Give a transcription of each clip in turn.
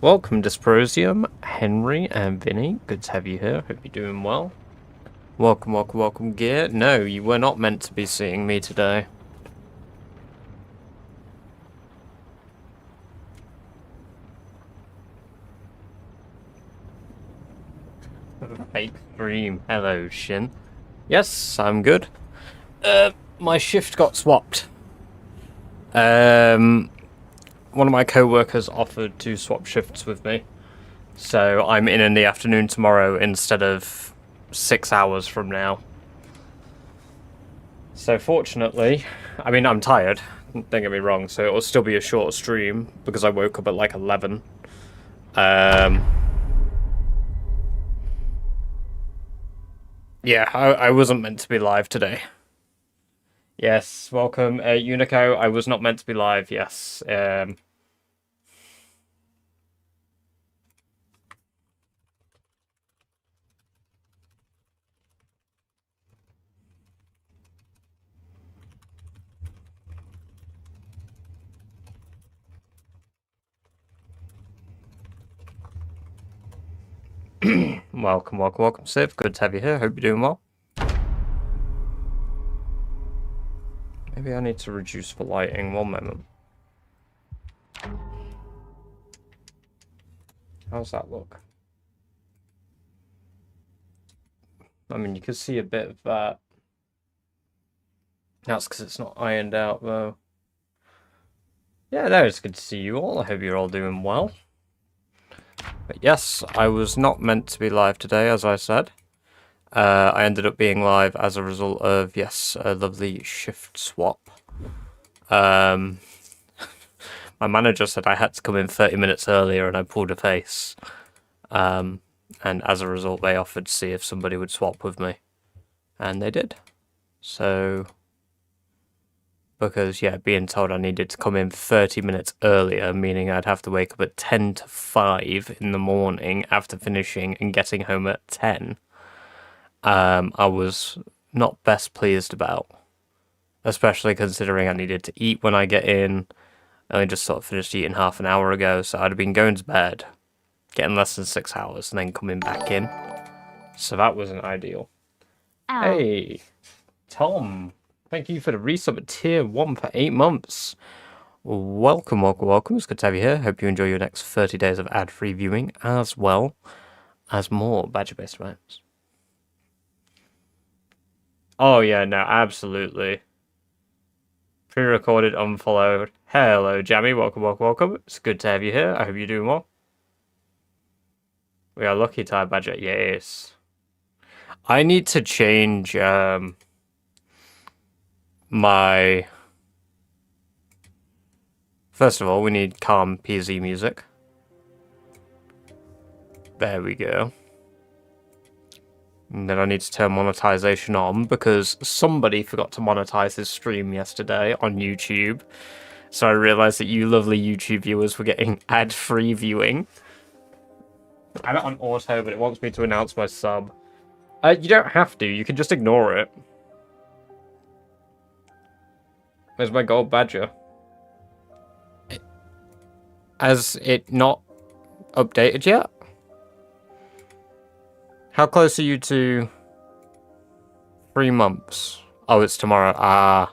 Welcome, Dysprosium, Henry, and Vinny. Good to have you here. Hope you're doing well. Welcome, welcome, welcome, Gear. No, you were not meant to be seeing me today. Fake stream. Hello, Shin. Yes, I'm good. My shift got swapped. One of my co-workers offered to swap shifts with me. So I'm in the afternoon tomorrow instead of 6 hours from now. So fortunately, I mean, I'm tired, don't get me wrong, so it'll still be a short stream because I woke up at like 11. Yeah, I wasn't meant to be live today. Yes, welcome, Unico. I was not meant to be live, yes. Welcome, welcome, welcome, Civ. Good to have you here. Hope you're doing well. Maybe I need to reduce the lighting. One moment. How's that look? I mean, you can see a bit of that. That's because it's not ironed out, though. Yeah, no, it's good to see you all. I hope you're all doing well. But yes, I was not meant to be live today, as I said. I ended up being live as a result of, yes, a lovely shift swap. My manager said I had to come in 30 minutes earlier and I pulled a face. And as a result, they offered to see if somebody would swap with me. And they did. So, because, yeah, being told I needed to come in 30 minutes earlier, meaning I'd have to wake up at 10 to 5 in the morning after finishing and getting home at 10, I was not best pleased about. Especially considering I needed to eat when I get in. I only just sort of finished eating half an hour ago, so I'd have been going to bed, getting less than 6 hours, and then coming back in. So that wasn't ideal. Ow. Hey, Tom. Thank you for the resub at tier 1 for 8 months. Welcome, welcome, welcome. It's good to have you here. Hope you enjoy your next 30 days of ad-free viewing, as well as more badger-based events. Oh, yeah, no, absolutely. Pre-recorded, unfollowed. Hello, Jammy. Welcome, welcome, welcome. It's good to have you here. I hope you're doing well. We are lucky, Ty Badger. Yes. I need to change, my... First of all, we need calm PZ music. There we go. And then I need to turn monetization on because somebody forgot to monetize his stream yesterday on YouTube. So I realized that you lovely YouTube viewers were getting ad-free viewing. I have it on auto, but it wants me to announce my sub. You don't have to. You can just ignore it. Where's my gold badger? Has it not updated yet? How close are you to 3 months? Oh, it's tomorrow. Ah.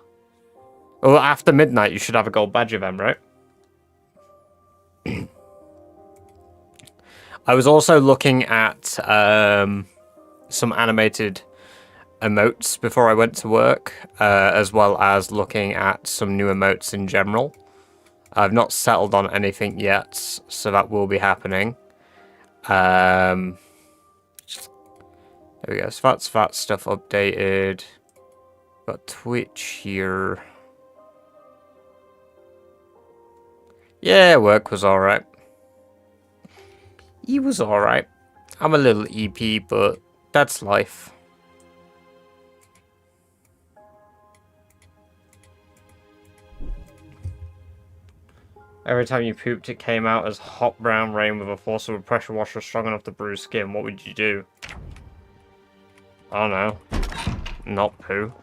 Well, after midnight, you should have a gold badger then, right? I was also looking at some animated emotes before I went to work, as well as looking at some new emotes in general. I've not settled on anything yet, so that will be happening. There we go. So that's that stuff updated. Got Twitch here. Yeah, work was alright. He was alright. I'm a little EP, but that's life. Every time you pooped, it came out as hot brown rain with a force of a pressure washer strong enough to bruise skin. What would you do? I don't know. Not poo.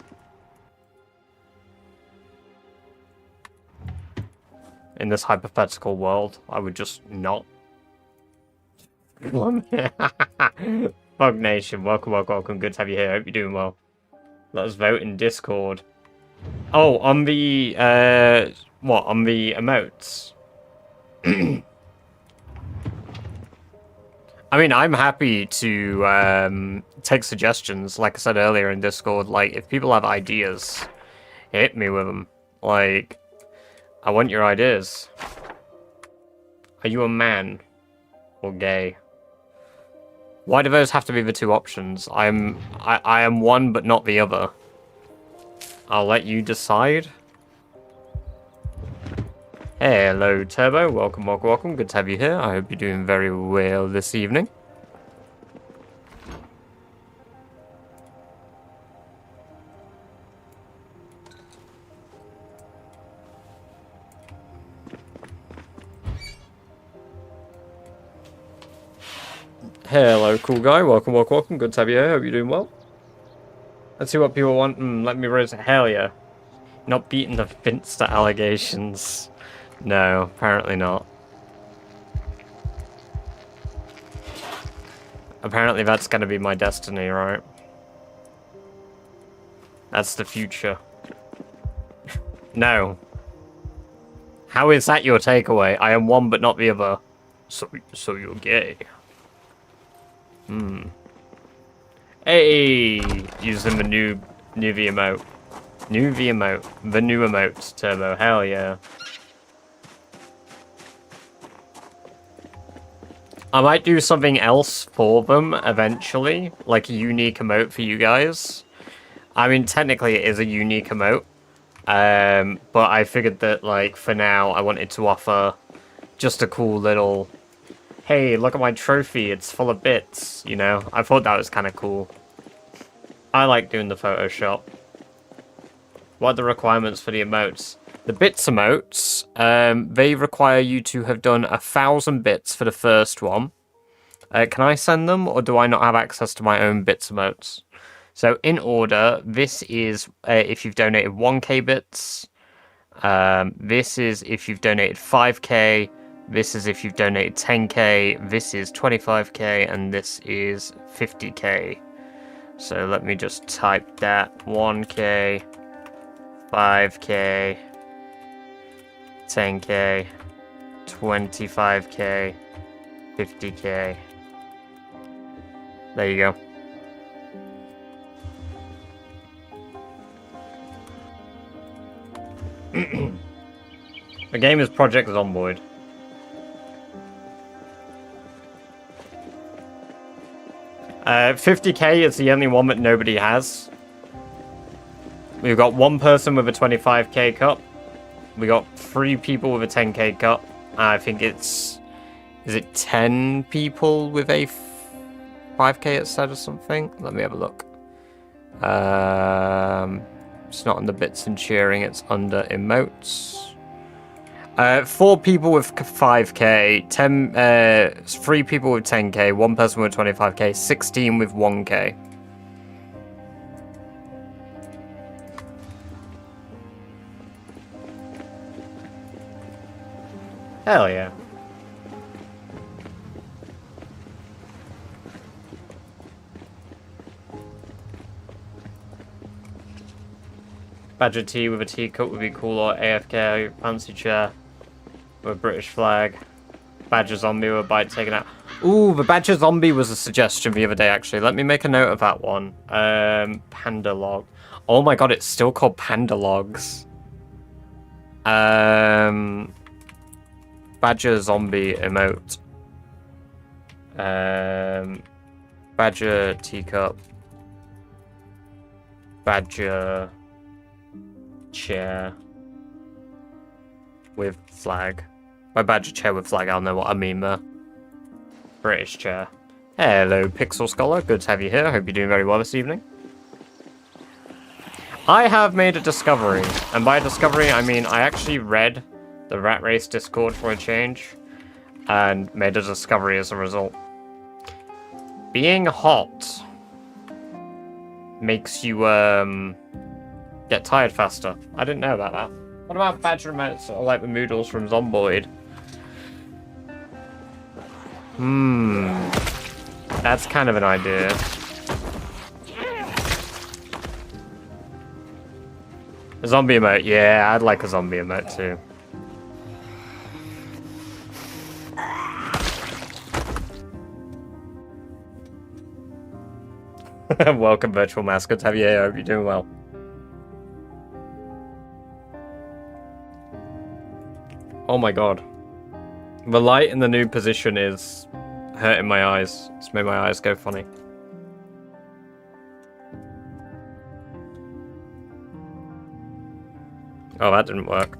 In this hypothetical world, I would just not. Bug Nation, welcome, welcome, welcome. Good to have you here. Hope you're doing well. Let us vote in Discord. Oh, on the, what? On the emotes? I mean, I'm happy to take suggestions. Like I said earlier in Discord, like, if people have ideas, hit me with them. Like, I want your ideas. Are you a man or gay? Why do those have to be the two options? I am one but not the other. I'll let you decide. Hello, Turbo. Welcome, welcome, welcome. Good to have you here. I hope you're doing very well this evening. Hello, cool guy. Welcome, welcome, welcome. Good to have you here. Hope you're doing well. Let's see what people want. Let me raise. Hell yeah. Not beating the Finster allegations. No, apparently not. Apparently that's gonna be my destiny, right? That's the future. No. How is that your takeaway? I am one but not the other. So you're gay. Hey! Using the new V emote. New V emote. The new emote, Turbo. Hell yeah. I might do something else for them eventually. Like a unique emote for you guys. I mean, technically it is a unique emote. But I figured that, like, for now, I wanted to offer just a cool little... Hey, look at my trophy, it's full of bits, you know? I thought that was kind of cool. I like doing the Photoshop. What are the requirements for the emotes? The bits emotes, they require you to have done 1,000 bits for the first one. Can I send them, or do I not have access to my own bits emotes? So, in order, this is if you've donated 1k bits. This is if you've donated 5k. This is if you've donated 10k. This is 25k, and this is 50k. So, let me just type that. 1k, 5k, 10k, 25k, 50k. There you go. The game is Project Zomboid. Uh, 50k is the only one that nobody has. We've got one person with a 25k cup. We got 3 people with a 10k cup. I think it's... Is it 10 people with a 5k it said or something? Let me have a look. It's not under bits and cheering, it's under emotes. 4 people with 5k, 3 people with 10k, 1 person with 25k, 16 with 1k. Hell yeah. Badger tea with a teacup would be cool, or AFK fancy chair with a British flag. Badger zombie with a bite taken out. Ooh, the badger zombie was a suggestion the other day, actually. Let me make a note of that one. Panda log. Oh my god, it's still called panda logs. Badger zombie emote. Badger teacup. Badger chair with flag. By badger chair with flag, I'll know what I mean there. British chair. Hello, Pixel Scholar. Good to have you here. I hope you're doing very well this evening. I have made a discovery. And by discovery, I mean I actually read the Rat Race Discord for a change. And made a discovery as a result. Being hot makes you, get tired faster. I didn't know about that. What about badger emotes or like the Moodles from Zomboid? That's kind of an idea. A zombie emote, yeah, I'd like a zombie emote too. Welcome, virtual mascots. Have you here? I hope you're doing well. Oh my god. The light in the new position is hurting my eyes. It's made my eyes go funny. Oh, that didn't work.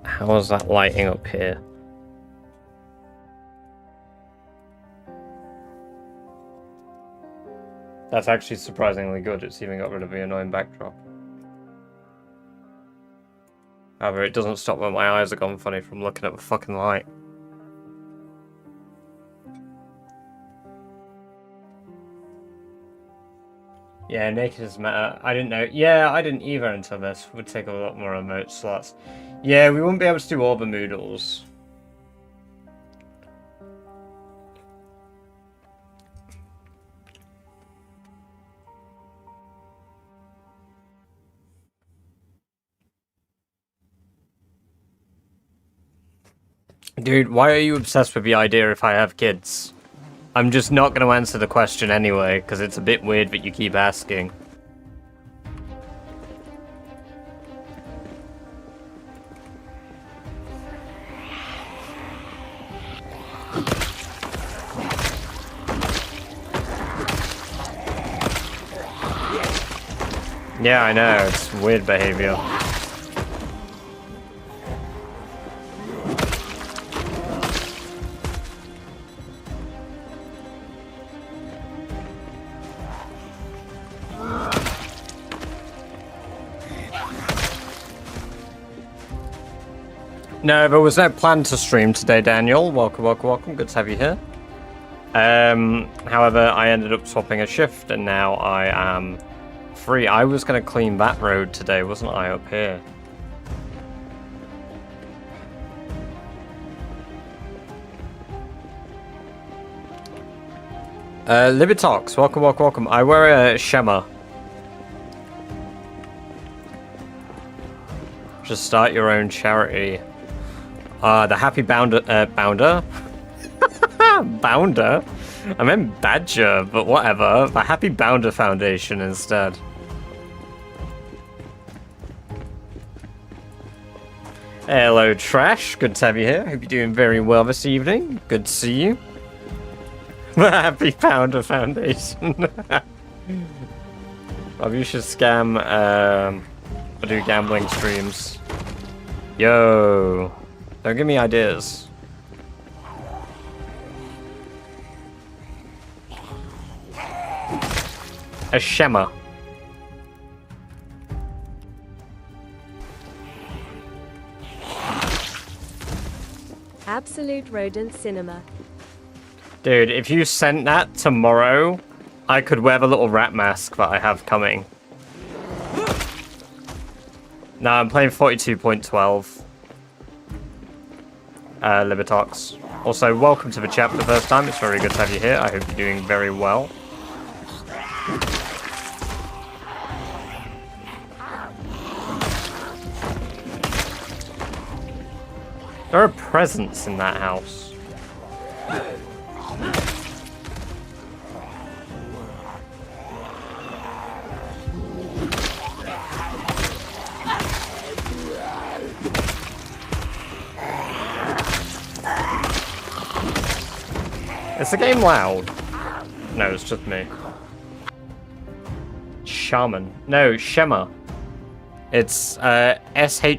How is that lighting up here? That's actually surprisingly good. It's even got rid of the annoying backdrop. However, it doesn't stop when my eyes are gone funny from looking at the fucking light. Yeah, naked is matter. I didn't know. Yeah, I didn't either until this. Would take a lot more emote slots. Yeah, we wouldn't be able to do all the moodles. Dude, why are you obsessed with the idea if I have kids? I'm just not going to answer the question anyway, because it's a bit weird that you keep asking. Yeah, I know, it's weird behavior. No, there was no plan to stream today, Daniel. Welcome, welcome, welcome. Good to have you here. However, I ended up swapping a shift, and now I am free. I was going to clean that road today, wasn't I, up here? Libitox, welcome, welcome, welcome. I wear a Shema. Just start your own charity. The Happy Bounder, Bounder? Bounder? I meant Badger, but whatever. The Happy Bounder Foundation instead. Hello, Trash. Good to have you here. Hope you're doing very well this evening. Good to see you. The Happy Bounder Foundation. Well, you should scam, or do gambling streams. Yo. Don't give me ideas. A Shema. Absolute Rodent Cinema. Dude, if you sent that tomorrow, I could wear the little rat mask that I have coming. No, I'm playing 42.12. Libitox. Also, welcome to the chat for the first time. It's very good to have you here. I hope you're doing very well. There are presents in that house. Is the game loud? No, it's just me. Shaman. No, Shema. It's S-H-E-M-A-G-H.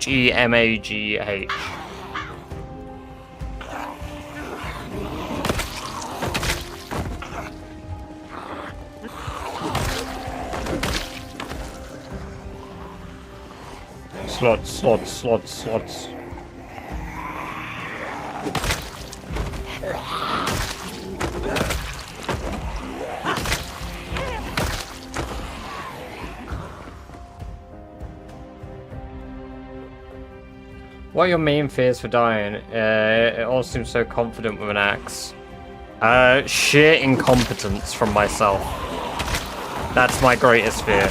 Slots, slots, slots, slots. What are your main fears for dying? It all seems so confident with an axe. Sheer incompetence from myself. That's my greatest fear.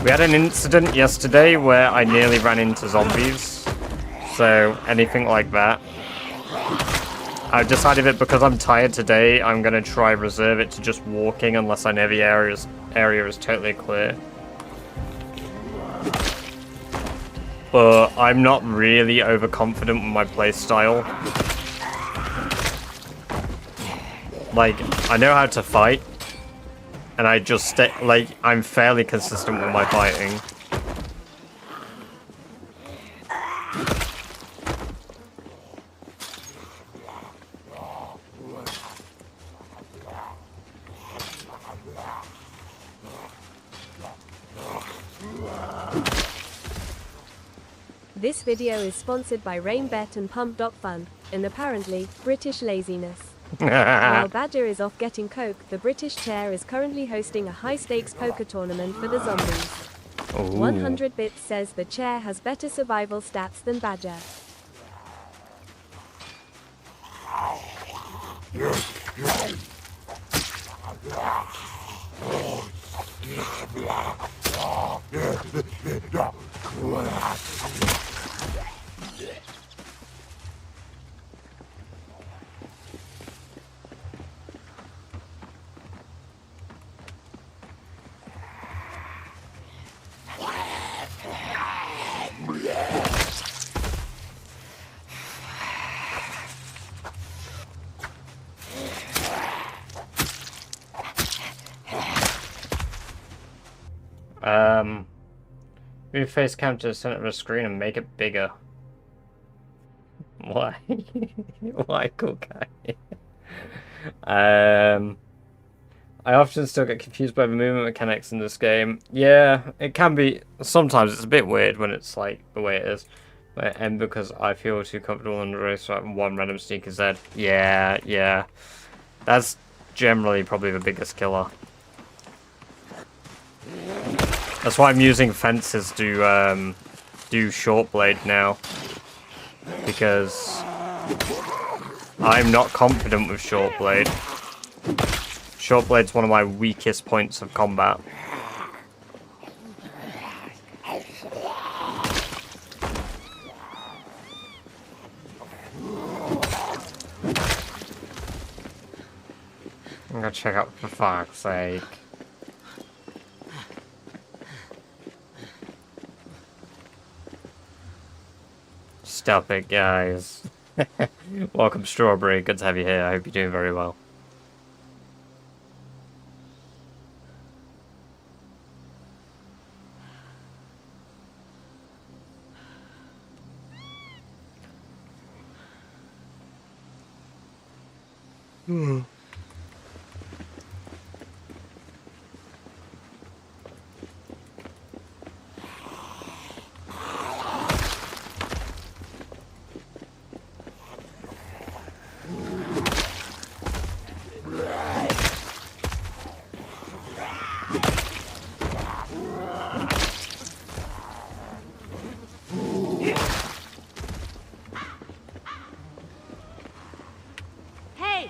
We had an incident yesterday where I nearly ran into zombies. So, anything like that. I've decided that because I'm tired today, I'm going to try reserve it to just walking unless I know the area is totally clear. But I'm not really overconfident with my playstyle. Like, I know how to fight. And I just I'm fairly consistent with my fighting. This video is sponsored by RainBet and Pump.Fun, and apparently, British laziness. While Badger is off getting coke, the British chair is currently hosting a high-stakes poker tournament for the zombies. Ooh. 100 Bits says the chair has better survival stats than Badger. Move face cam to the center of the screen and make it bigger. Why? Why, cool guy? I often still get confused by the movement mechanics in this game. Yeah, it can be. Sometimes it's a bit weird when it's like the way it is. And because I feel too comfortable in the race, like one random sneaker Z. Yeah. That's generally probably the biggest killer. That's why I'm using fences to do short blade now. Because I'm not confident with short blade. Short blade's one of my weakest points of combat. I'm gonna check out for fuck's sake. Stop it, guys. Welcome, Strawberry. Good to have you here. I hope you're doing very well.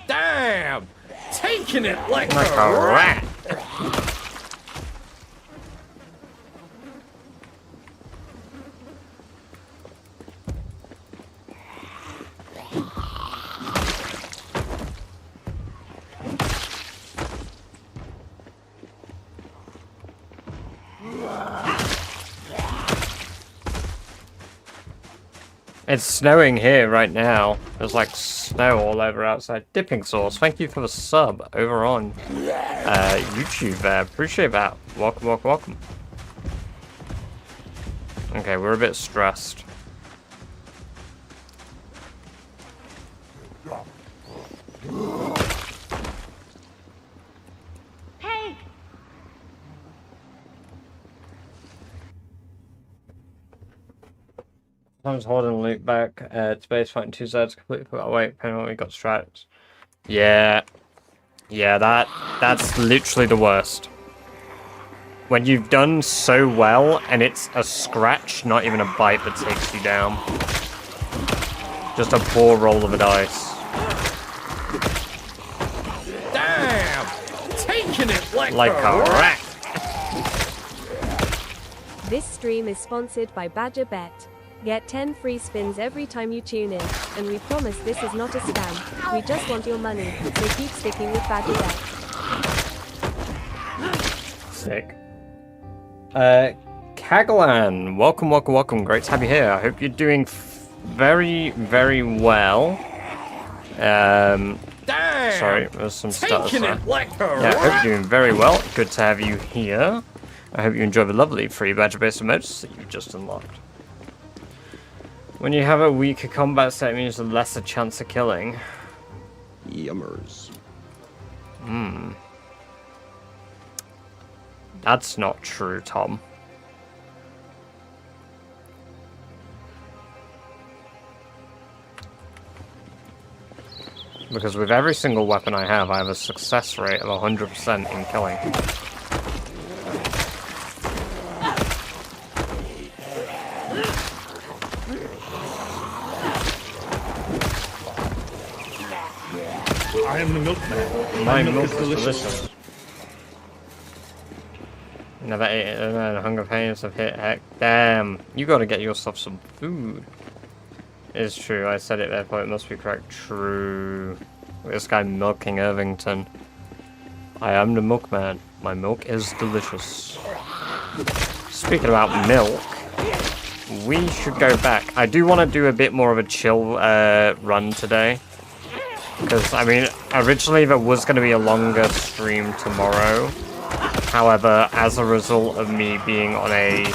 Damn! Taking it like Like a rat. It's snowing here right now. There's like snow all over outside. Dipping Sauce, thank you for the sub over on YouTube there. Appreciate that. Welcome. Okay, we're a bit stressed. Hey! Sometimes holding loop back space fighting two sides completely forgot wait penalty got stripes. Yeah, that's literally the worst. when you've done so well and it's a scratch, not even a bite, that takes you down. Just a poor roll of a dice. Damn! Taking it like a rat. This stream is sponsored by Badger Bet. Get 10 free spins every time you tune in, and we promise this is not a scam. We just want your money, so keep sticking with Badger Bet. Sick. Kagalan, welcome. Great to have you here. I hope you're doing very, very well. Damn! Sorry, there's some stutters Taking there. it like a Yeah, I hope rat. you're doing very well. Good to have you here. I hope you enjoy the lovely free badger-based emotes that you've just unlocked. When you have a weaker combat set, it means a lesser chance of killing. Yummers. That's not true, Tom. Because with every single weapon I have a success rate of 100% in killing. I am the milkman. My milk milk is is delicious. Never ate it, and hunger pains have hit heck. Damn, you gotta get yourself some food. It's true, I said it therefore it must be correct. True. This guy milking Irvington. I am the milkman. My milk is delicious. Speaking about milk, we should go back. I do want to do a bit more of a chill run today. Because, I mean, originally there was going to be a longer stream tomorrow. However, as a result of me being on a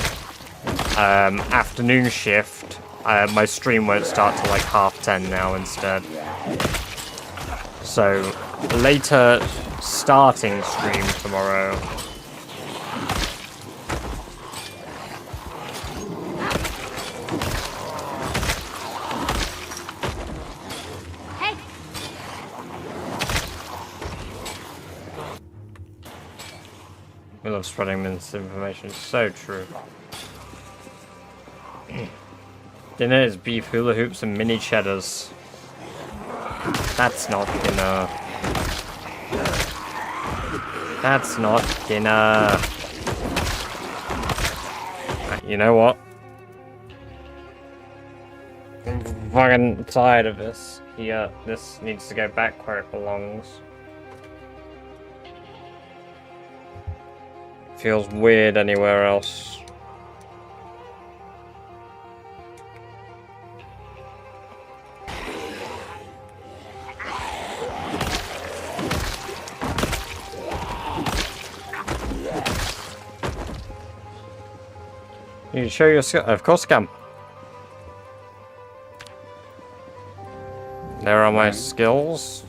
afternoon shift, my stream won't start till like 10:30 now instead. So, later starting stream tomorrow. We love spreading misinformation. So true. Dinner is beef, hula hoops, and mini cheddars. That's not dinner. That's not dinner. You know what? I'm fucking tired of this. Yeah, this needs to go back where it belongs. Feels weird anywhere else. You can show your skill. Of course I can. There are my skills.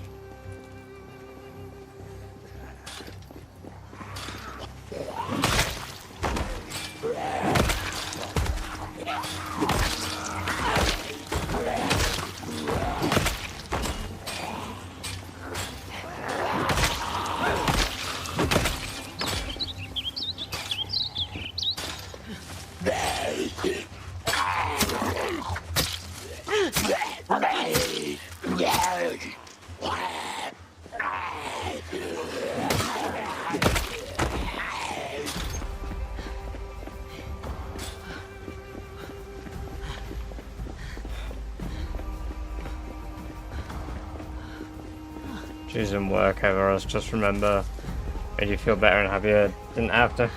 She's in work over us, just remember, made you feel better and happier, didn't have to.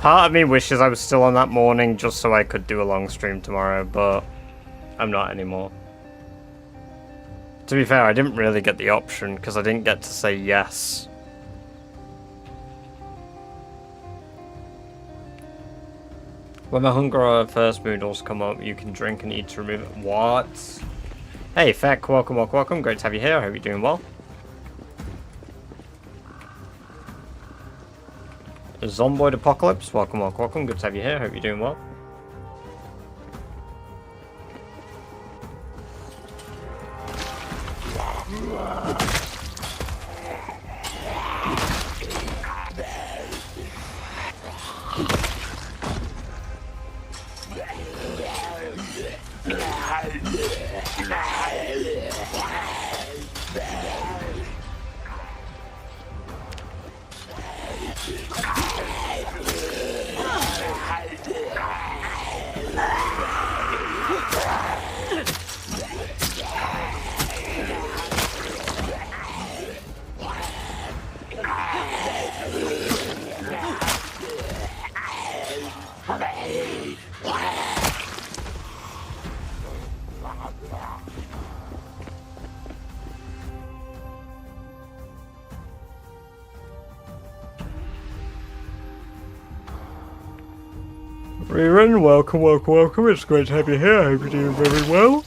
Part of me wishes I was still on that morning just so I could do a long stream tomorrow, but I'm not anymore. To be fair, I didn't really get the option because I didn't get to say yes. When the hunger or thirst noodles come up, you can drink and eat to remove it. What? Hey, Feck, welcome. Great to have you here. I hope you're doing well. Zomboid Apocalypse, welcome. Good to have you here. Hope you're doing well. Rerun, welcome, welcome, welcome. It's great to have you here. I hope you're doing very well.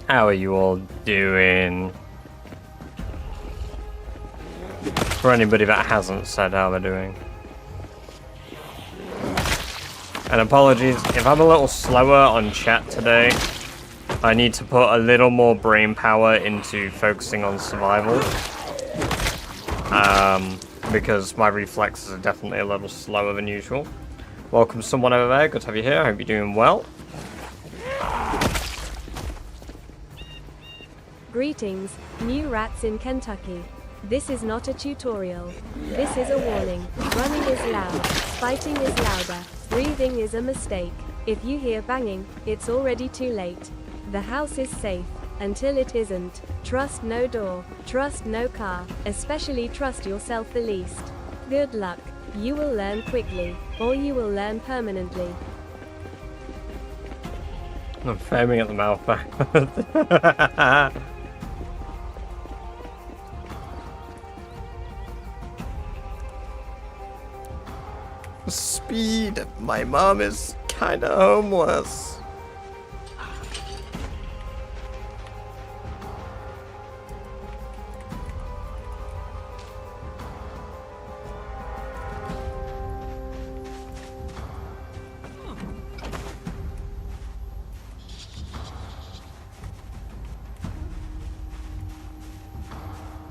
How are you all doing? For anybody that hasn't said how they're doing. And apologies, if I'm a little slower on chat today, I need to put a little more brain power into focusing on survival. Because my reflexes are definitely a little slower than usual. Welcome someone over there, good to have you here, I hope you're doing well. Greetings, new rats in Kentucky. This is not a tutorial. This is a warning. Running is loud, fighting is louder, breathing is a mistake. If you hear banging, it's already too late. The house is safe, until it isn't. Trust no door, trust no car, especially trust yourself the least. Good luck. You will learn quickly, or you will learn permanently. I'm foaming at the mouth back. Speed! My mom is kinda homeless.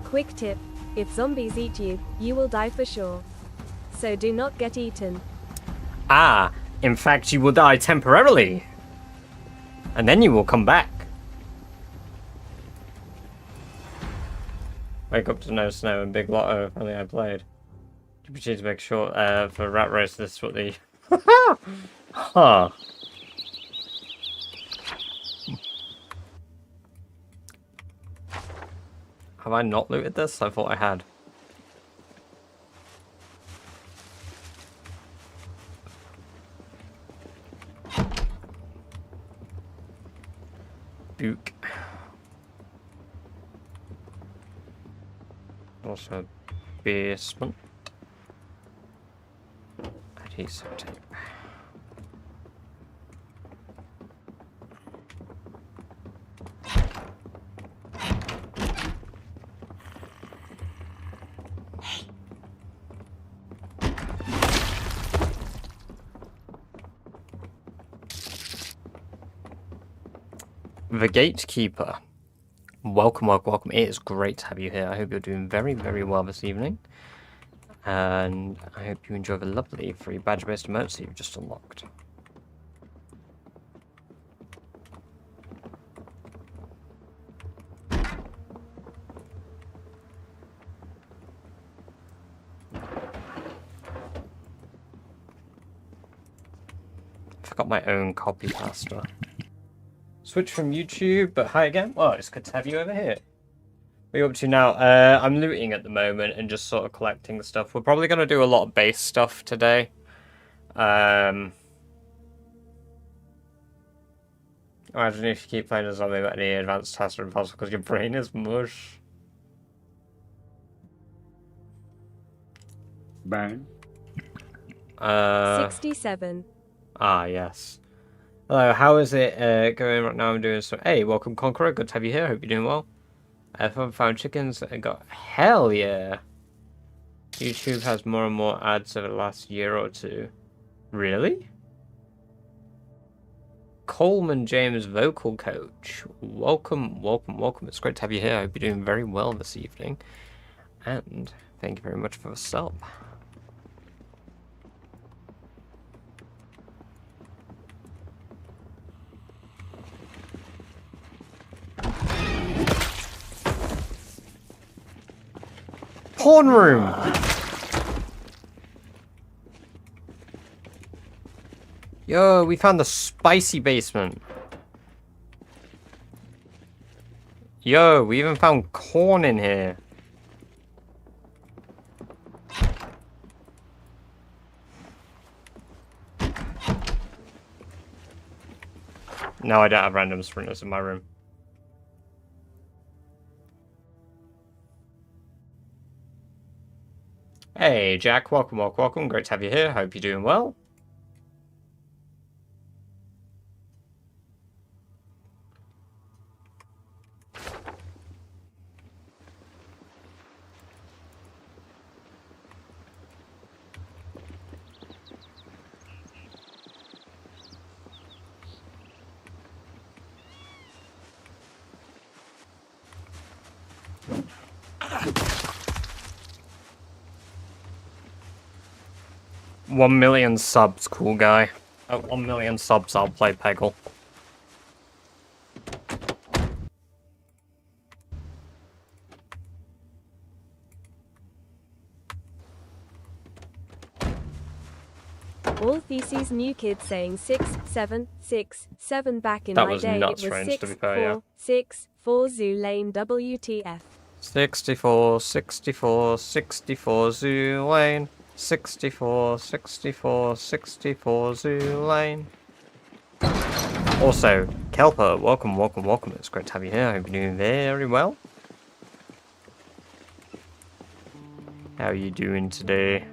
Quick tip, if zombies eat you, you will die for sure. So do not get eaten. Ah, in fact you will die temporarily. And then you will come back. Wake up to no snow and big lotto, if only I played. You need to make sure for Rat Race this is what the... Huh. Have I not looted this? I thought I had. Book. Also, basement. Adhesive tape. The Gatekeeper. Welcome, welcome, welcome. It is great to have you here. I hope you're doing very, very well this evening. And I hope you enjoy the lovely free badge-based emotes you've just unlocked. Forgot my own copy pasta. Switch from YouTube, but hi again. Well, it's good to have you over here. What are you up to now? I'm looting at the moment and just sort of collecting stuff. We're probably going to do a lot of base stuff today. Imagine if you keep playing a zombie but any advanced tasks are impossible because your brain is mush. Bang. 67. Ah, yes. Hello, how is it going right now? I'm doing so. Hey, welcome, Conqueror. Good to have you here. Hope you're doing well. I found chickens and got. Hell yeah! YouTube has more and more ads over the last year or two. Really? Coleman James, vocal coach. Welcome, welcome, welcome. It's great to have you here. I hope you're doing very well this evening. And thank you very much for the sub. Porn room! Yo, we found the spicy basement. Yo, we even found corn in here. No, I don't have random sprinters in my room. Hey, Jack. Welcome, welcome, welcome. Great to have you here. Hope you're doing well. One million subs, cool guy. At 1 million subs, I'll play Peggle. All theses new kids saying 6, 7, 6, 7 back in That my was day. nuts It was range, 6, to be fair, 4, yeah. 6, 4 zoo lane WTF. 64, 64, 64 Zoo Lane. 64, 64, 64 Zoo Lane. Also, Kelper, welcome, welcome, welcome. It's great to have you here. I hope you're doing very well. How are you doing today?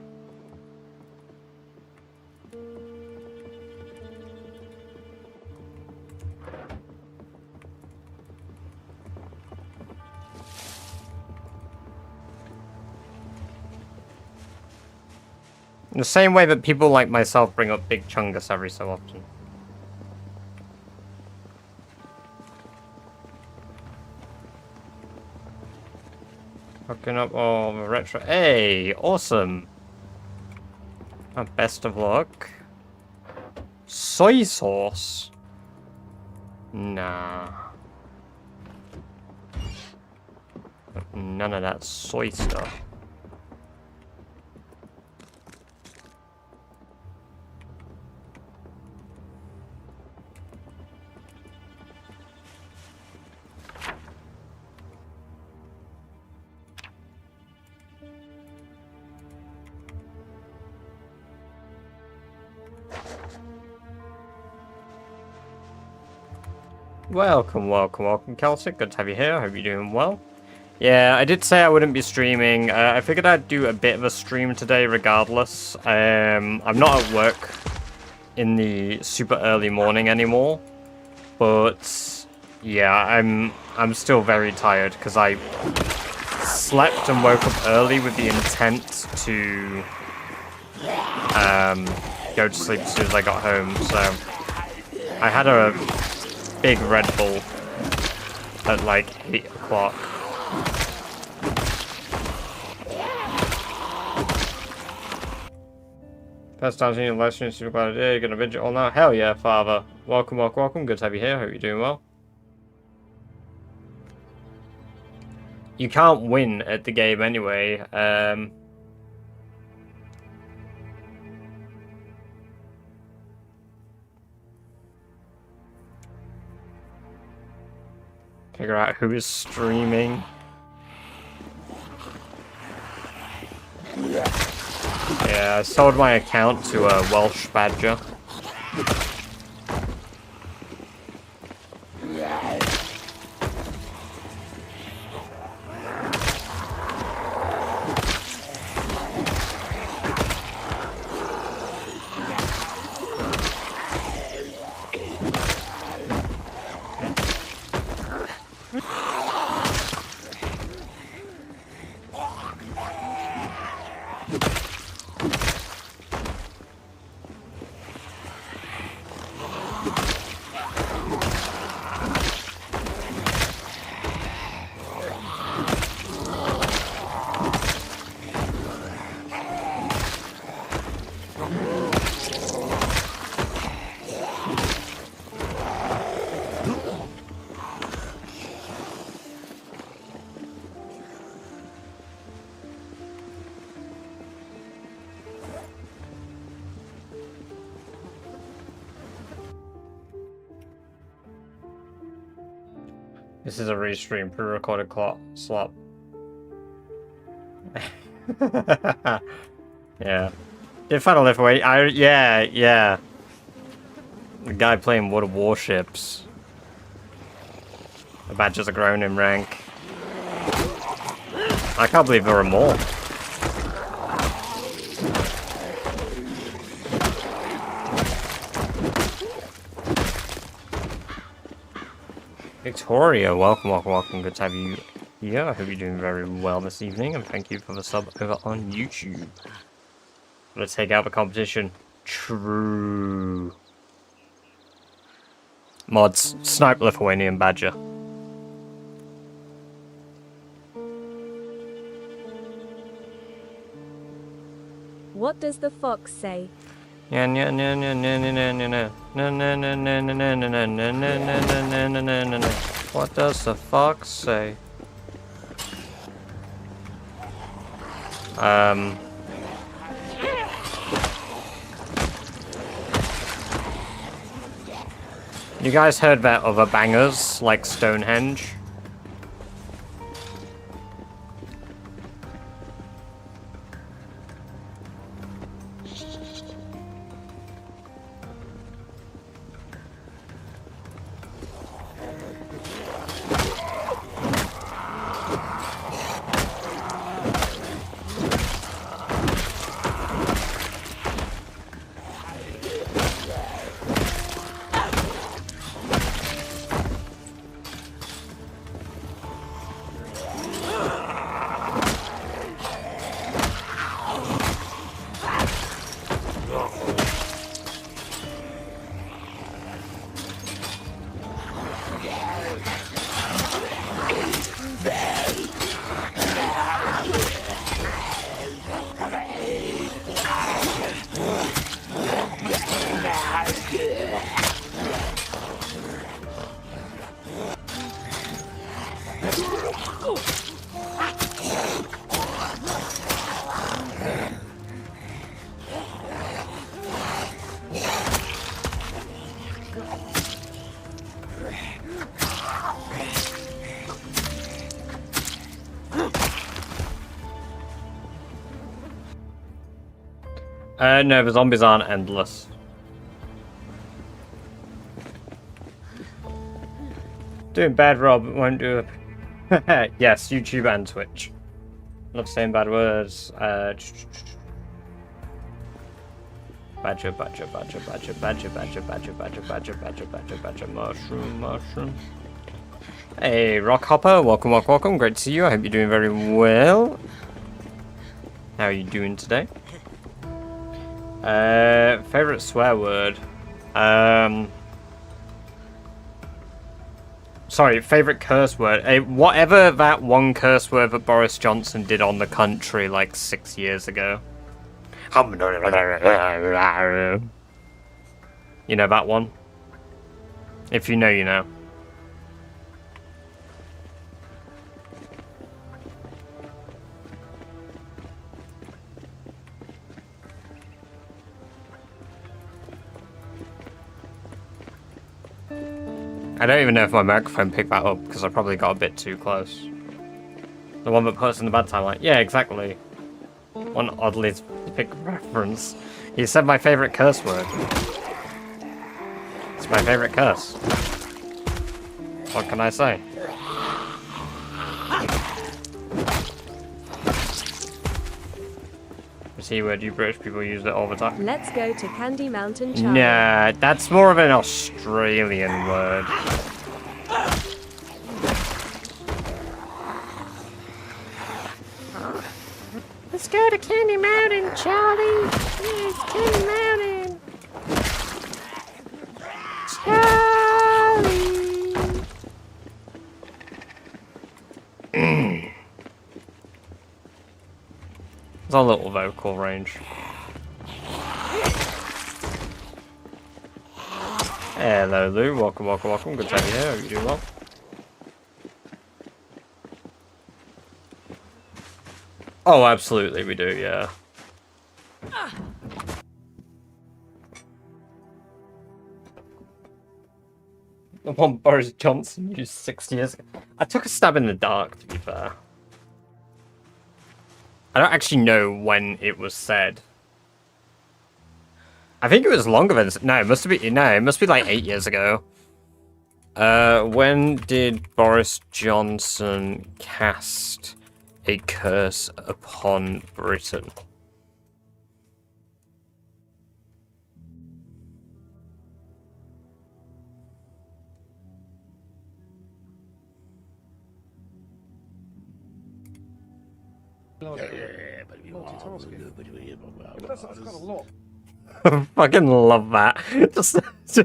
In the same way that people like myself bring up Big Chungus every so often. Hooking up all the retro. Hey, awesome. Best of luck. Soy sauce? Nah. None of that soy stuff. Welcome, welcome, welcome, Celtic. Good to have you here. Hope you're doing well. Yeah, I did say I wouldn't be streaming. I figured I'd do a bit of a stream today regardless. I'm not at work in the super early morning anymore. But yeah, I'm still very tired because I slept and woke up early with the intent to go to sleep as soon as I got home. So I had a big Red Bull at like 8 o'clock. First time seeing your live stream, super glad you're gonna binge it all now. Hell yeah, father. Welcome, welcome, welcome. Good to have you here. Hope you're doing well. You can't win at the game anyway. Figure out who is streaming. Yeah, I sold my account to a Welsh Badger. This is a restream, pre-recorded slot. Yeah. Did Final Lift away? Yeah. The guy playing World of Warships. The badges are grown in rank. I can't believe there are more. Victoria, welcome, welcome, welcome. Good to have you here. I hope you're doing very well this evening, and thank you for the sub over on YouTube. Let's take out the competition. True. Mods, snipe Lithuanian Badger. What does the fox say? What does the fox say? You guys heard about other bangers like Stonehenge? No, the zombies aren't endless. Doing bad, Rob. Won't do it. Yes, YouTube and Twitch. Love saying bad words. Badger, badger, badger, badger, badger, badger, badger, badger, badger, badger, badger, badger, mushroom, mushroom. Hey, Rockhopper, welcome, welcome, welcome. Great to see you. I hope you're doing very well. How are you doing today? Favorite swear word. Sorry, favorite curse word. Whatever that one curse word that Boris Johnson did on the country like 6 years ago. You know that one? If you know, you know. I don't even know if my microphone picked that up because I probably got a bit too close. The one that puts in the bad time, like, yeah, exactly. One oddly specific reference. He said my favorite curse word. It's my favorite curse. What can I say? The C word, you British people use it all the time. Let's go to Candy Mountain, Charlie. Nah, that's more of an Australian word. Let's go to Candy Mountain, Charlie. Yes, Candy Mountain. Charlie. It's a little vocal range. Hello, Lou. Welcome, welcome, welcome. Good to have you here. Hope you're doing well. Oh, absolutely, we do, yeah. The one Boris Johnson used 6 years ago. I took a stab in the dark, to be fair. I don't actually know when it was said. I think it was longer than... No, it must be... No, it must be like 8 years ago. When did Boris Johnson cast a curse upon Britain? That's kind of a lot. I fucking love that. Just That's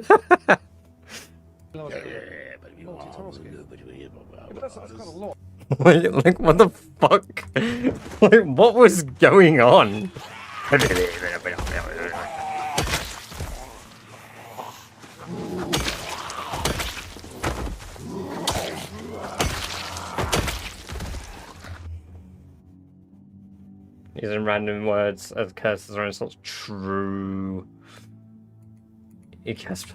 kind of a lot. like, what the fuck? Like, what was going on? Using random words as curses or insults. True. You guess.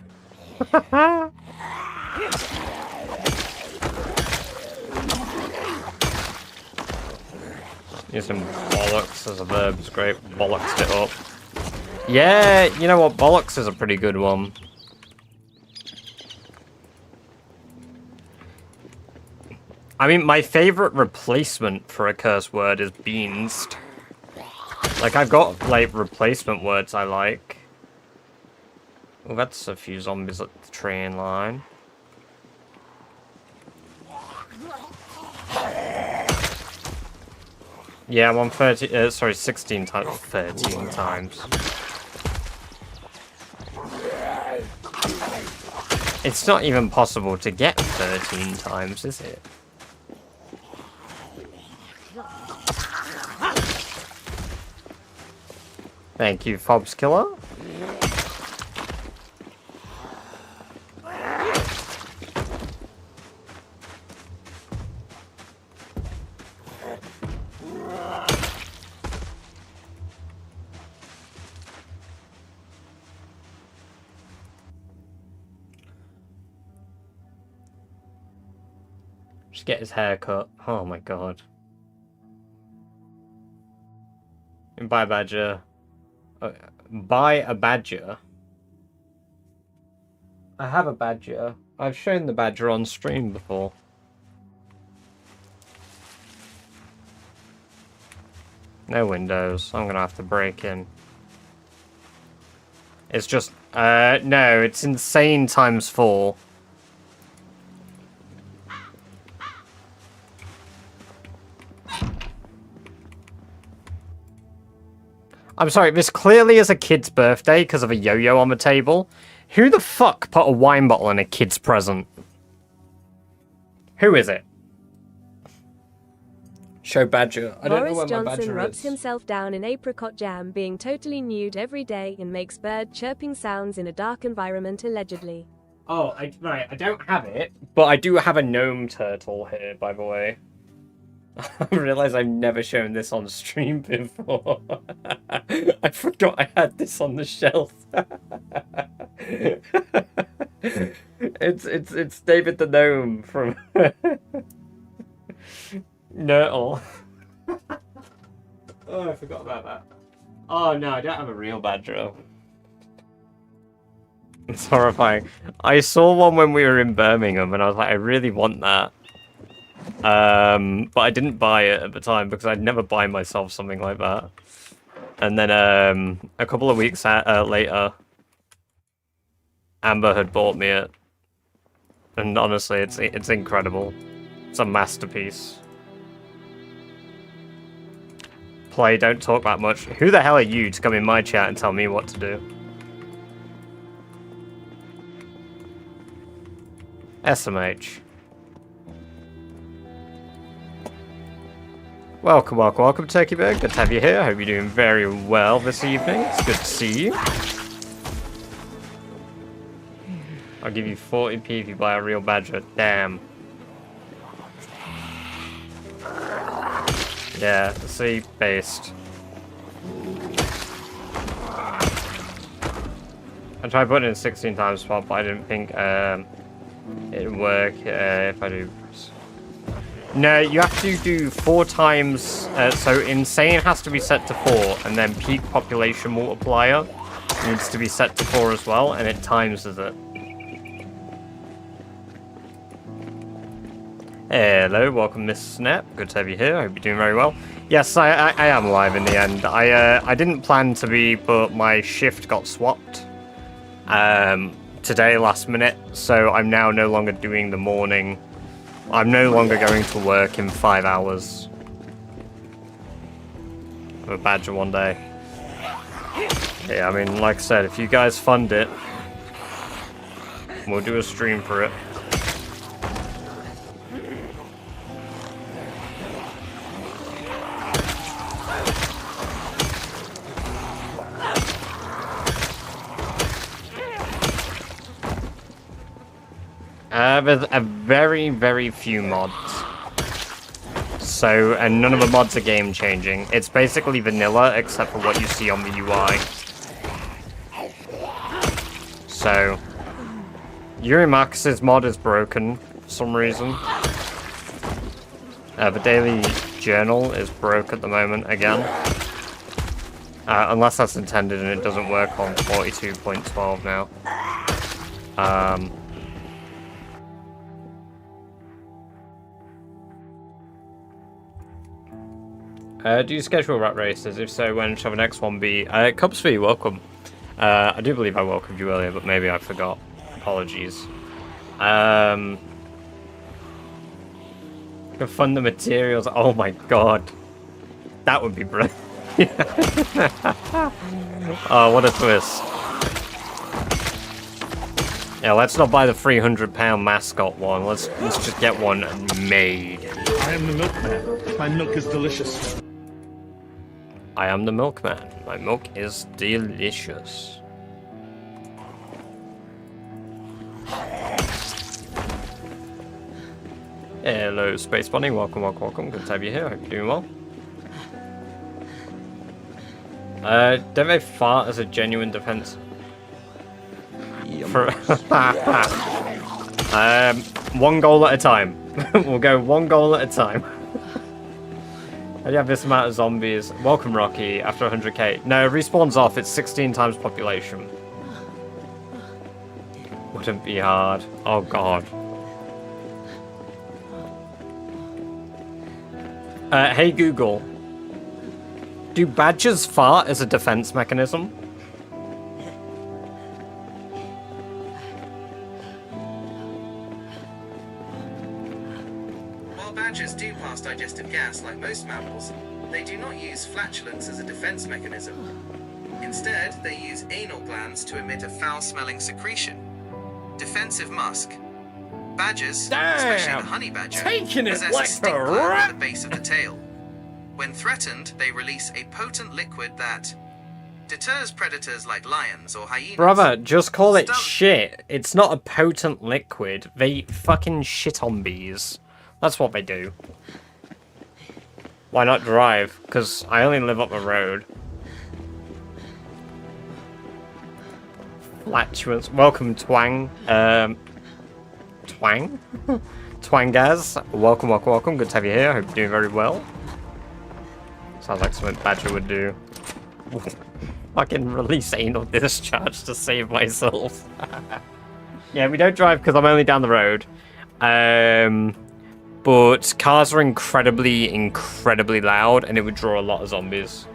Using bollocks as a verb is great. Bollocks it up. Yeah, you know what? Bollocks is a pretty good one. I mean, my favorite replacement for a curse word is beans. Like, I've got, like, replacement words I like. Well, that's a few zombies at the train line. Yeah, I'm on 16 times. 13 times. It's not even possible to get 13 times, is it? Thank you, Fobs Killer. Just get his hair cut. Oh my god. Buy a badger. Buy a badger. I have a badger. I've shown the badger on stream before. No windows. I'm gonna have to break in. It's just, no, it's insane times 4. I'm sorry, this clearly is a kid's birthday because of a yo-yo on the table. Who the fuck put a wine bottle in a kid's present? Who is it? Show badger. I don't know where my badger is. Boris Johnson rubs himself down in apricot jam, being totally nude every day, and makes bird chirping sounds in a dark environment, allegedly. Oh, right, I don't have it, but I do have a gnome turtle here, by the way. I realise I've never shown this on stream before. I forgot I had this on the shelf. It's David the Gnome from Nurtle. Oh, I forgot about that. Oh no, I don't have a real badger. It's horrifying. I saw one when we were in Birmingham and I was like, I really want that. But I didn't buy it at the time because I'd never buy myself something like that. And then a couple of weeks later, Amber had bought me it. And honestly, it's incredible. It's a masterpiece. Play, don't talk that much. Who the hell are you to come in my chat and tell me what to do? SMH. Welcome, welcome, welcome, Turkey Bird. Good to have you here. I hope you're doing very well this evening. It's good to see you. I'll give you 40p if you buy a real badger. Damn. Yeah, see, based. I tried putting it in 16 times spot, but I didn't think it'd work if I do. No, you have to do 4 times. So insane has to be set to 4, and then peak population multiplier needs to be set to 4 as well, and it times it. Hello, welcome Miss Snap. Good to have you here. I hope you're doing very well. Yes, I am live in the end. I didn't plan to be, but my shift got swapped today last minute, so I'm now no longer doing the morning. I'm no longer going to work in 5 hours. a badger one day. Yeah, I mean, like I said, if you guys fund it, we'll do a stream for it. There's a very, very few mods. So, and none of the mods are game changing. It's basically vanilla, except for what you see on the UI. So, Yuri Marcus's mod is broken for some reason. The daily journal is broke at the moment again. Unless that's intended and it doesn't work on 42.12 now. Do you schedule rat races? If so, when shall the next one be? Cubsfee, welcome. I do believe I welcomed you earlier, but maybe I forgot. Apologies. Fund the materials. Oh my god. That would be brilliant. Oh, what a twist. Yeah, let's not buy the £300 mascot one. Let's just get one made. I am the milkman. My milk is delicious. I am the milkman. My milk is delicious. Hello, Space Bunny. Welcome, welcome, welcome. Good to have you here. Hope you're doing well. Don't they fart as a genuine defense? For one goal at a time. We'll go one goal at a time. How do you have this amount of zombies? Welcome, Rocky, after 100k. No, it respawns off. It's 16 times population. Wouldn't be hard. Oh, God. Hey, Google. Do badgers fart as a defense mechanism? While badgers do pass digestive gas like most mammals, they do not use flatulence as a defense mechanism. Instead, they use anal glands to emit a foul-smelling secretion. Defensive musk. Badgers, especially the honey badger, Taking it possess like a stink a gland rat. at the base of the tail. When threatened, they release a potent liquid that deters predators like lions or hyenas. Brother, just call it Stop. shit. It's not a potent liquid. They fucking shit on bees. That's what they do. Why not drive? Because I only live up the road. Flatulence. Welcome, Twang. Twang? Twangaz. Welcome, welcome, welcome. Good to have you here. I hope you're doing very well. Sounds like something Badger would do. Fucking release anal discharge to save myself. Yeah, we don't drive because I'm only down the road. But cars are incredibly, incredibly loud, and it would draw a lot of zombies.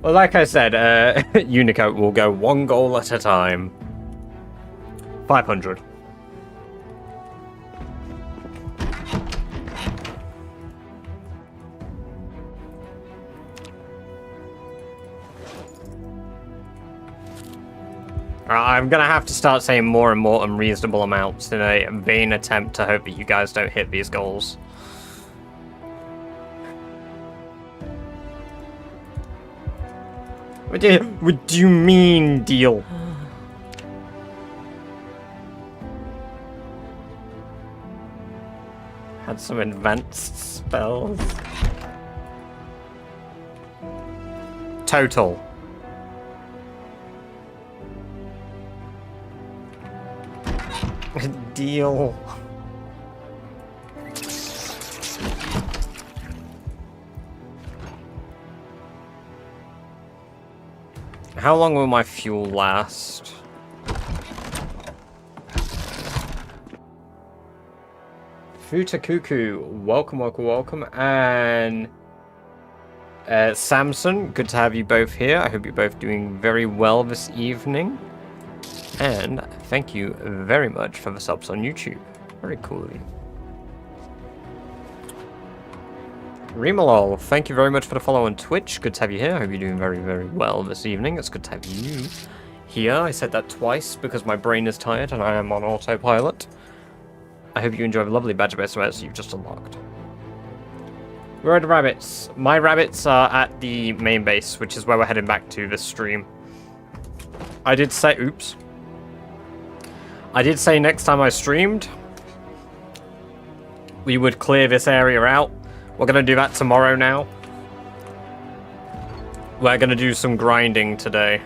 Well, like I said, Unicoat will go one goal at a time. 500. I'm gonna have to start saying more and more unreasonable amounts in a vain attempt to hope that you guys don't hit these goals. What do you mean, deal? Had some advanced spells. Total. Deal. How long will my fuel last? Futakuku, welcome, welcome, welcome. And Samson, good to have you both here. I hope you're both doing very well this evening. And thank you very much for the subs on YouTube. Very cool of you. Remalol, thank you very much for the follow on Twitch. Good to have you here. I hope you're doing very, very well this evening. It's good to have you here. I said that twice because my brain is tired and I am on autopilot. I hope you enjoy the lovely badge of SOS you've just unlocked. Where are the rabbits? My rabbits are at the main base, which is where we're heading back to this stream. I did say, oops. I did say next time I streamed, we would clear this area out. We're going to do that tomorrow now. We're going to do some grinding today.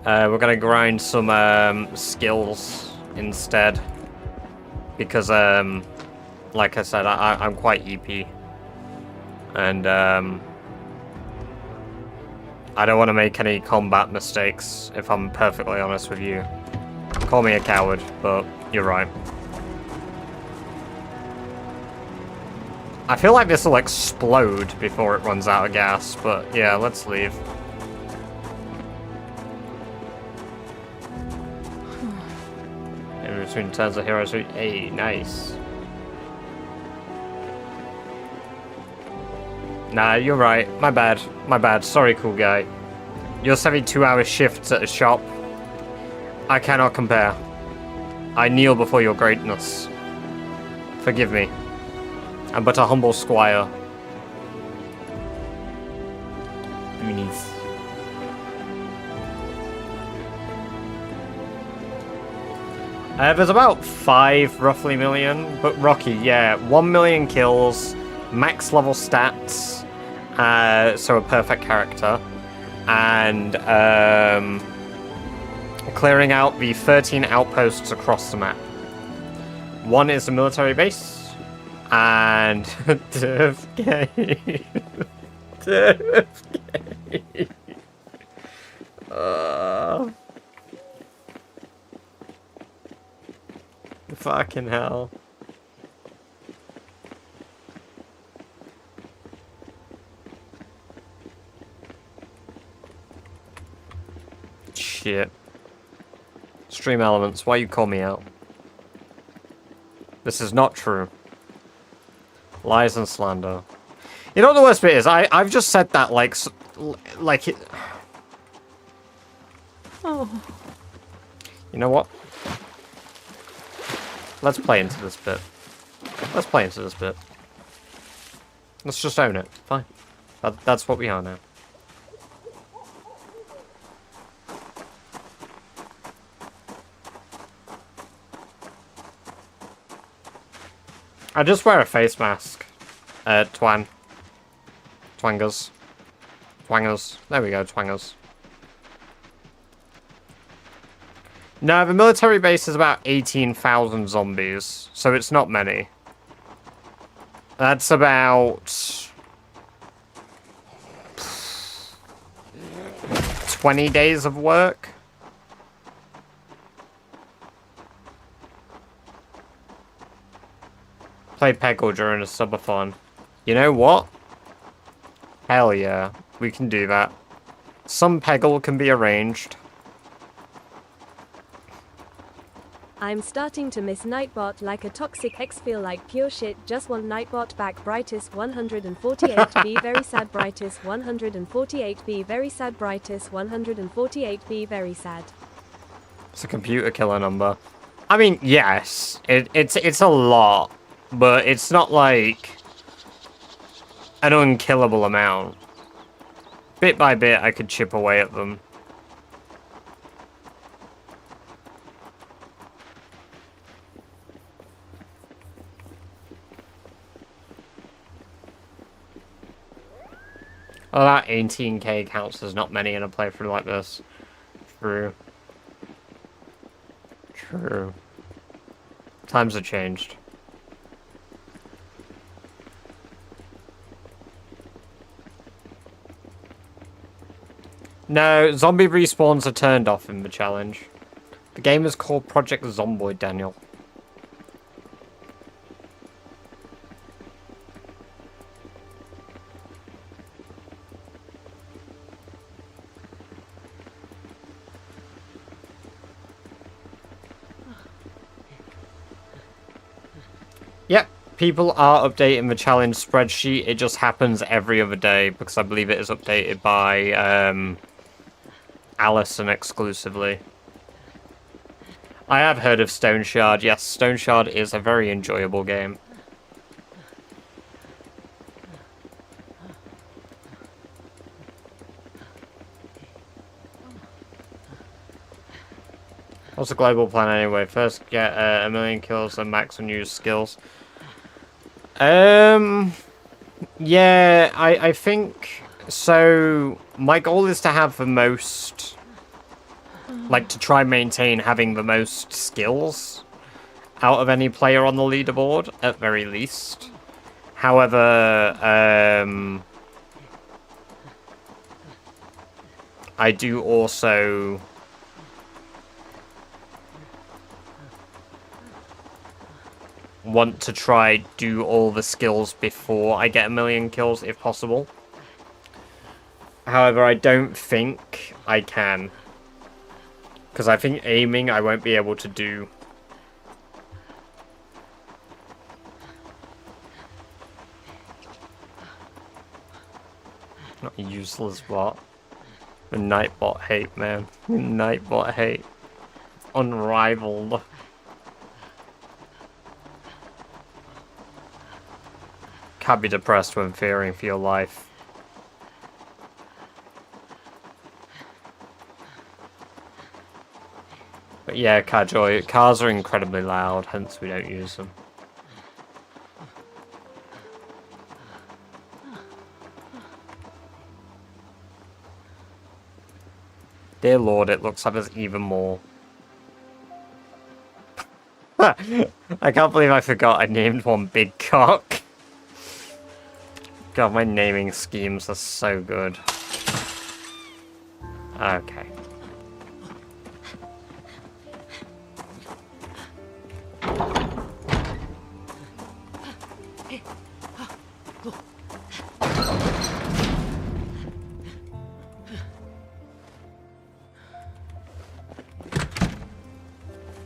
We're going to grind some skills instead. Because, like I said, I'm quite EP. And I don't want to make any combat mistakes, if I'm perfectly honest with you. Call me a coward, but you're right. I feel like this will explode before it runs out of gas, but yeah, let's leave. In between turns of heroes, hey, nice. Nah, you're right. My bad. My bad. Sorry, cool guy. Your 72-hour shifts at a shop. I cannot compare. I kneel before your greatness. Forgive me. I'm but a humble squire. Minis. There's about 5 roughly million, but Rocky, yeah, 1 million kills, max level stats, so a perfect character, and clearing out the 13 outposts across the map. One is a military base, and fucking hell. Shit. Stream elements, why you call me out? This is not true. Lies and slander. You know what the worst bit is? I've just said that like it... Oh. You know what? Let's play into this bit. Let's play into this bit. Let's just own it. Fine. That's what we are now. I just wear a face mask. Twangers. Twangers. There we go, twangers. No, the military base is about 18,000 zombies, so it's not many. That's about 20 days of work. Play Peggle during a subathon. You know what? Hell yeah, we can do that. Some Peggle can be arranged. I'm starting to miss Nightbot like a toxic ex, feel like pure shit, just want Nightbot back. Brightest 148B very sad. Brightest 148B very sad. Brightest 148B very sad. It's a computer killer number. I mean, yes, it's a lot, but it's not like an unkillable amount. Bit by bit, I could chip away at them. Oh, that 18k counts as not many in a playthrough like this. True. True. Times have changed. No, zombie respawns are turned off in the challenge. The game is called Project Zomboid, Daniel. people are updating the challenge spreadsheet. It just happens every other day because I believe it is updated by Allison exclusively. I have heard of Stone Shard. Yes, Stone Shard is a very enjoyable game. What's the global plan anyway? First get 1,000,000 kills and max unused skills. Yeah, I think so. My goal is to have the most, like, to try and maintain having the most skills out of any player on the leaderboard at very least. However, I do also want to try do all the skills before I get 1,000,000 kills if possible. However, I don't think I can, because I think aiming I won't be able to do. Not a useless bot. The Nightbot hate, man. Nightbot hate. Unrivaled. Can't be depressed when fearing for your life. But yeah, Carjoy, cars are incredibly loud, hence we don't use them. Dear Lord, it looks like there's even more. I can't believe I forgot I named one Big Cock. God, my naming schemes are so good. Okay.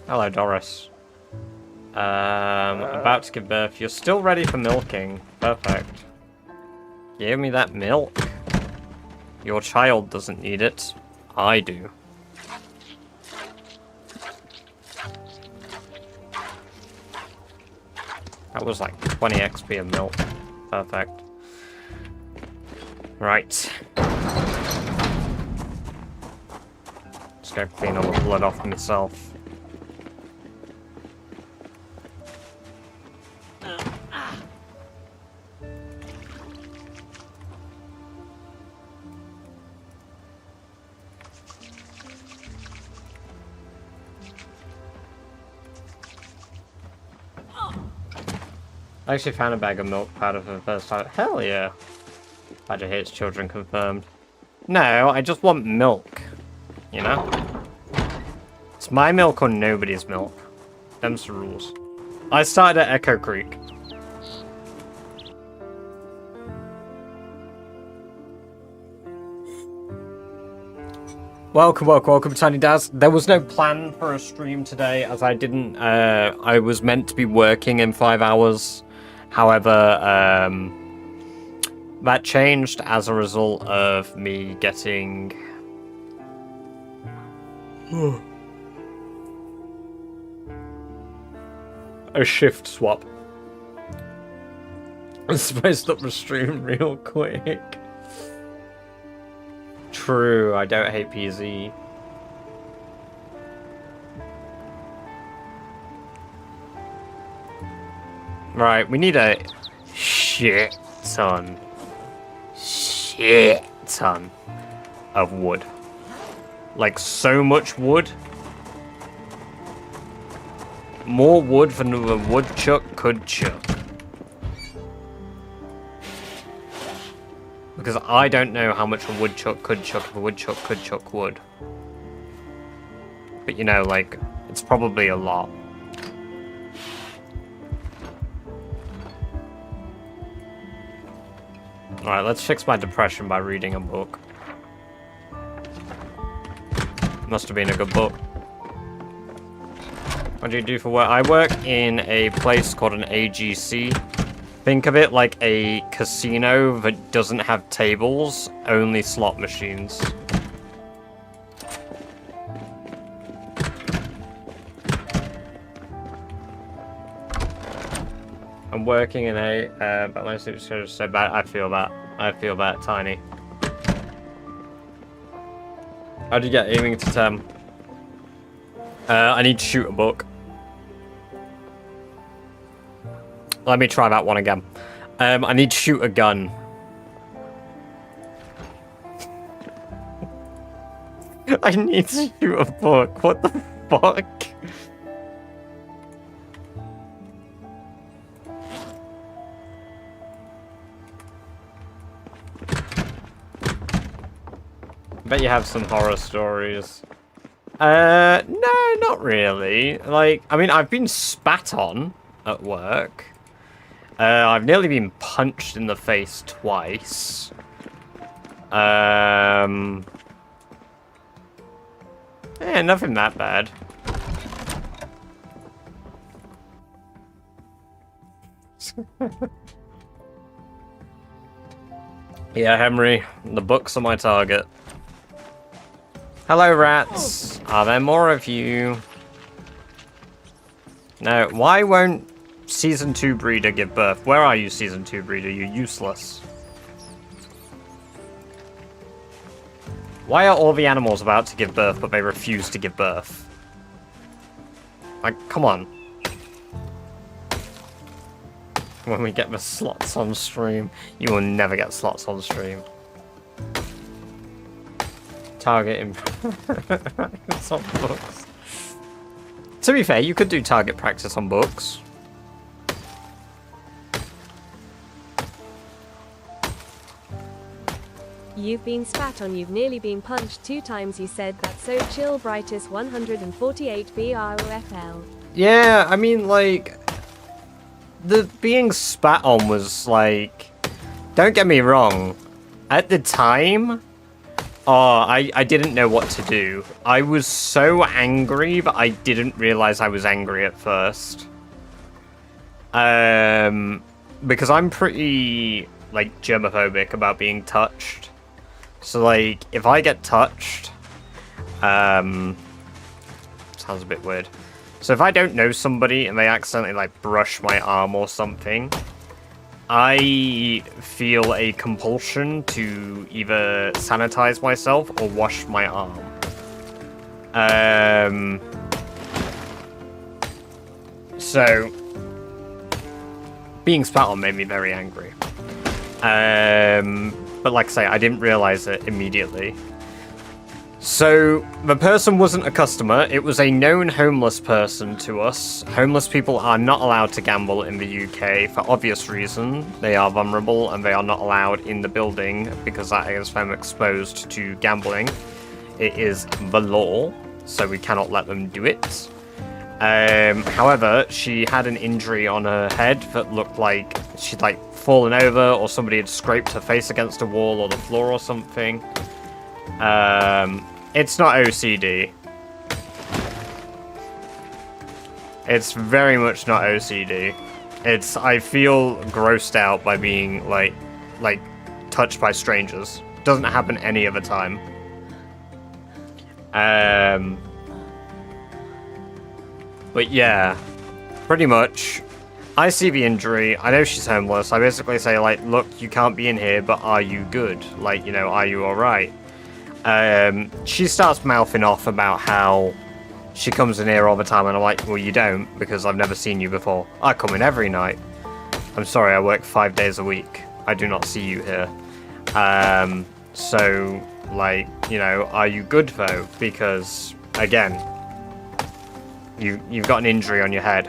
Hello, Doris. About to give birth. You're still ready for milking. Perfect. Give me that milk. Your child doesn't need it. I do. That was like 20 XP of milk. Perfect. Right. Just go clean all the blood off myself. I actually found a bag of milk powder for the first time. Hell yeah. Badger hates children confirmed. No, I just want milk. You know? It's my milk or nobody's milk. Them's the rules. I started at Echo Creek. Welcome, Tiny Daz. There was no plan for a stream today, as I didn't, I was meant to be working in 5 hours. However, that changed as a result of me getting a shift swap. I spiced up the stream real quick. True, I don't hate PZ. Right, we need a shit ton of wood. Like, so much wood. More wood than the woodchuck could chuck. Because I don't know how much a woodchuck could chuck if a woodchuck could chuck wood. But you know, like, it's probably a lot. Alright, let's fix my depression by reading a book. Must have been a good book. What do you do for work? I work in a place called an AGC. Think of it like a casino that doesn't have tables, only slot machines. I'm working in a, but my suit's so bad. I feel that. I feel that, Tiny. How do you get aiming to 10? I need to shoot a book. Let me try that one again. I need to shoot a gun. I need to shoot a book. What the fuck? Bet you have some horror stories. No, not really. Like, I mean, I've been spat on at work. I've nearly been punched in the face twice. Yeah, nothing that bad. Yeah, Henry, the books are my target. Hello, rats. Are there more of you? No, why won't Season 2 breeder give birth? Where are you, Season 2 breeder? You're useless. Why are all the animals about to give birth, but they refuse to give birth? Like, come on. When we get the slots on stream, you will never get slots on stream. Target in on books. To be fair, you could do target practice on books. You've been spat on, you've nearly been punched 2 times, you said that's so chill, Brightest 148 BROFL. Yeah, I mean, like, the being spat on was like, don't get me wrong, at the time, I didn't know what to do. I was so angry, but I didn't realize I was angry at first. Because I'm pretty, like, germophobic about being touched. So, like, if I get touched, sounds a bit weird. So if I don't know somebody and they accidentally, like, brush my arm or something, I feel a compulsion to either sanitize myself or wash my arm. So being spat on made me very angry. But like I say, I didn't realize it immediately. So the person wasn't a customer, it was a known homeless person to us. Homeless people are not allowed to gamble in the UK for obvious reason. They are vulnerable and they are not allowed in the building because that is them exposed to gambling. It is the law, so we cannot let them do it. However, she had an injury on her head that looked like she'd like fallen over or somebody had scraped her face against a wall or the floor or something. It's not OCD. It's very much not OCD. I feel grossed out by being like touched by strangers. Doesn't happen any other time. But yeah, pretty much. I see the injury. I know she's homeless. I basically say, like, look, you can't be in here, but are you good? Like, you know, are you alright? She starts mouthing off about how she comes in here all the time, and I'm like, well, you don't, because I've never seen you before. I come in every night. I'm sorry, I work 5 days a week. I do not see you here. So, like, you know, are you good, though? Because, again, you've got an injury on your head.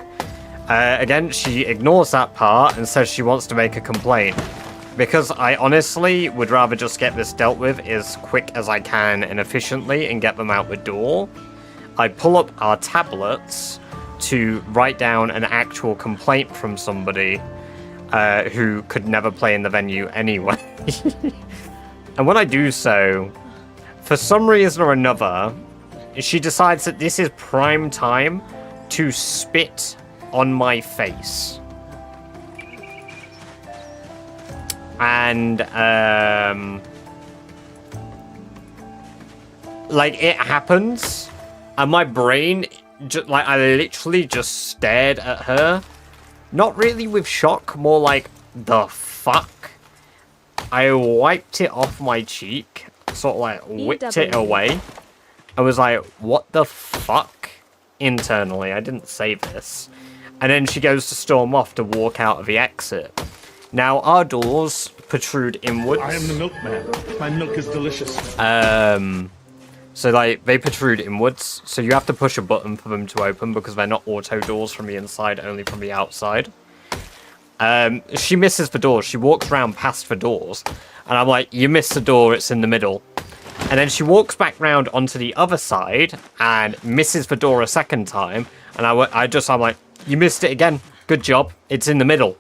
Again, she ignores that part and says she wants to make a complaint. Because I honestly would rather just get this dealt with as quick as I can and efficiently and get them out the door. I pull up our tablets to write down an actual complaint from somebody who could never play in the venue anyway. And when I do so, for some reason or another, she decides that this is prime time to spit on my face. And, like, it happens, and my brain, like, I literally just stared at her. Not really with shock, more like, the fuck? I wiped it off my cheek, sort of like whipped it away. I was like, what the fuck? Internally, I didn't say this. And then she goes to storm off to walk out of the exit. Now, our doors protrude inwards. I am the milkman. My milk is delicious. So, like, they protrude inwards, so you have to push a button for them to open because they're not auto doors from the inside, only from the outside. She misses the door. She walks around past the doors, and I'm like, you missed the door, it's in the middle. And then she walks back round onto the other side and misses the door a second time, and I'm like, you missed it again. Good job. It's in the middle.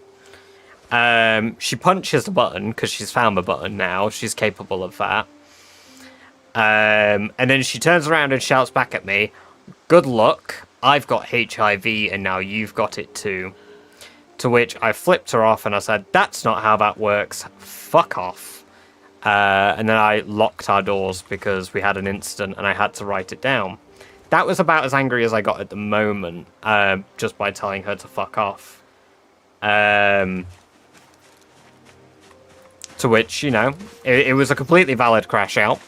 She punches the button because she's found the button now. She's capable of that. And then she turns around and shouts back at me, good luck, I've got HIV and now you've got it too. To which I flipped her off and I said, that's not how that works, fuck off. And then I locked our doors because we had an incident and I had to write it down. That was about as angry as I got at the moment, just by telling her to fuck off. To which, you know, it was a completely valid crash out.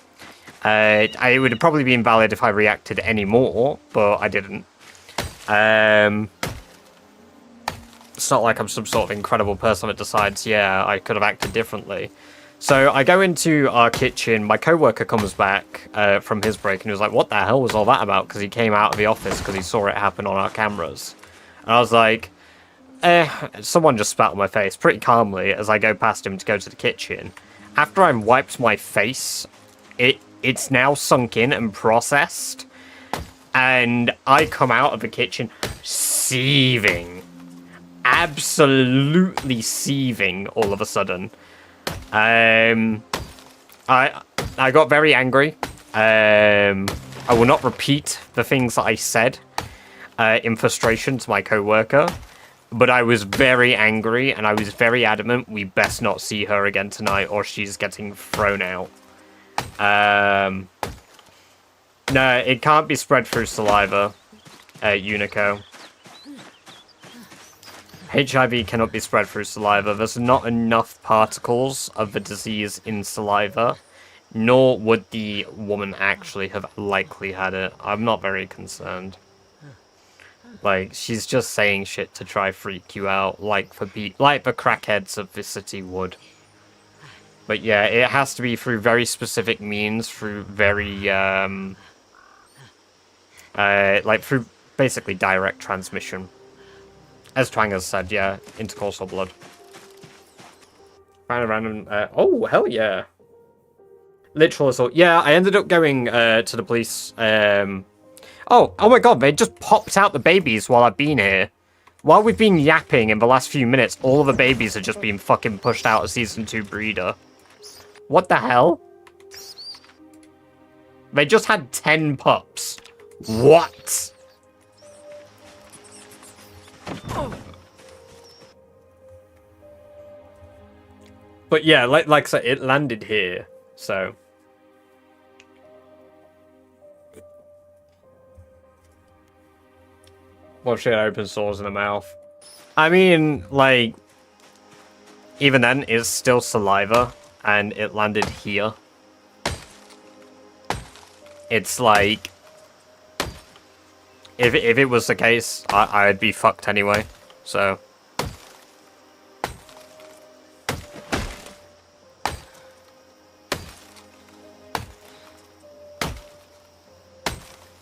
It would have probably been valid if I reacted any more, but I didn't. It's not like I'm some sort of incredible person that decides, yeah, I could have acted differently. So I go into our kitchen, my coworker comes back from his break and he was like, what the hell was all that about? Because he came out of the office because he saw it happen on our cameras. And I was like, someone just spat on my face pretty calmly as I go past him to go to the kitchen. After I wiped my face, it's now sunk in and processed. And I come out of the kitchen seething. Absolutely seething all of a sudden. I got very angry. I will not repeat the things that I said in frustration to my coworker, but I was very angry and I was very adamant we best not see her again tonight or she's getting thrown out. No, it can't be spread through saliva, Unico. HIV cannot be spread through saliva. There's not enough particles of the disease in saliva, nor would the woman actually have likely had it. I'm not very concerned. Like, she's just saying shit to try freak you out, like the crackheads of the city would. But yeah, it has to be through very specific means, through very, through basically direct transmission. As Twang has said, yeah, intercourse or blood. Find a random, oh, hell yeah. Literal assault. Yeah, I ended up going to the police. Oh my god, they just popped out the babies while I've been here. While we've been yapping in the last few minutes, all of the babies have just been fucking pushed out of Season 2 breeder. What the hell? They just had 10 pups. What? But yeah, like I said, it landed here, so... Well, she had open sores in the mouth. I mean, like... Even then, it's still saliva, and it landed here. It's like... If it was the case, I'd be fucked anyway, so...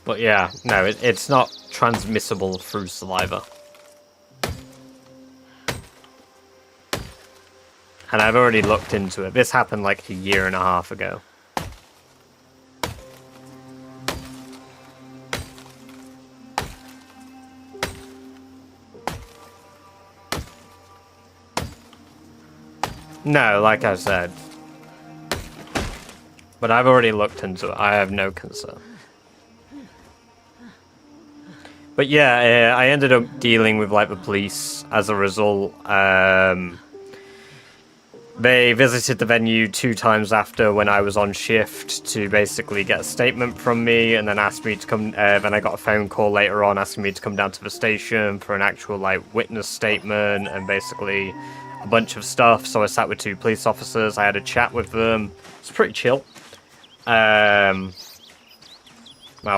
But yeah, no, it's not transmissible through saliva. And I've already looked into it. This happened like 1.5 years ago. No, like I said. But I've already looked into it. I have no concern. But yeah, I ended up dealing with like the police as a result. They visited the venue 2 times after when I was on shift to basically get a statement from me, and then asked me to come. Then I got a phone call later on asking me to come down to the station for an actual like witness statement and basically a bunch of stuff. So I sat with 2 police officers. I had a chat with them. It's pretty chill. Mouth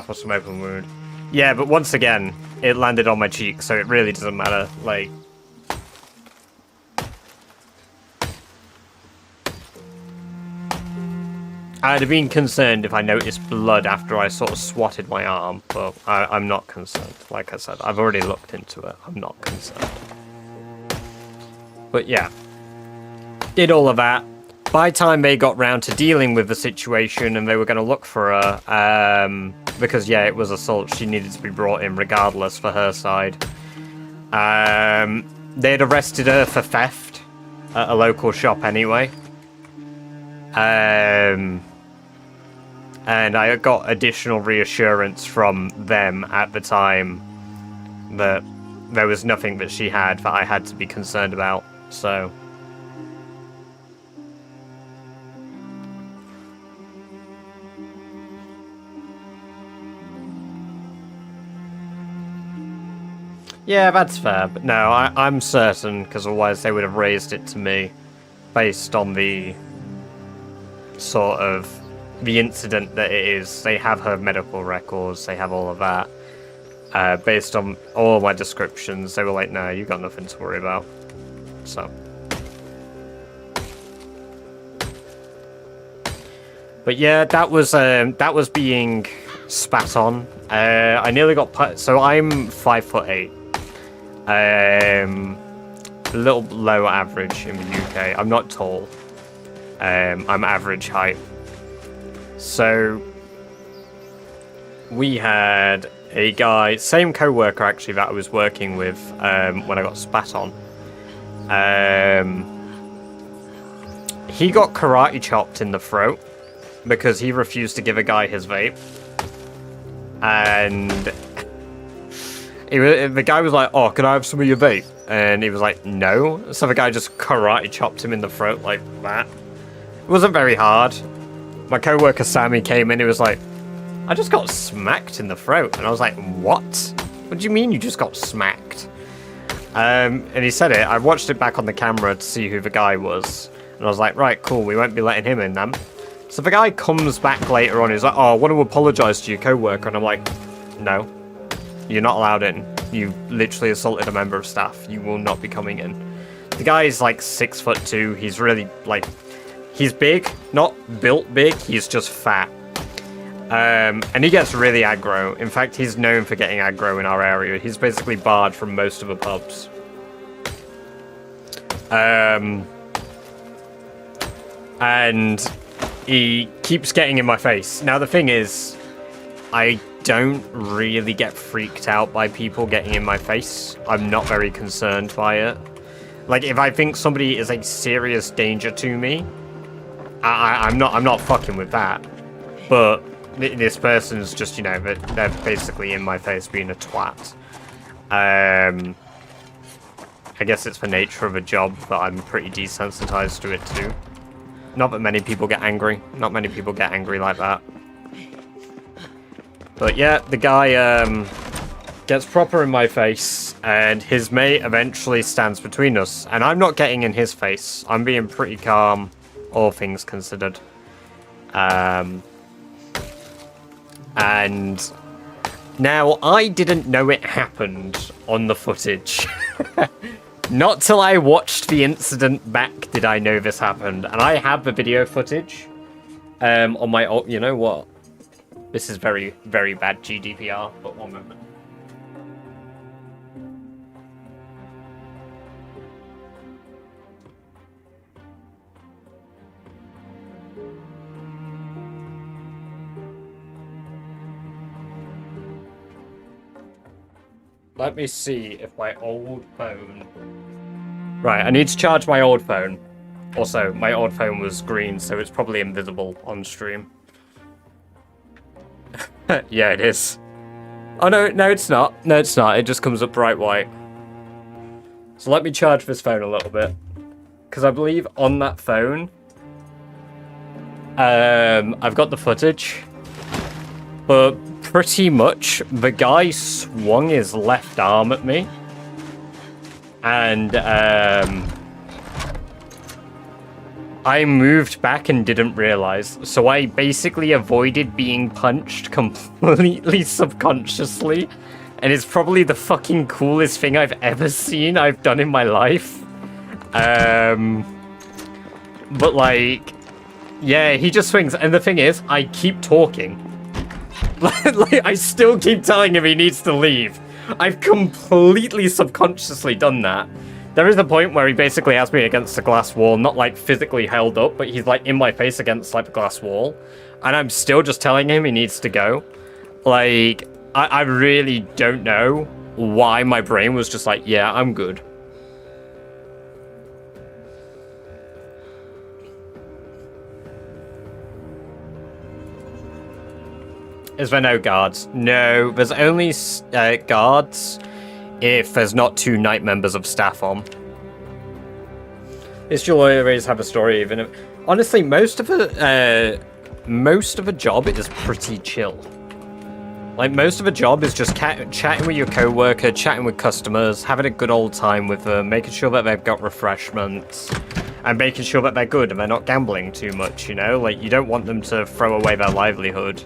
was some open wound. Yeah, but once again, it landed on my cheek, so it really doesn't matter. Like. I'd have been concerned if I noticed blood after I sort of swatted my arm, but I'm not concerned. Like I said, I've already looked into it. I'm not concerned. But yeah, did all of that. By the time they got round to dealing with the situation and they were going to look for her, because yeah, it was assault, she needed to be brought in regardless for her side. They had arrested her for theft at a local shop anyway. And I got additional reassurance from them at the time that there was nothing that she had that I had to be concerned about, so... Yeah, that's fair, but no, I'm certain, because otherwise they would have raised it to me based on the sort of the incident that it is. They have her medical records, they have all of that. Based on all my descriptions, they were like, no, you got nothing to worry about. So. But yeah, that was being spat on. I nearly got put, so I'm 5'8". A little below average in the UK. I'm not tall. I'm average height. So we had a guy, same co-worker actually that I was working with when I got spat on. He got karate chopped in the throat because he refused to give a guy his vape. And the guy was like, oh, can I have some of your vape? And he was like, no. So the guy just karate chopped him in the throat like that. It wasn't very hard. My co-worker Sammy came in, he was like, I just got smacked in the throat. And I was like, what? What do you mean you just got smacked? And he said it. I watched it back on the camera to see who the guy was. And I was like, right, cool, we won't be letting him in then. So the guy comes back later on, he's like, oh, I want to apologise to your co-worker. And I'm like, no, you're not allowed in. You literally assaulted a member of staff. You will not be coming in. The guy is like 6'2". He's really like... He's big, not built big, he's just fat. And he gets really aggro. In fact, he's known for getting aggro in our area. He's basically barred from most of the pubs. And he keeps getting in my face. Now, the thing is, I don't really get freaked out by people getting in my face. I'm not very concerned by it. Like, if I think somebody is a serious danger to me, I'm not fucking with that. But this person's just, you know, they're basically in my face being a twat. I guess it's the nature of a job, but I'm pretty desensitized to it too. Not that many people get angry. Not many people get angry like that. But yeah, the guy gets proper in my face, and his mate eventually stands between us. And I'm not getting in his face. I'm being pretty calm, all things considered. And now I didn't know it happened on the footage. Not till I watched the incident back did I know this happened. And I have the video footage on my... Oh, you know what? This is very, very bad GDPR, but one moment. Let me see if my old phone... Right, I need to charge my old phone. Also, my old phone was green, so it's probably invisible on stream. Yeah, it is. Oh, no, it's not. No, it's not. It just comes up bright white. So let me charge this phone a little bit. because I believe on that phone, I've got the footage, but pretty much the guy swung his left arm at me, and I moved back and didn't realize, so I basically avoided being punched completely subconsciously, and it's probably the fucking coolest thing I've ever seen I've done in my life. But like, yeah, he just swings, and the thing is, I keep talking. Like, I still keep telling him he needs to leave. I've completely subconsciously done that. There is a point where he basically has me against the glass wall, not like physically held up, but he's like in my face against like the glass wall, and I'm still just telling him he needs to go. Like, I really don't know why my brain was just like, yeah, I'm good. Is there no guards? No, there's only guards if there's not 2 night members of staff on. This should always have a story, even if... Honestly, most of a job is pretty chill. Like, most of a job is just chatting with your co-worker, chatting with customers, having a good old time with them, making sure that they've got refreshments, and making sure that they're good and they're not gambling too much, you know? Like, you don't want them to throw away their livelihood.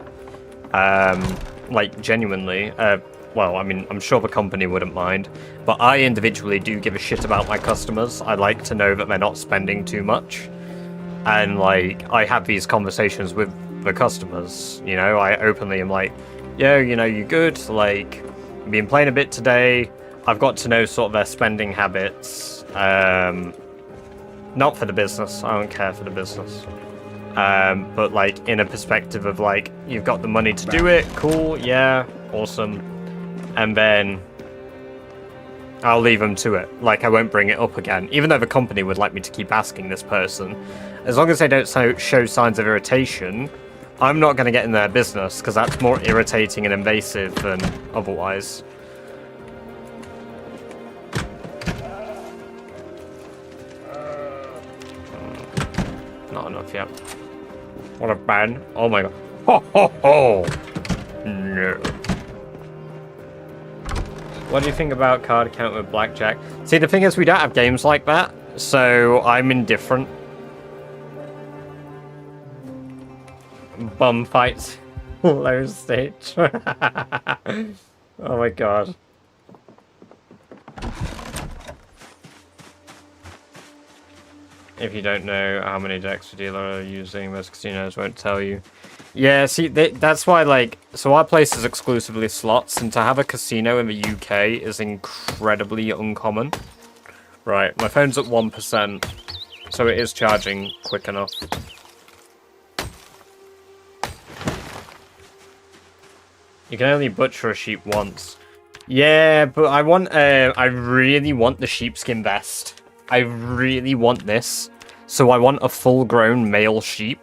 Like, genuinely. Well, I mean, I'm sure the company wouldn't mind, but I individually do give a shit about my customers. I like to know that they're not spending too much. And, like, I have these conversations with the customers, you know? I openly am like, yo, you know, you good? Like, I've been playing a bit today. I've got to know sort of their spending habits. Not for the business. I don't care for the business. But, like, in a perspective of, like, you've got the money to do it. Cool, yeah, awesome. And then I'll leave them to it. Like, I won't bring it up again. Even though the company would like me to keep asking this person. As long as they don't show signs of irritation, I'm not going to get in their business, because that's more irritating and invasive than otherwise. Not enough yet. What a ban. Oh my god. Ho ho ho! No. What do you think about card account with blackjack? See, the thing is, we don't have games like that, so I'm indifferent. Bum fights. Low stage. Oh my god. If you don't know how many decks the dealer are using, most casinos won't tell you. Yeah, see, that's why, like, so our place is exclusively slots, and to have a casino in the UK is incredibly uncommon. Right, my phone's at 1%, so it is charging quick enough. You can only butcher a sheep once. Yeah, but I really want the sheepskin vest. I really want this. So I want a full-grown male sheep,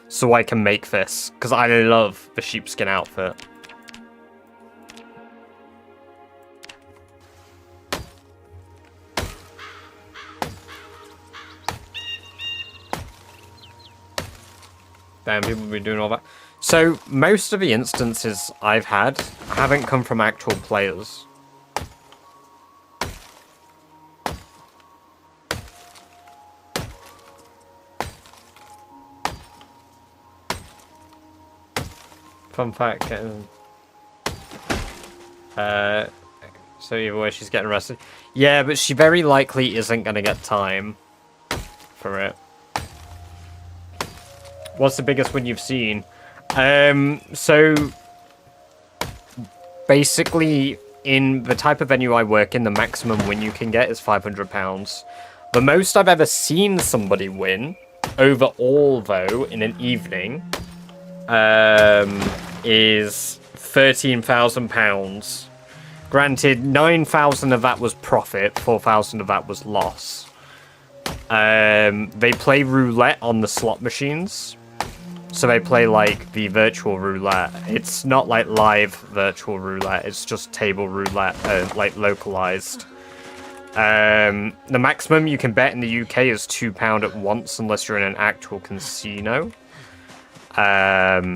so I can make this, because I love the sheepskin outfit. Damn, people be doing all that. So, most of the instances I've had haven't come from actual players. Fun fact, so either way, she's getting arrested. Yeah, but she very likely isn't going to get time for it. What's the biggest win you've seen? So basically, in the type of venue I work in, the maximum win you can get is £500. The most I've ever seen somebody win overall, though, in an evening, is £13,000. Granted, 9,000 of that was profit, 4,000 of that was loss. They play roulette on the slot machines. So they play, like, the virtual roulette. It's not, like, live virtual roulette. It's just table roulette, like, localized. The maximum you can bet in the UK is £2 at once, unless you're in an actual casino. But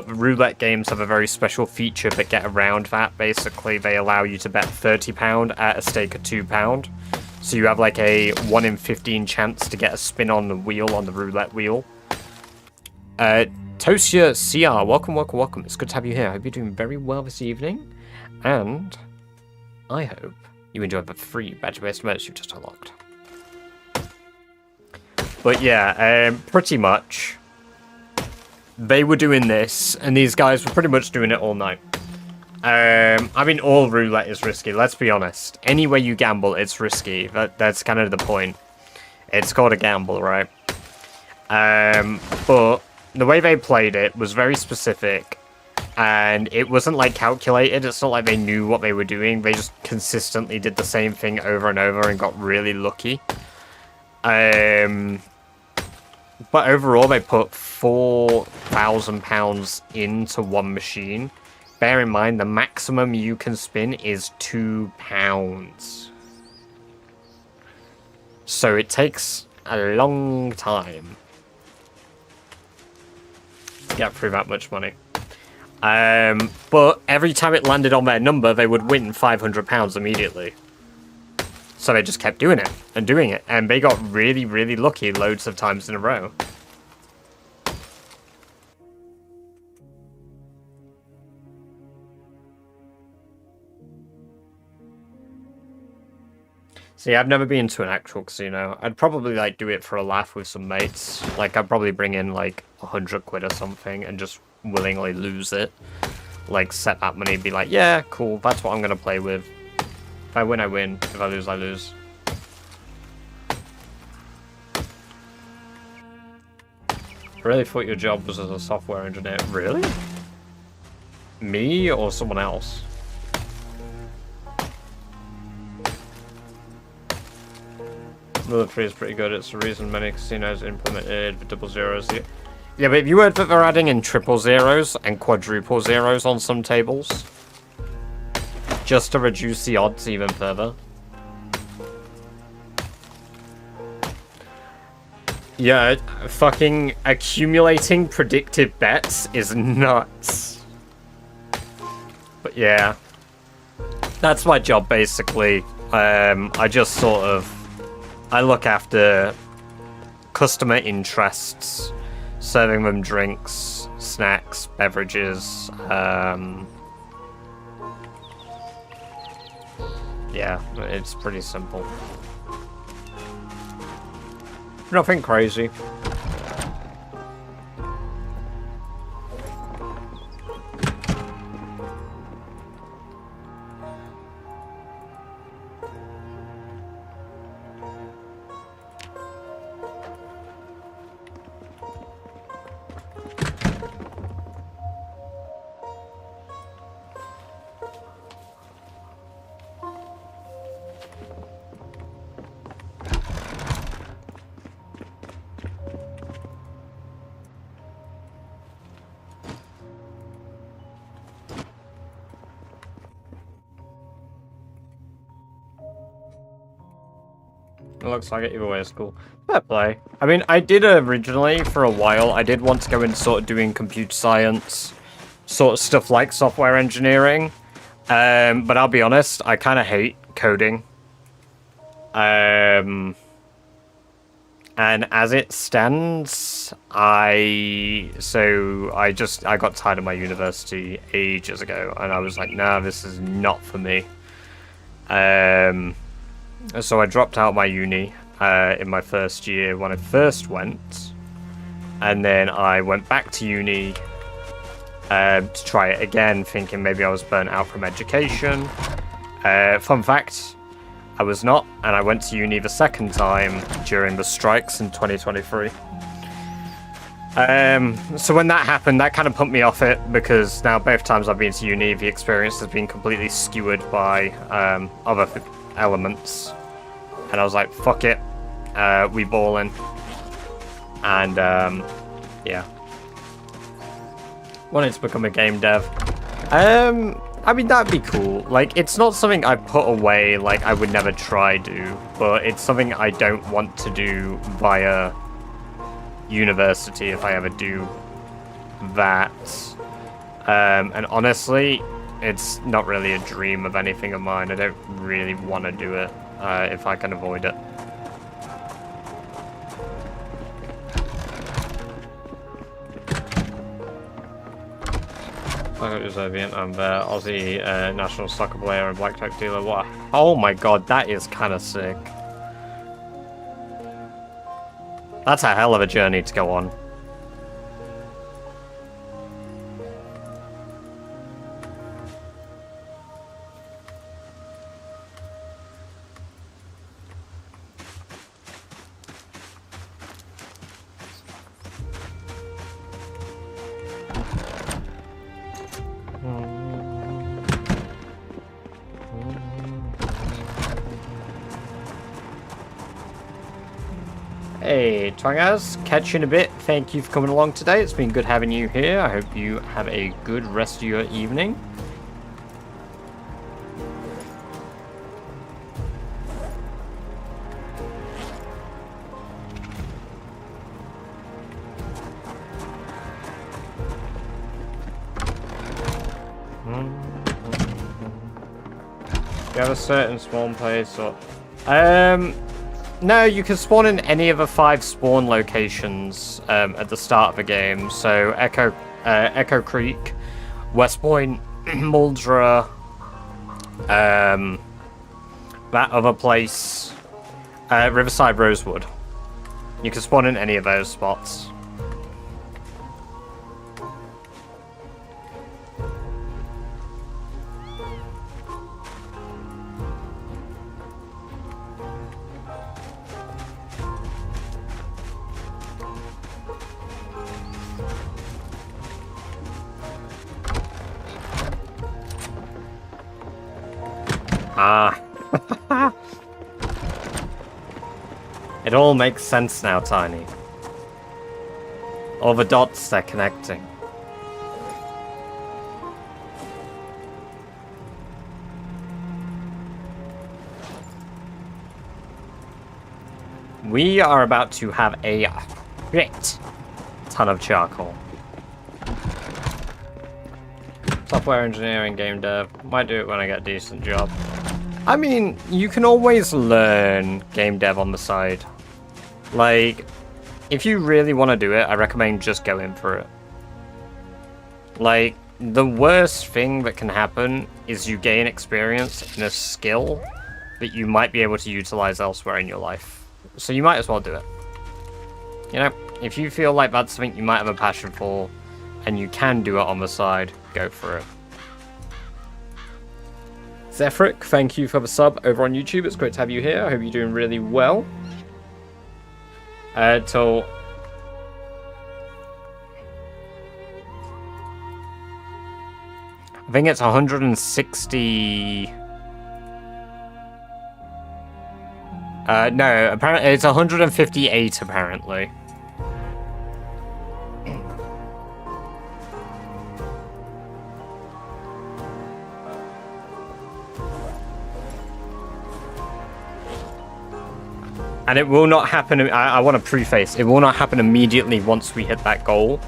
roulette games have a very special feature that get around that. Basically, they allow you to bet £30 at a stake of £2. So you have like a 1 in 15 chance to get a spin on the wheel, on the roulette wheel. Tosia CR, welcome. It's good to have you here. I hope you're doing very well this evening. And I hope you enjoyed the free badge-based merch you've just unlocked. But yeah, pretty much, they were doing this, and these guys were pretty much doing it all night. I mean, all roulette is risky, let's be honest. Any way you gamble, it's risky. That's kind of the point. It's called a gamble, right? But the way they played it was very specific, and it wasn't like calculated. It's not like they knew what they were doing. They just consistently did the same thing over and over and got really lucky. But overall, they put £4,000 into one machine. Bear in mind, the maximum you can spin is £2. So it takes a long time to get through that much money. But every time it landed on their number, they would win £500 immediately. So they just kept doing it, and they got really, really lucky loads of times in a row. See, I've never been to an actual casino. I'd probably, like, do it for a laugh with some mates. Like, I'd probably bring in, like, 100 quid or something and just willingly lose it. Like, set that money and be like, yeah, cool, that's what I'm gonna play with. If I win, I win. If I lose, I lose. I really thought your job was as a software engineer. Really? Me or someone else? Military is pretty good. It's the reason many casinos implemented the double zeros. Yeah, but have you heard that they're adding in triple zeros and quadruple zeros on some tables? Just to reduce the odds even further. Yeah, fucking accumulating predictive bets is nuts. But yeah. That's my job, basically. I just sort of... I look after customer interests, serving them drinks, snacks, beverages, yeah, it's pretty simple. Nothing crazy. It looks like it either way is cool. Fair play. I mean, I did originally, for a while, I did want to go into sort of doing computer science, sort of stuff like software engineering. But I'll be honest, I kind of hate coding. And as it stands, I got tired of my university ages ago, and I was like, nah, this is not for me. So I dropped out my uni in my first year when I first went, and then I went back to uni to try it again, thinking maybe I was burnt out from education. Fun fact, I was not, and I went to uni the second time during the strikes in 2023. So when that happened, that kind of put me off it, because now both times I've been to uni, the experience has been completely skewered by other elements, and I was like, fuck it, we ballin'. And yeah, wanted to become a game dev. I mean, that'd be cool. Like, it's not something I put away, like, I would never try do, but it's something I don't want to do via university if I ever do that. And honestly, it's not really a dream of anything of mine. I don't really want to do it if I can avoid it. I'm the Aussie national soccer player and blackjack dealer. What? Oh my god, that is kind of sick. That's a hell of a journey to go on. Hey, Twangaz, catch you in a bit. Thank you for coming along today. It's been good having you here. I hope you have a good rest of your evening. You have a certain spawn place or... No, you can spawn in any of the 5 spawn locations at the start of the game. So Echo Creek, West Point, Muldra, that other place, Riverside Rosewood. You can spawn in any of those spots. It all makes sense now, Tiny. All the dots, they're connecting. We are about to have a shit ton of charcoal. Software engineering, game dev. Might do it when I get a decent job. I mean, you can always learn game dev on the side. Like, if you really want to do it, I recommend just going for it. Like, the worst thing that can happen is you gain experience in a skill that you might be able to utilize elsewhere in your life. So you might as well do it. You know, if you feel like that's something you might have a passion for, and you can do it on the side, go for it. Zephyric, thank you for the sub over on YouTube. It's great to have you here. I hope you're doing really well. Till I think it's 160. No, apparently it's 158 apparently. And it will not happen, I want to preface, it will not happen immediately once we hit that goal.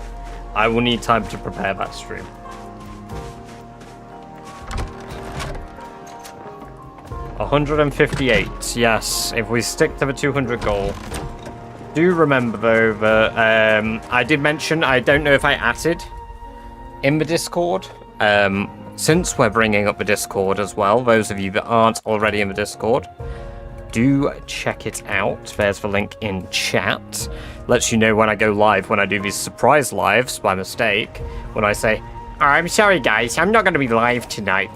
I will need time to prepare that stream. $158, yes, if we stick to the 200 goal. Do remember though that I did mention, I don't know if I added in the Discord, since we're bringing up the Discord as well, those of you that aren't already in the Discord, do check it out. There's the link in chat. Lets you know when I go live, when I do these surprise lives by mistake. When I say, oh, I'm sorry guys, I'm not going to be live tonight.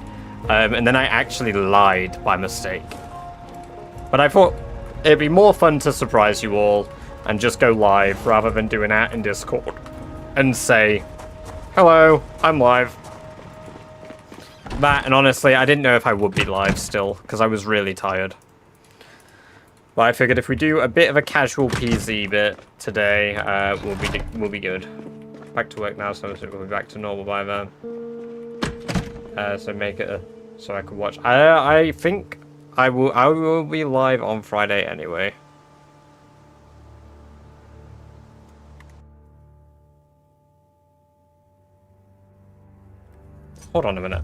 And then I actually lied by mistake. But I thought it'd be more fun to surprise you all and just go live rather than doing that in Discord. And say, hello, I'm live. That, and honestly, I didn't know if I would be live still, because I was really tired. But I figured if we do a bit of a casual PZ bit today, we'll be good. Back to work now, so we'll be back to normal by then. So make it so I can watch. I think I will be live on Friday anyway. Hold on a minute.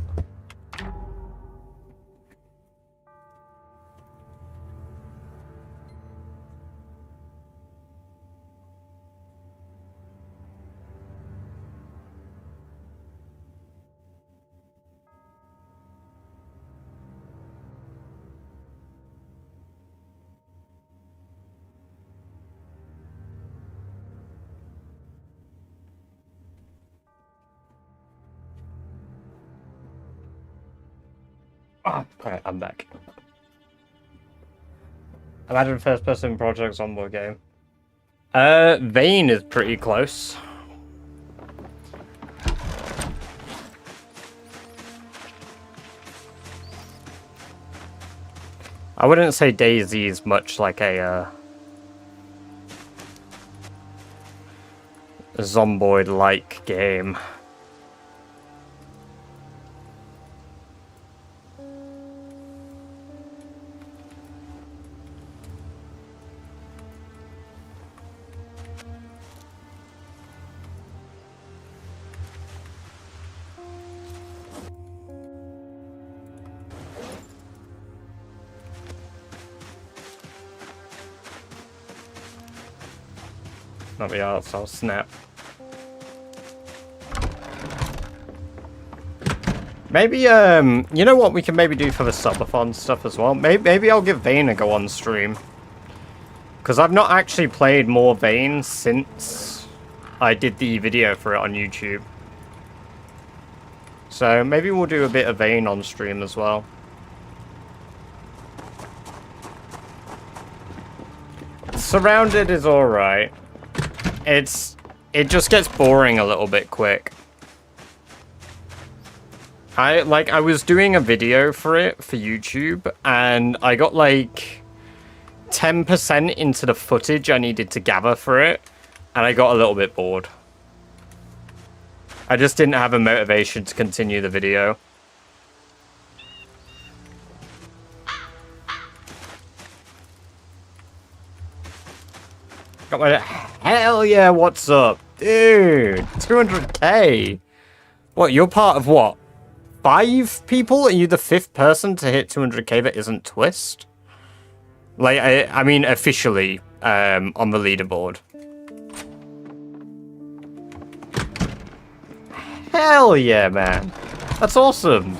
Oh, alright, I'm back. Imagine first-person projects on board game. Vane is pretty close. I wouldn't say DayZ is much like a Zomboid-like game. Not the arts, I'll snap. Maybe, you know what we can maybe do for the subathon stuff as well? Maybe I'll give Vane a go on stream. Because I've not actually played more Vane since I did the video for it on YouTube. So maybe we'll do a bit of Vane on stream as well. Surrounded is alright. It just gets boring a little bit quick. I was doing a video for it for YouTube and I got like 10% into the footage I needed to gather for it and I got a little bit bored. I just didn't have a motivation to continue the video. Got my... Hell yeah, what's up? Dude, 200k. What, you're part of what? 5 people? Are you the 5th person to hit 200k that isn't Twist? Like, I mean, officially, on the leaderboard. Hell yeah, man. That's awesome.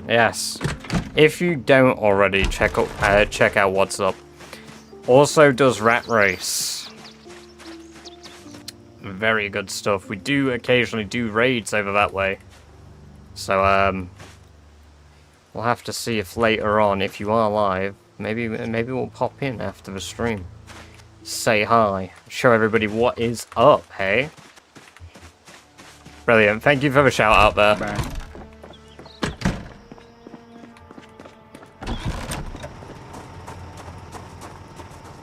Yes. If you don't already, check out what's up. Also does Rat Race. Very good stuff. We do occasionally do raids over that way. So, we'll have to see if later on, if you are live, maybe we'll pop in after the stream. Say hi. Show everybody what is up, hey? Brilliant. Thank you for the shout out there. Bye.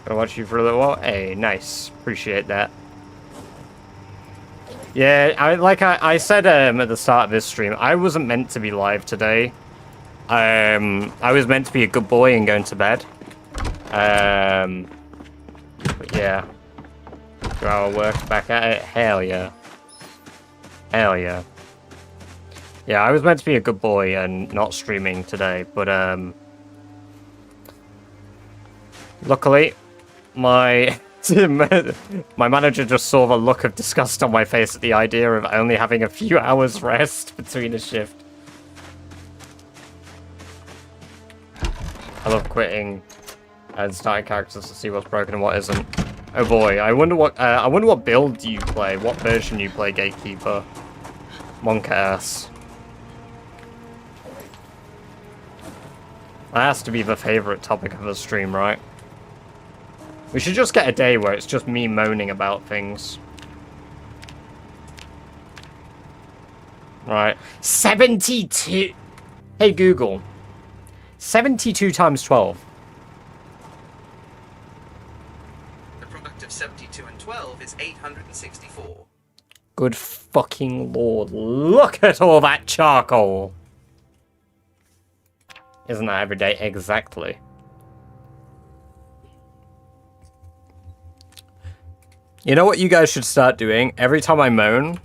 Gonna watch you for a little while. Hey, nice. Appreciate that. Yeah, I said at the start of this stream, I wasn't meant to be live today. I was meant to be a good boy and going to bed. But yeah. 2-hour work, back at it. Hell yeah. Hell yeah. Yeah, I was meant to be a good boy and not streaming today, but luckily, my manager just saw the look of disgust on my face at the idea of only having a few hours rest between a shift. I love quitting and starting characters to see what's broken and what isn't. Oh boy, I wonder what build you play, what version you play, Gatekeeper. Monk ass. That has to be the favorite topic of the stream, right? We should just get a day where it's just me moaning about things. Right. 72. Hey, Google. 72 times 12. The product of 72 and 12 is 864. Good fucking lord. Look at all that charcoal. Isn't that every day? Exactly. You know what you guys should start doing? Every time I moan...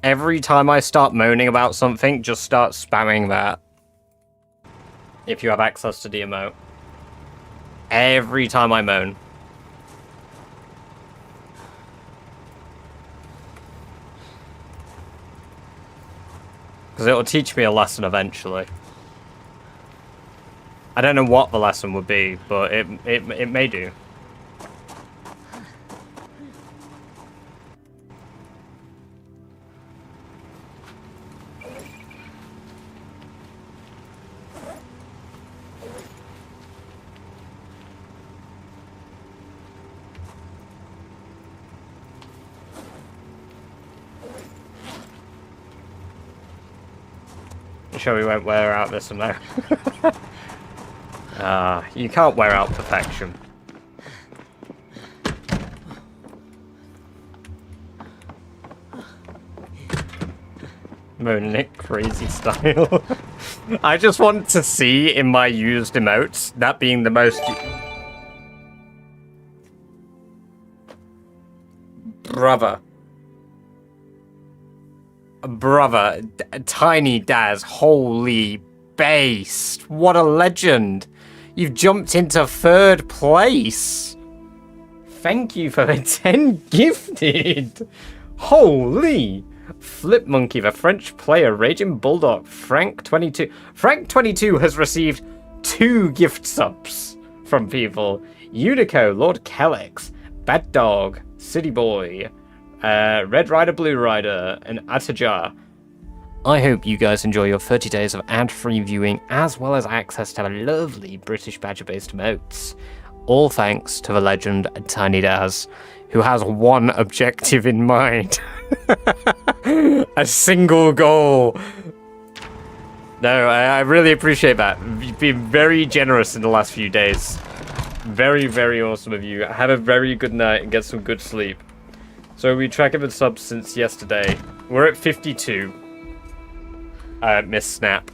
Every time I start moaning about something, just start spamming that. If you have access to the emote. Every time I moan. Because it'll teach me a lesson eventually. I don't know what the lesson would be, but it may do. Sure we won't wear out this one though. You can't wear out perfection. Moaning it crazy style. I just want to see in my used emotes, that being the most... Brother. Brother, Tiny Daz, holy based. What a legend. You've jumped into 3rd place. Thank you for the 10 gifted. Holy. Flip Monkey, the French player, Raging Bulldog, Frank22. Frank22 has received 2 gift subs from people. Unico, Lord Kellex, Bad Dog, City Boy, Red Rider, Blue Rider, and Atajar. I hope you guys enjoy your 30 days of ad-free viewing, as well as access to lovely British Badger-based emotes. All thanks to the legend Tiny Daz, who has one objective in mind. A single goal. No, I really appreciate that. You've been very generous in the last few days. Very, very awesome of you. Have a very good night and get some good sleep. So we tracking the subs since yesterday. We're at 52. Miss Snap.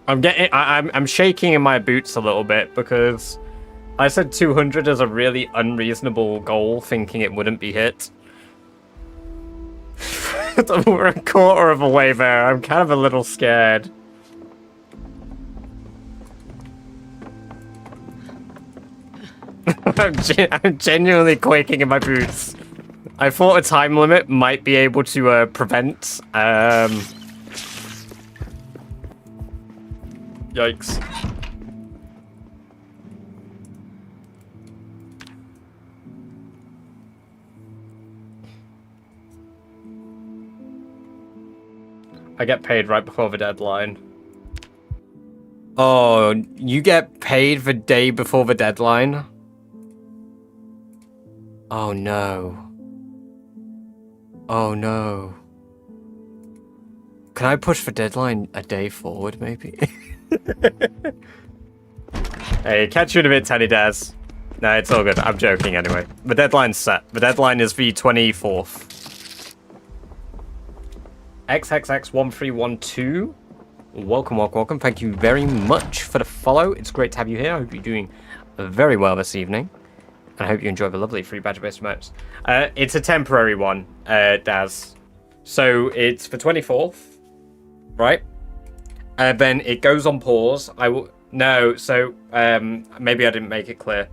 I'm shaking in my boots a little bit because I said 200 as a really unreasonable goal, thinking it wouldn't be hit. We're a quarter of a way there. I'm kind of a little scared. I'm genuinely quaking in my boots. I thought a time limit might be able to prevent. Yikes. I get paid right before the deadline. Oh, you get paid the day before the deadline? Oh no. Oh no. Can I push the deadline a day forward, maybe? Hey, catch you in a bit, Teddy Daz. No, it's all good. I'm joking anyway. The deadline's set. The deadline is the 24th. XXX1312. Welcome, welcome, welcome. Thank you very much for the follow. It's great to have you here. I hope you're doing very well this evening. And I hope you enjoy the lovely free badger-based emotes. It's a temporary one, Daz. So it's the 24th, right? Then it goes on pause. No, so maybe I didn't make it clear.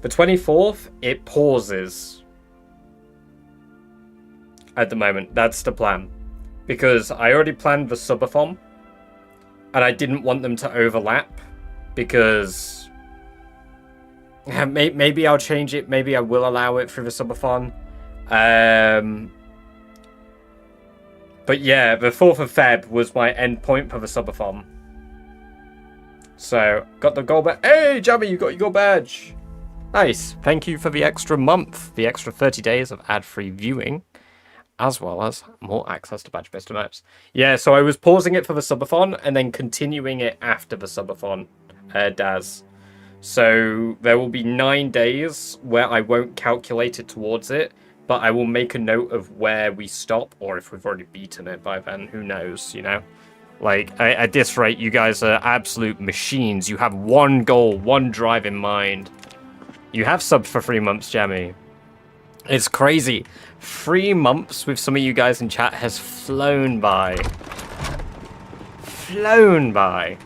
The 24th, it pauses. At the moment, that's the plan. Because I already planned the subathon. And I didn't want them to overlap. Because maybe I'll change it. Maybe I will allow it for the subathon. But yeah, the 4th of Feb was my end point for the subathon. So, got the gold badge. Hey, Jammy, you got your gold badge. Nice. Thank you for the extra month, the extra 30 days of ad-free viewing, as well as more access to badge-based amounts. Yeah, so I was pausing it for the subathon and then continuing it after the subathon, Daz. So there will be 9 days where I won't calculate it towards it, but I will make a note of where we stop, or if we've already beaten it by then, who knows, you know? Like, at this rate, you guys are absolute machines. You have one goal, one drive in mind. You have subbed for 3 months, Jammy. It's crazy. 3 months with some of you guys in chat has flown by. Flown by.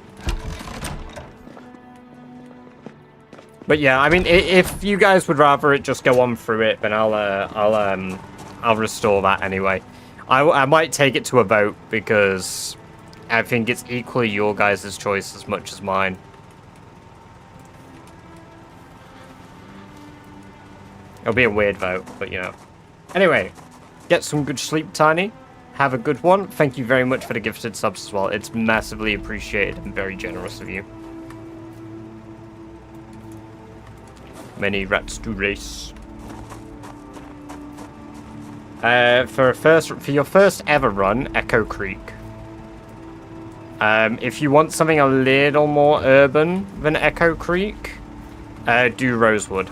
But yeah, I mean, if you guys would rather it just go on through it, then I'll restore that anyway. I might take it to a vote because I think it's equally your guys' choice as much as mine. It'll be a weird vote, but you know. Anyway, get some good sleep, Tiny. Have a good one. Thank you very much for the gifted subs as well. It's massively appreciated and very generous of you. Many rats to race. For your first ever run, Echo Creek. If you want something a little more urban than Echo Creek, do Rosewood.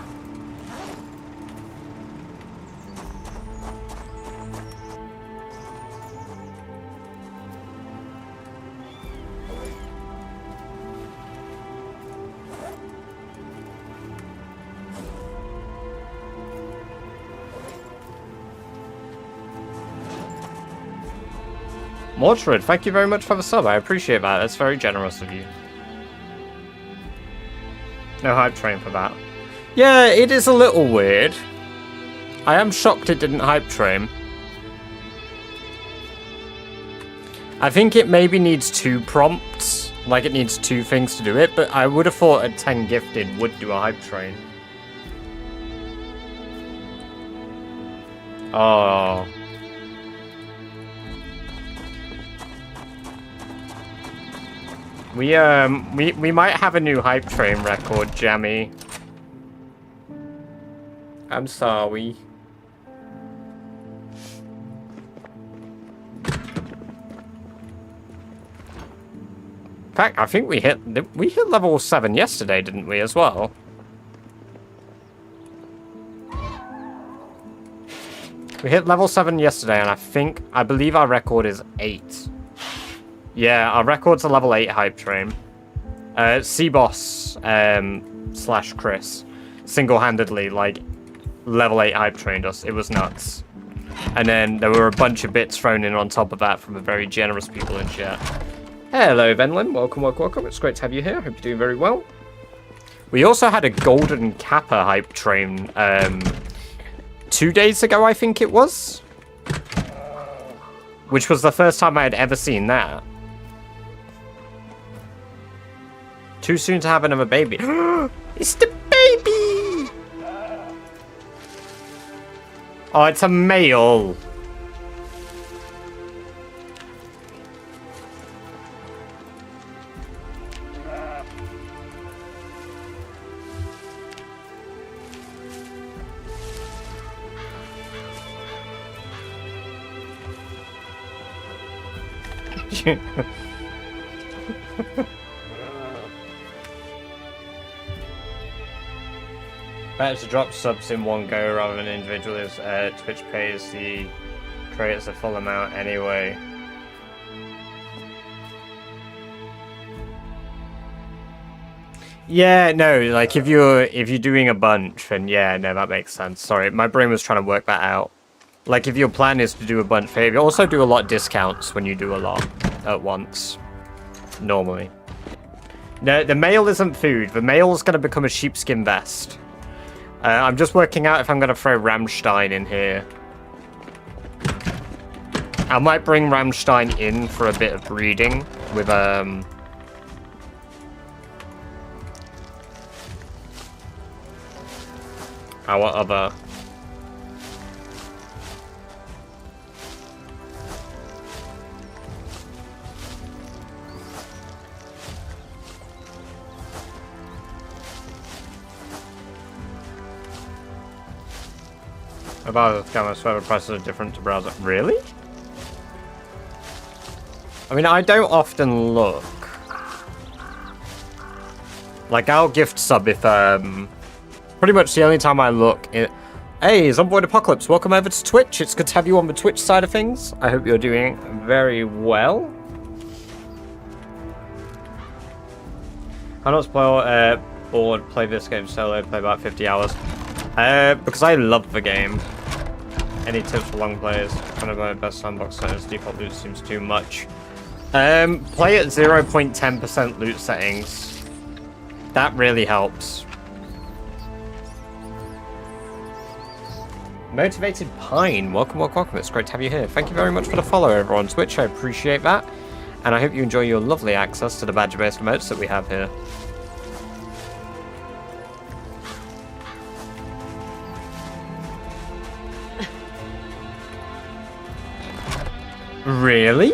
Mortrid, thank you very much for the sub. I appreciate that. That's very generous of you. No hype train for that. Yeah, it is a little weird. I am shocked it didn't hype train. I think it maybe needs 2 prompts. Like, it needs 2 things to do it, but I would have thought a 10 gifted would do a hype train. Oh. We might have a new hype train record, Jammy. I'm sorry. In fact, I think we hit level 7 yesterday, didn't we, as well? We hit level 7 yesterday, and I believe our record is 8. Yeah, our record's a level 8 hype train. C-Boss slash Chris single-handedly, like, level 8 hype trained us. It was nuts. And then there were a bunch of bits thrown in on top of that from the very generous people in chat. Hello, Venlin. Welcome, welcome, welcome. It's great to have you here. Hope you're doing very well. We also had a Golden Kappa hype train 2 days ago, I think it was. Which was the first time I had ever seen that. Too soon to have another baby. It's the baby! Oh, it's a male. Better to drop subs in one go rather than individually, as Twitch pays the creators the full amount anyway. Yeah, no, like if you're doing a bunch, then yeah, no, that makes sense. Sorry, my brain was trying to work that out. Like if your plan is to do a bunch, you also do a lot of discounts when you do a lot at once. Normally. No, the mail isn't food. The mail is going to become a sheepskin vest. I'm just working out if I'm going to throw Rammstein in here. I might bring Rammstein in for a bit of breeding with, our other... About the camera server prices are different to browser. Really? I mean, I don't often look. Like, I'll gift sub if, pretty much the only time I look. Hey, Zomboid Apocalypse, welcome over to Twitch. It's good to have you on the Twitch side of things. I hope you're doing very well. I'm not spoiled, bored, play this game solo, play about 50 hours. Because I love the game. Any tips for long players? One of my best sandbox settings, default loot seems too much. Play at 0.10% loot settings. That really helps. Motivated Pine, welcome, welcome, welcome. It's great to have you here. Thank you very much for the follow over on Twitch. I appreciate that. And I hope you enjoy your lovely access to the badger-based emotes that we have here. Really?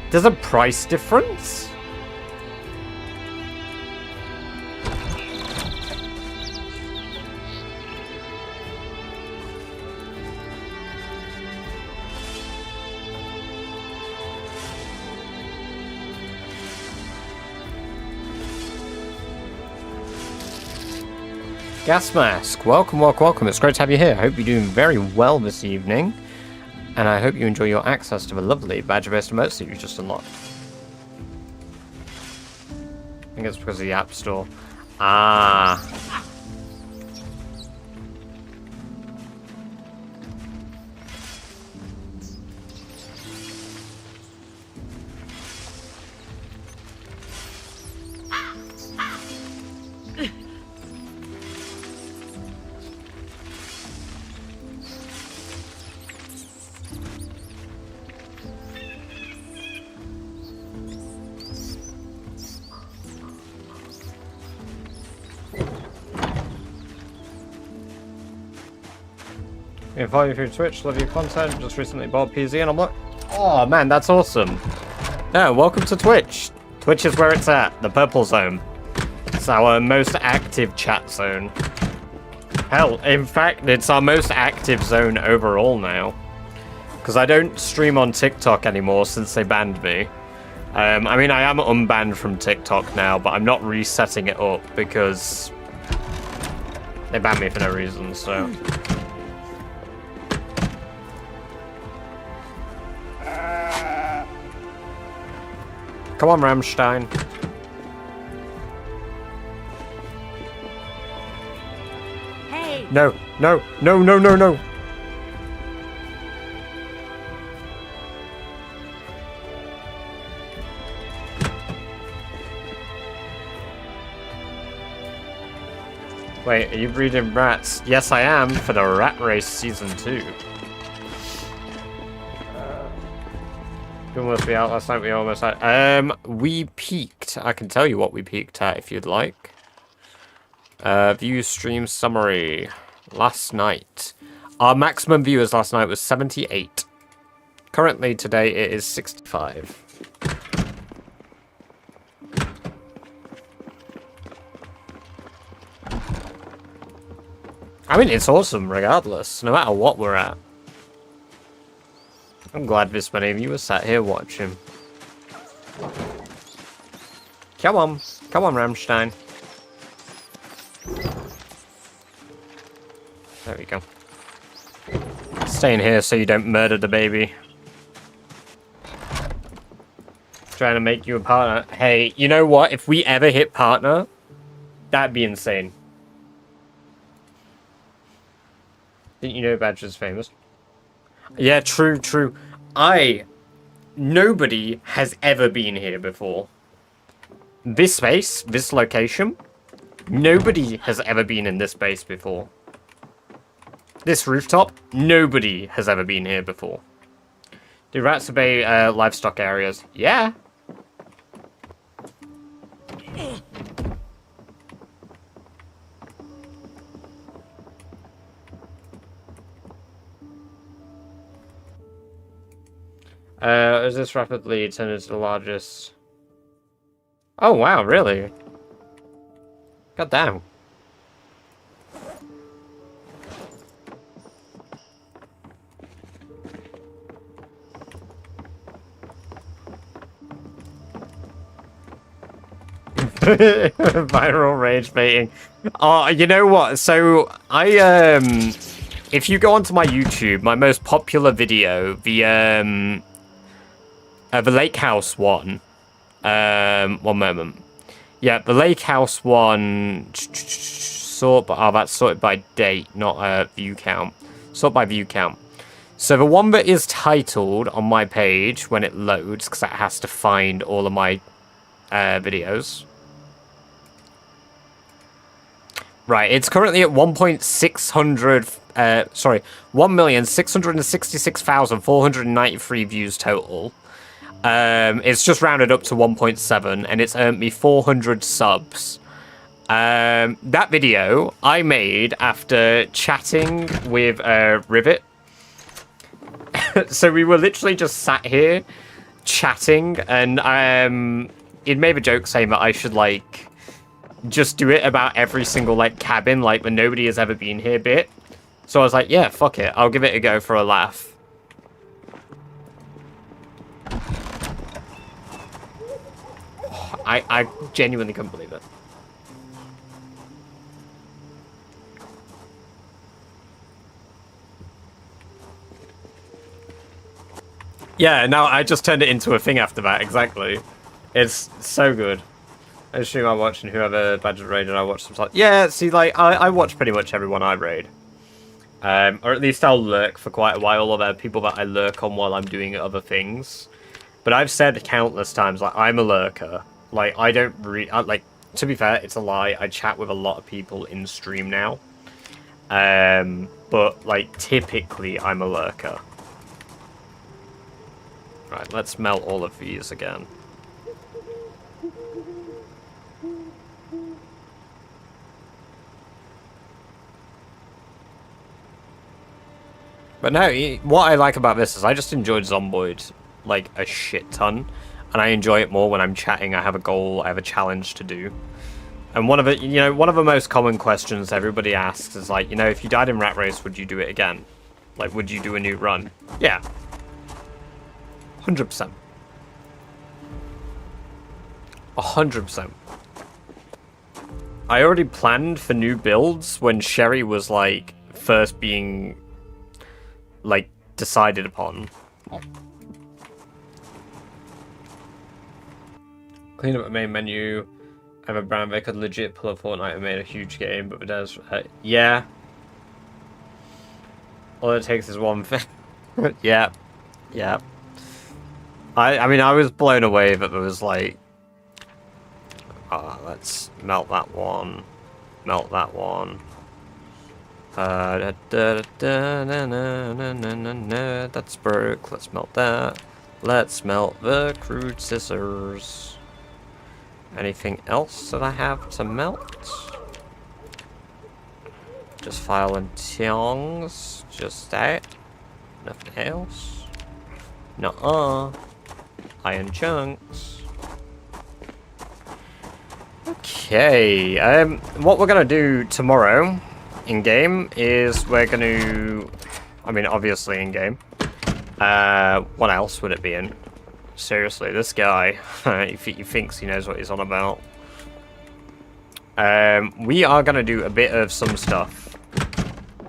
There's a price difference? Gas Mask, welcome, welcome, welcome. It's great to have you here. I hope you're doing very well this evening. And I hope you enjoy your access to the lovely badger-based emotes that you just unlocked. I think it's because of the App Store. Ah. I follow you through Twitch, love your content, just recently bought PZ and I'm like, oh man, that's awesome. Yeah, welcome to Twitch. Twitch is where it's at, the purple zone. It's our most active chat zone. Hell, in fact, it's our most active zone overall now. Because I don't stream on TikTok anymore since they banned me. I mean, I am unbanned from TikTok now, but I'm not resetting it up because they banned me for no reason, so... Come on, Rammstein. Hey! No, no, no, no, no, no. Wait, are you breeding rats? Yes, I am, for the Rat Race Season 2. We must be out last night, we almost had... we peaked. I can tell you what we peaked at if you'd like. View stream summary. Last night. Our maximum viewers last night was 78. Currently, today, it is 65. I mean, it's awesome regardless, no matter what we're at. I'm glad this many of you are sat here watching. Come on. Come on, Rammstein. There we go. Staying here so you don't murder the baby. Trying to make you a partner. Hey, you know what? If we ever hit partner, that'd be insane. Didn't you know Badger's famous? Yeah, true, true. Nobody has ever been here before. This space, this location, nobody has ever been in this base before. This rooftop, nobody has ever been here before. Do rats obey livestock areas? Yeah. Is this rapidly turned into the largest? Oh wow, really? God damn. Viral rage baiting. Oh, you know what? So I if you go onto my YouTube, my most popular video, the lake house one. One moment. Yeah, the lake house one. That's sorted by date, not view count. Sort by view count. So the one that is titled on my page when it loads, because it has to find all of my videos. Right, it's currently at 1,666,493 views total. It's just rounded up to 1.7, and it's earned me 400 subs. That video I made after chatting with Rivet. So we were literally just sat here chatting, and it made a joke saying that I should like just do it about every single like cabin, like the nobody has ever been here bit. So I was like, yeah, fuck it, I'll give it a go for a laugh. I genuinely couldn't believe it. Yeah, now I just turned it into a thing after that, exactly. It's so good. I assume I watch and whoever Badger raid and I watch some stuff. Yeah, see, like, I watch pretty much everyone I raid. Or at least I'll lurk for quite a while, or there are people that I lurk on while I'm doing other things. But I've said countless times, like, I'm a lurker. Like, I don't like, to be fair, it's a lie. I chat with a lot of people in stream now. But, like, typically I'm a lurker. Right, let's melt all of these again. But no, what I like about this is I just enjoyed Zomboid like a shit ton, and I enjoy it more when I'm chatting. I have a goal, I have a challenge to do. And one of the most common questions everybody asks is like, if you died in Rat Race, would you do it again? Like, would you do a new run? Yeah. 100%. 100%. I already planned for new builds when Sherry was like first being like decided upon. Clean up the main menu. I have a brand they could legit pull a Fortnite and made a huge game, but it does. Yeah. All it takes is one thing. Yeah. Yeah. I mean, I was blown away that there was like, let's melt that one, melt that one. That's broke. Let's melt that. Let's melt the crude scissors. Anything else that I have to melt? Just file and tongs. Just that. Nothing else. Nuh-uh. Iron chunks. Okay. What we're gonna do tomorrow in game is we're gonna, I mean, obviously in game. What else would it be in? Seriously, this guy, he thinks he knows what he's on about. We are gonna do a bit of some stuff.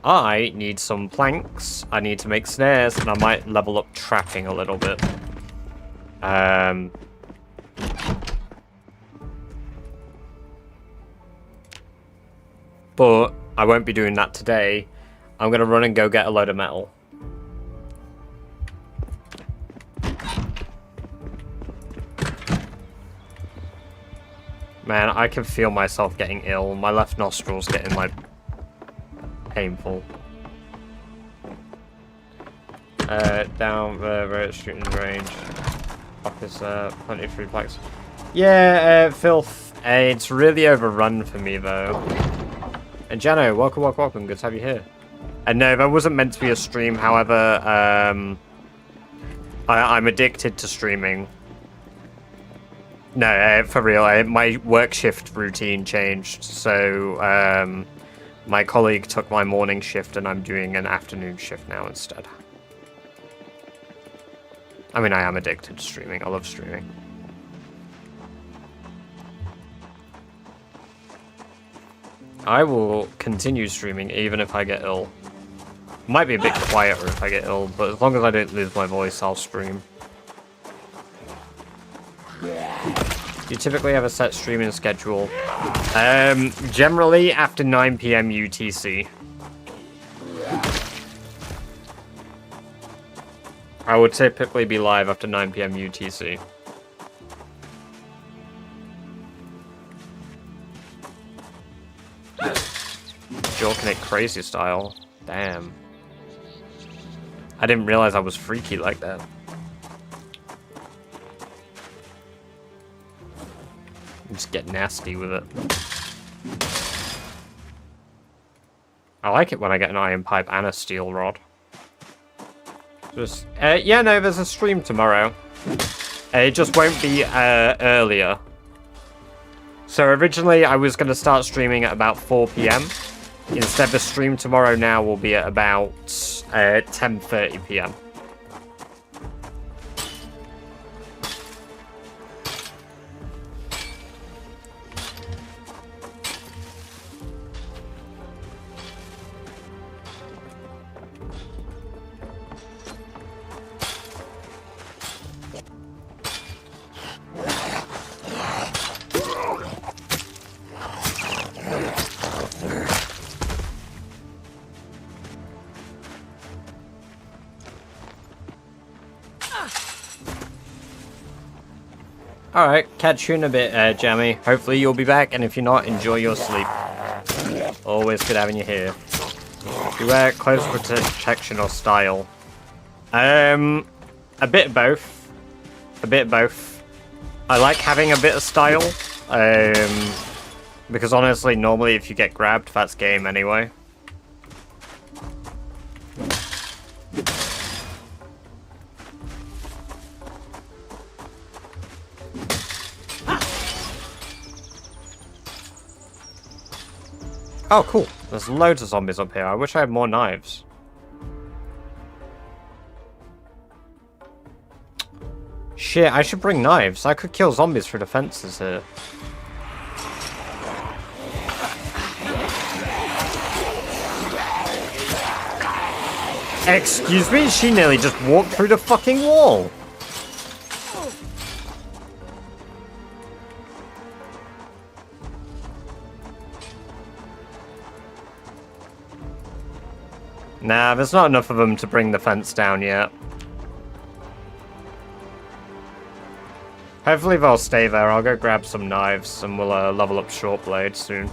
I need some planks. I need to make snares, and I might level up trapping a little bit. But I won't be doing that today. I'm gonna run and go get a load of metal. Man, I can feel myself getting ill. My left nostril's getting, like, painful. Down the road, shooting range. Officer, plenty of free plaques. Yeah, filth. It's really overrun for me, though. And Jano, welcome. Good to have you here. And no, that wasn't meant to be a stream. However, I'm addicted to streaming. No, for real. My work shift routine changed, so my colleague took my morning shift, and I'm doing an afternoon shift now instead. I mean, I am addicted to streaming. I love streaming. I will continue streaming even if I get ill. Might be a bit quieter if I get ill, but as long as I don't lose my voice, I'll stream. Do you typically have a set streaming schedule? Generally after 9 PM UTC. I would typically be live after 9 PM UTC. Joking it crazy style. Damn. I didn't realize I was freaky like that. Just get nasty with it. I like it when I get an iron pipe and a steel rod. Just, yeah, no, there's a stream tomorrow. It just won't be earlier. So originally I was going to start streaming at about 4 PM. Instead, the stream tomorrow now will be at about 10:30 PM. Alright, catch you in a bit, Jammy. Hopefully you'll be back, and if you're not, enjoy your sleep. Always good having you here. Do you wear close protection or style? A bit of both. A bit of both. I like having a bit of style. Because honestly, normally if you get grabbed, that's game anyway. Oh, cool. There's loads of zombies up here. I wish I had more knives. Shit, I should bring knives. I could kill zombies through the fences here. Excuse me? She nearly just walked through the fucking wall. Nah, there's not enough of them to bring the fence down yet. Hopefully they'll stay there. I'll go grab some knives and we'll level up short blade soon.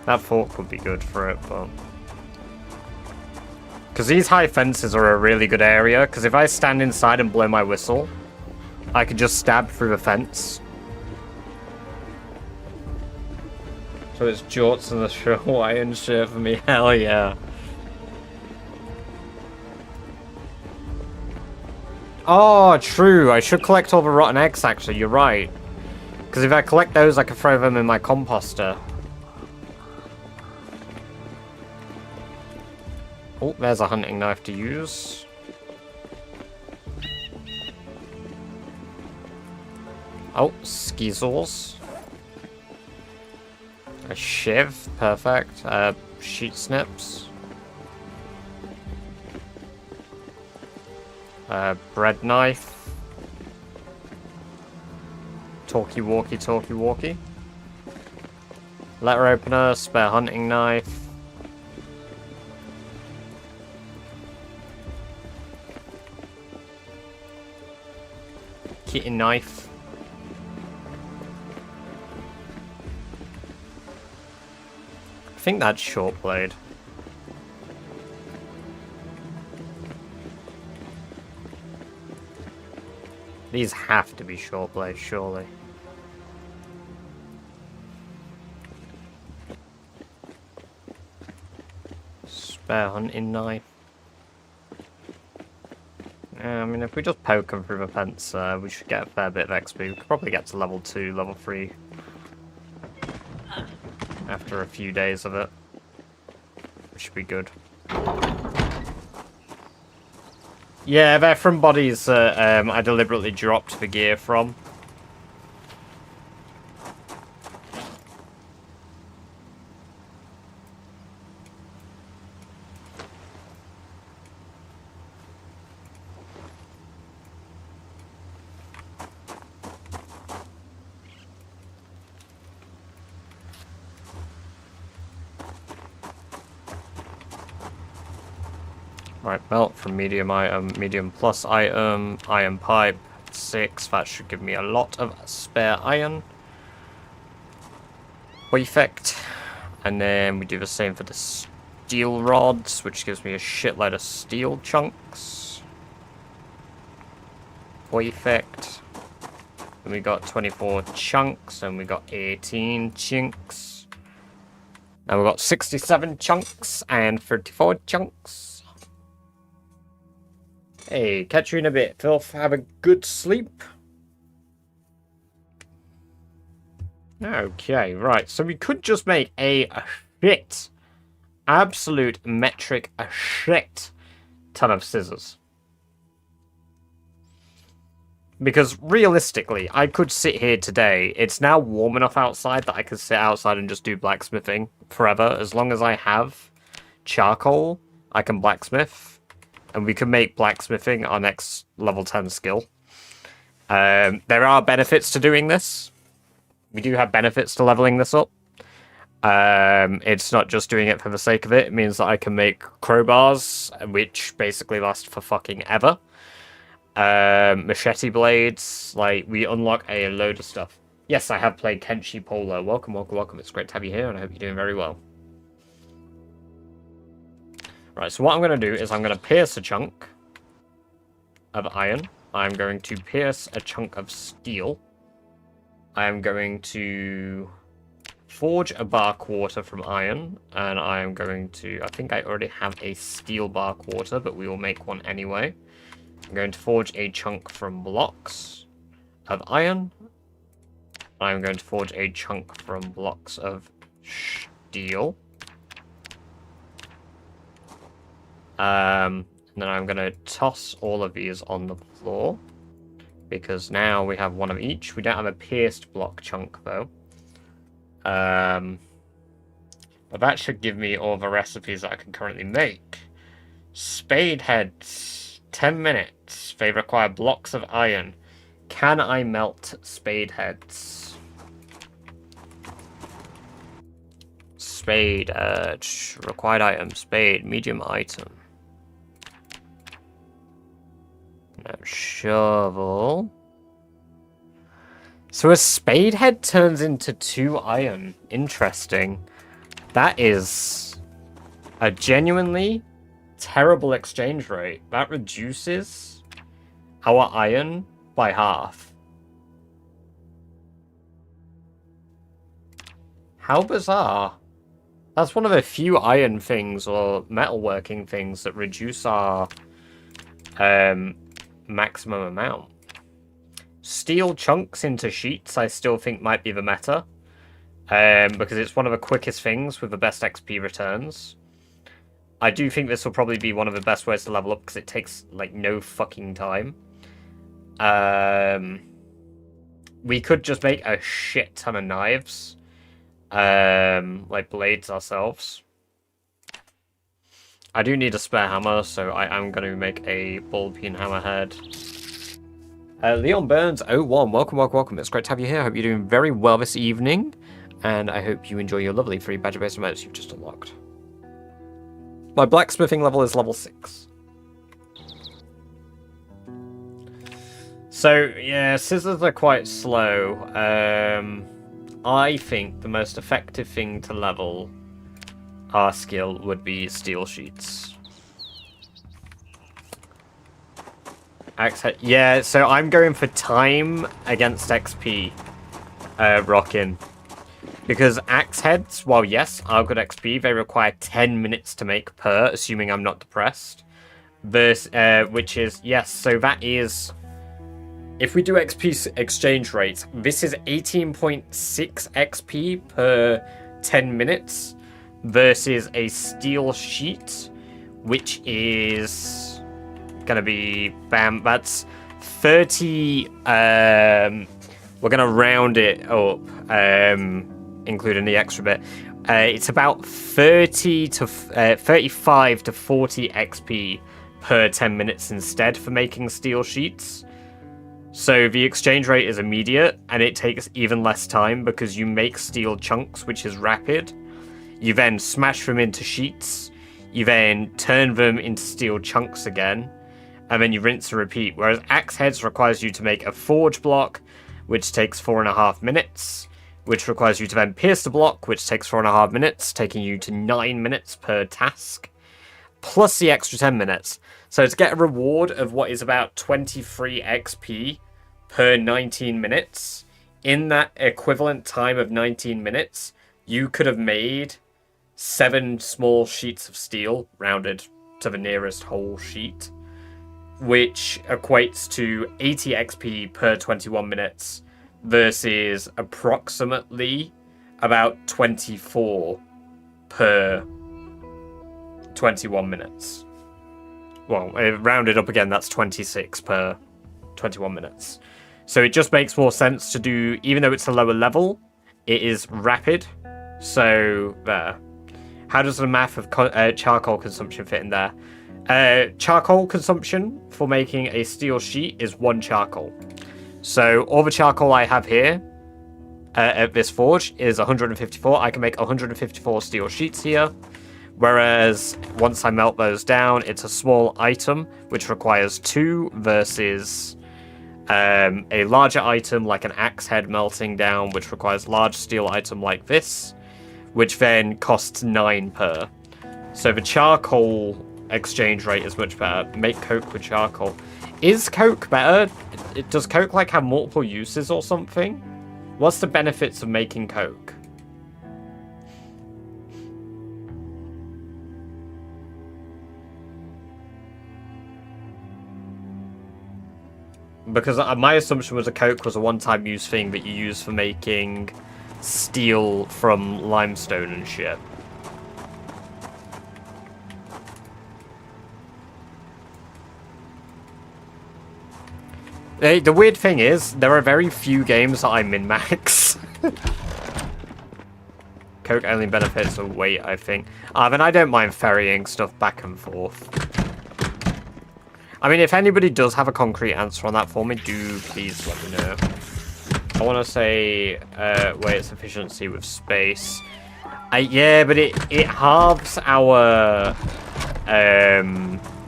That fork would be good for it, but... Because these high fences are a really good area, because if I stand inside and blow my whistle, I could just stab through the fence. So it's jorts and the Hawaiian shirt for me. Hell yeah. Oh, true. I should collect all the rotten eggs, actually. You're right. Because if I collect those, I can throw them in my composter. Oh, there's a hunting knife to use. Oh, skeezels. A shiv, perfect. Sheet snips. Bread knife. Talkie-walkie, talkie-walkie. Letter opener, spare hunting knife. Kitty knife. I think that's short blade. These have to be short blade, surely. Spare hunting knife. I mean, if we just poke them through the fence, we should get a fair bit of XP. We could probably get to level 2, level 3. After a few days of it. Which should be good. Yeah, they're from bodies that I deliberately dropped the gear from. Right, melt from medium item, medium plus item, iron pipe, 6. That should give me a lot of spare iron. Perfect. And then we do the same for the steel rods, which gives me a shitload of steel chunks. Perfect. And we got 24 chunks, and we got 18 chunks. Now we've got 67 chunks and 34 chunks. Hey, catch you in a bit, Filth. Have a good sleep. Okay, right. So we could just make a shit, absolute metric, a shit ton of scissors. Because realistically, I could sit here today. It's now warm enough outside that I could sit outside and just do blacksmithing forever. As long as I have charcoal, I can blacksmith. And we can make blacksmithing our next level 10 skill. There are benefits to doing this. We do have benefits to leveling this up. It's not just doing it for the sake of it. It means that I can make crowbars, which basically last for fucking ever. Machete blades, like, we unlock a load of stuff. Yes, I have played Kenshi Polo. Welcome, welcome, welcome. It's great to have you here, and I hope you're doing very well. Right, so what I'm going to do is I'm going to pierce a chunk of iron. I'm going to pierce a chunk of steel. I am going to forge a bar quarter from iron, and I am going to... I think I already have a steel bar quarter, but we will make one anyway. I'm going to forge a chunk from blocks of iron. I'm going to forge a chunk from blocks of steel. And then I'm going to toss all of these on the floor, because now we have one of each. We don't have a pierced block chunk, though. But that should give me all the recipes that I can currently make. Spade heads. 10 minutes. They require blocks of iron. Can I melt spade heads? Spade edge. Required item. Spade. Medium item. No, shovel. So a spade head turns into 2 iron. Interesting. That is a genuinely terrible exchange rate. That reduces our iron by half. How bizarre. That's one of the few iron things or metalworking things that reduce our maximum amount. Steel chunks into sheets I still think might be the meta. Because it's one of the quickest things with the best XP returns. I do think this will probably be one of the best ways to level up because it takes, like, no fucking time. We could just make a shit ton of knives. Like blades ourselves. I do need a spare hammer, so I am going to make a ball peen hammerhead. Leon Burns 01, welcome, welcome, welcome. It's great to have you here. I hope you're doing very well this evening. And I hope you enjoy your lovely free badger-based emotes you've just unlocked. My blacksmithing level is level 6. So, yeah, scissors are quite slow. I think the most effective thing to level our skill would be steel sheets. Yeah, so I'm going for time against XP, Rockin'. Because axe heads, while yes, are good XP, they require 10 minutes to make per, assuming I'm not depressed. Which is, yes, so that is... If we do XP exchange rates, this is 18.6 XP per 10 minutes versus a steel sheet, which is gonna be, bam, that's 30, we're gonna round it up, including the extra bit. It's about 35 to 40 XP per 10 minutes instead for making steel sheets. So the exchange rate is immediate, and it takes even less time because you make steel chunks, which is rapid. You then smash them into sheets. You then turn them into steel chunks again, and then you rinse and repeat. Whereas axe heads requires you to make a forge block, which takes 4.5 minutes, which requires you to then pierce the block, which takes 4.5 minutes, taking you to 9 minutes per task, plus the extra 10 minutes. So to get a reward of what is about 23 XP per 19 minutes, in that equivalent time of 19 minutes, you could have made 7 small sheets of steel, rounded to the nearest whole sheet, which equates to 80 XP per 21 minutes versus approximately about 24 per 21 minutes. Well, rounded up again, that's 26 per 21 minutes. So it just makes more sense to do, even though it's a lower level, it is rapid. So there. How does the math of charcoal consumption fit in there? Charcoal consumption for making a steel sheet is 1 charcoal. So all the charcoal I have here at this forge is 154. I can make 154 steel sheets here. Whereas once I melt those down, it's a small item, which requires 2 versus a larger item like an axe head melting down, which requires large steel item like this, which then costs 9 per. So the charcoal exchange rate is much better. Make coke with charcoal. Is coke better? Does coke like have multiple uses or something? What's the benefits of making coke? Because my assumption was a coke was a one-time use thing that you use for making steel from limestone and shit. The weird thing is, there are very few games that I min-max. Coke only benefits of weight, I think. Then I don't mind ferrying stuff back and forth. I mean, if anybody does have a concrete answer on that for me, do please let me know. I want to say weight's efficiency with space. Yeah, but it halves our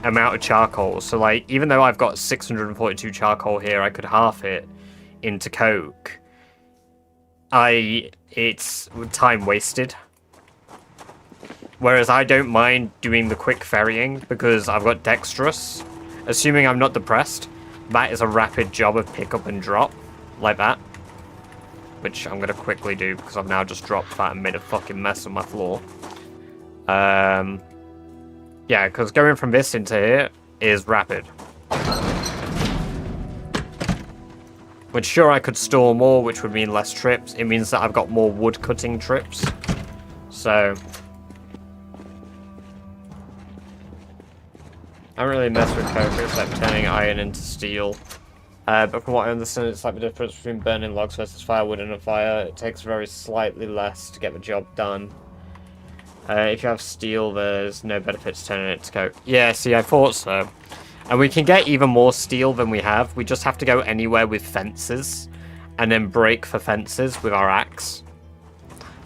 amount of charcoal. So, like, even though I've got 642 charcoal here, I could half it into coke. It's time wasted. Whereas I don't mind doing the quick ferrying because I've got dexterous. Assuming I'm not depressed, that is a rapid job of pick up and drop, like that. Which I'm going to quickly do, because I've now just dropped that and made a fucking mess of my floor. Yeah, because going from this into here is rapid. Which, sure, I could store more, which would mean less trips. It means that I've got more wood cutting trips. So I don't really mess with coke except turning iron into steel. But from what I understand, it's like the difference between burning logs versus firewood in a fire. It takes very slightly less to get the job done. If you have steel, there's no benefits turning it to coke. Yeah, see, I thought so. And we can get even more steel than we have. We just have to go anywhere with fences and then break for fences with our axe.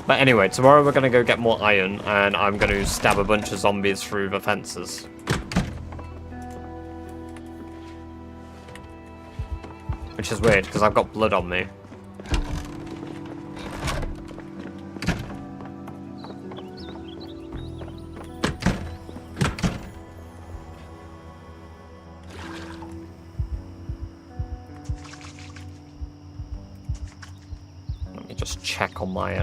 But anyway, tomorrow we're going to go get more iron and I'm going to stab a bunch of zombies through the fences. Which is weird, because I've got blood on me. Let me just check on my,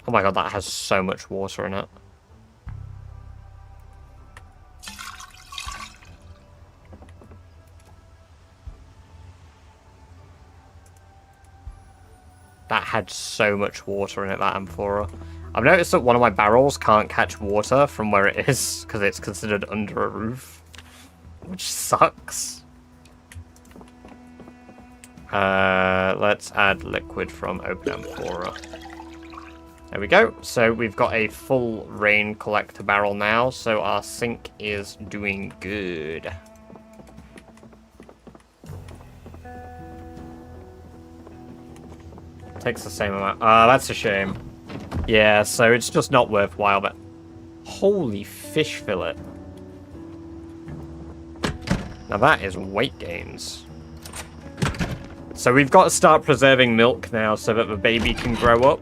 Oh my god, that has so much water in it. That had so much water in it, that amphora. I've noticed that one of my barrels can't catch water from where it is, because it's considered under a roof. Which sucks. Let's add liquid from open amphora. There we go. So we've got a full rain collector barrel now, so our sink is doing good. Takes the same amount. That's a shame. Yeah, so it's just not worthwhile, but holy fish fillet. Now that is weight gains. So we've got to start preserving milk now so that the baby can grow up.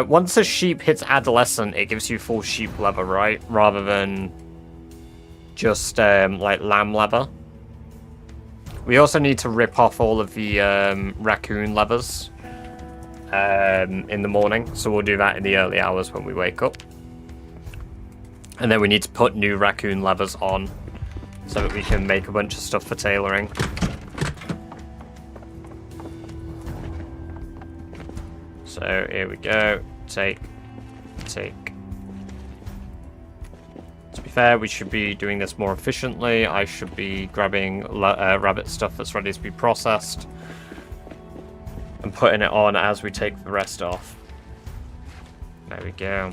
Once a sheep hits adolescent, it gives you full sheep leather, right? Rather than just like lamb leather. We also need to rip off all of the raccoon leathers in the morning. So we'll do that in the early hours when we wake up. And then we need to put new raccoon leathers on so that we can make a bunch of stuff for tailoring. So here we go. Take. To be fair, we should be doing this more efficiently. I should be grabbing rabbit stuff that's ready to be processed and putting it on as we take the rest off. There we go.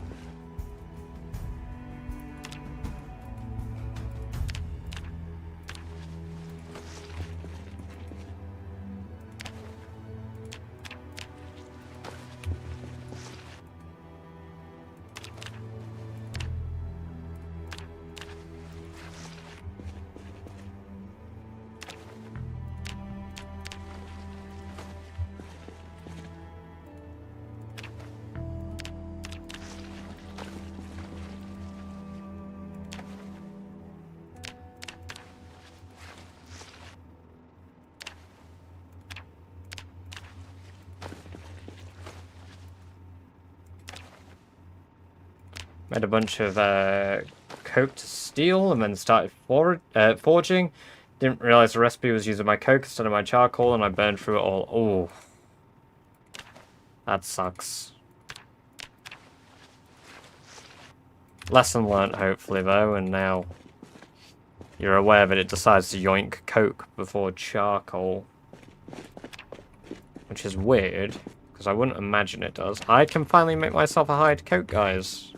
Made a bunch of coke to steel and then started forging. Didn't realize the recipe was using my coke instead of my charcoal, and I burned through it all. Oh, that sucks. Lesson learnt, hopefully, though, and now you're aware that it decides to yoink coke before charcoal. Which is weird, because I wouldn't imagine it does. I can finally make myself a hide coat, guys.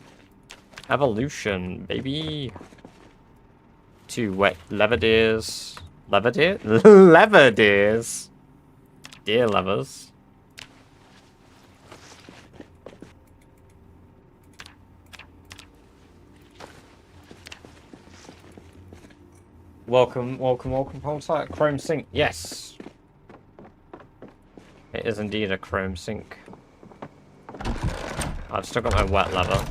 Evolution, baby. 2 wet leather deers. Leather deer? Leather deers. Deer levers. Welcome, welcome, welcome, Polestar. Chrome sink, yes. It is indeed a chrome sink. I've still got my wet leather.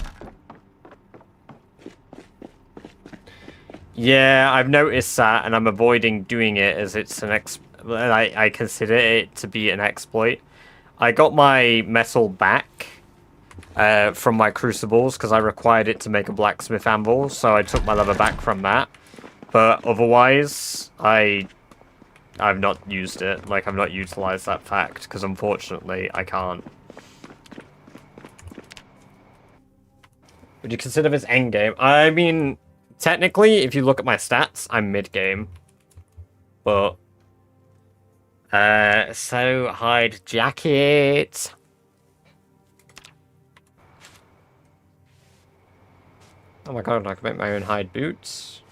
Yeah, I've noticed that, and I'm avoiding doing it as it's an I consider it to be an exploit. I got my metal back from my crucibles because I required it to make a blacksmith anvil, so I took my leather back from that. But otherwise, I've not used it. Like, I've not utilized that fact because unfortunately I can't. Would you consider this endgame? I mean, technically, if you look at my stats, I'm mid-game. But, so, hide jacket. Oh my god, I can make my own hide boots.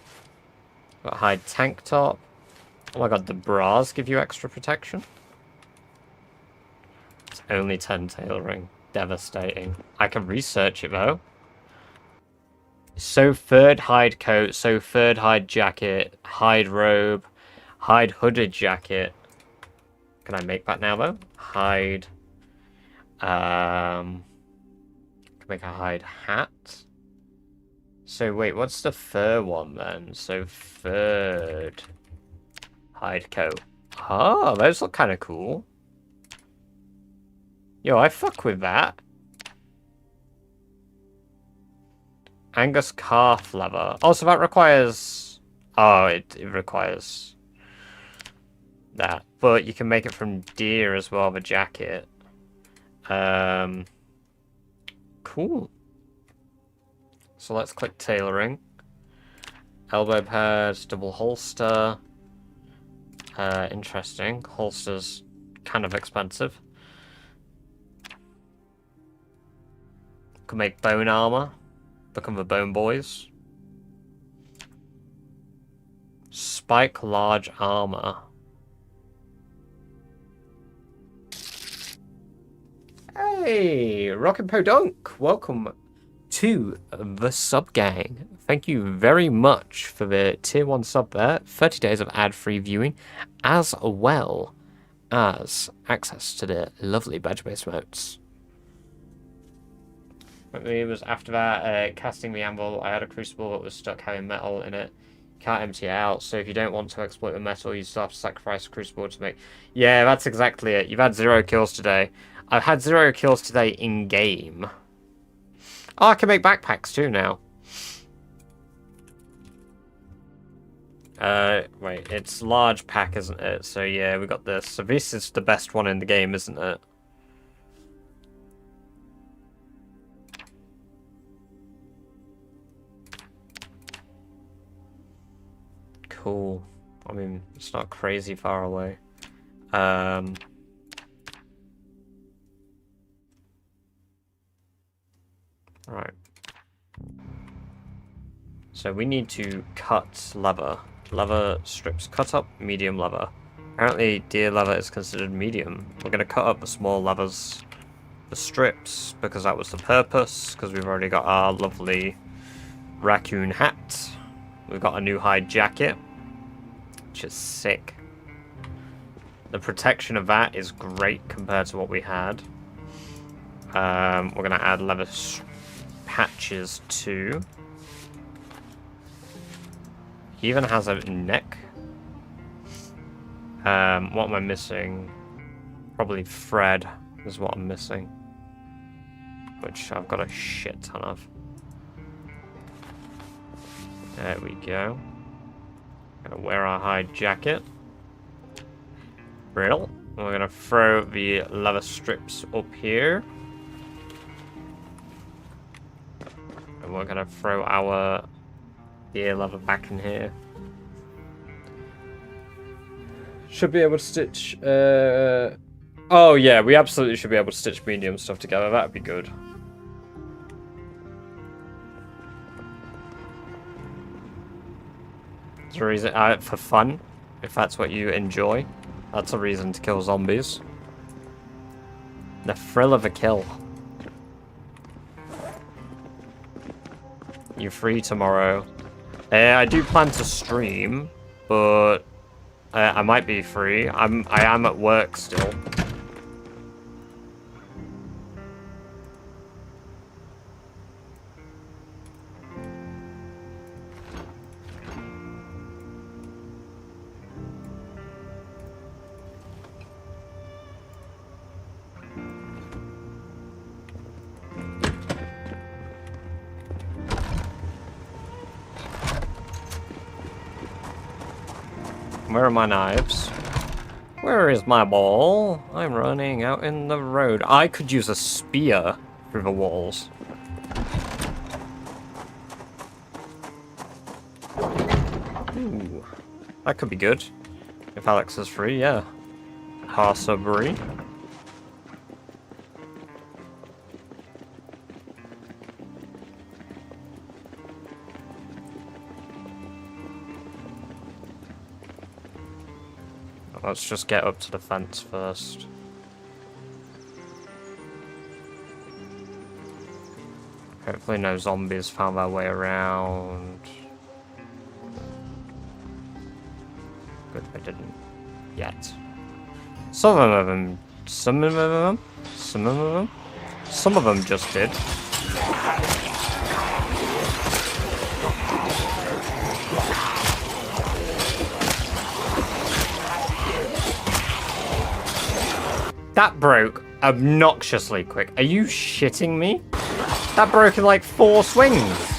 Got a hide tank top. Oh my god, the bras give you extra protection. It's only 10 tailoring. Devastating. I can research it, though. So furred hide coat, so furred hide jacket, hide robe, hide hooded jacket. Can I make that now though? Hide. Can make a hide hat. So wait, what's the fur one then? So furred hide coat. Oh, those look kind of cool. Yo, I fuck with that. Angus calf leather. Oh, so that requires... Oh, it requires that. But you can make it from deer as well, the jacket. Cool. So let's click tailoring. Elbow pads, double holster. Interesting. Holster's kind of expensive. Could make bone armor. Become the bone boys. Spike large armor. Hey, Rocket Podunk, welcome to the sub gang. Thank you very much for the tier 1 sub there. 30 days of ad-free viewing, as well as access to the lovely badge-based modes. It was after that, casting the anvil, I had a crucible that was stuck having metal in it. Can't empty it out, so if you don't want to exploit the metal, you still have to sacrifice a crucible to make... Yeah, that's exactly it. You've had 0 kills today. I've had 0 kills today in-game. Oh, I can make backpacks too now. Wait, it's large pack, isn't it? So yeah, we got this. So this is the best one in the game, isn't it? Cool. I mean, it's not crazy far away. Right. So we need to cut leather. Leather strips. Cut up medium leather. Apparently deer leather is considered medium. We're going to cut up the small leathers, the strips, because that was the purpose, because we've already got our lovely raccoon hat. We've got a new hide jacket, which is sick. The protection of that is great compared to what we had. We're going to add leather patches too. He even has a neck. What am I missing? Probably thread is what I'm missing. Which I've got a shit ton of. There we go. Gonna wear our hide jacket. Brittle. We're gonna throw the leather strips up here. And we're gonna throw our deer leather back in here. Should be able to stitch... Oh yeah, we absolutely should be able to stitch medium stuff together. That'd be good. That's a reason... for fun, if that's what you enjoy. That's a reason to kill zombies. The thrill of a kill. You're free tomorrow. I do plan to stream, but I might be free. I am at work still. Where are my knives? Where is my ball? I'm running out in the road. I could use a spear through the walls. Ooh. That could be good. If Alex is free, yeah. Possibly. Let's just get up to the fence first. Hopefully no zombies found their way around. Good, they didn't yet. Some of them just did. That broke obnoxiously quick. Are you shitting me? That broke in like 4 swings.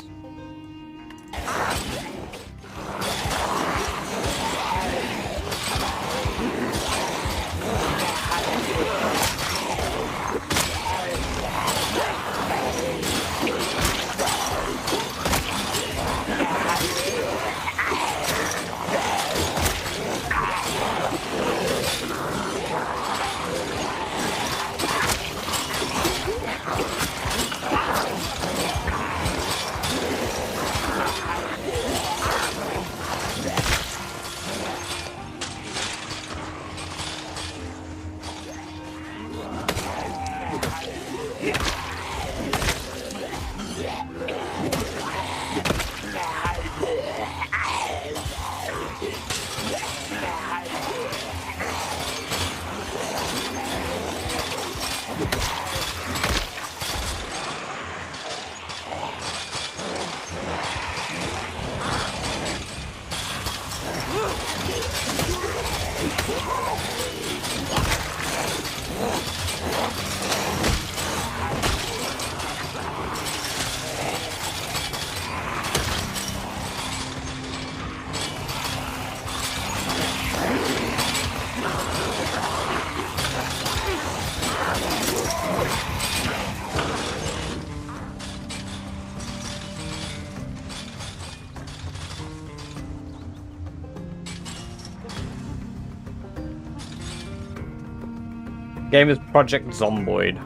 Game is Project Zomboid.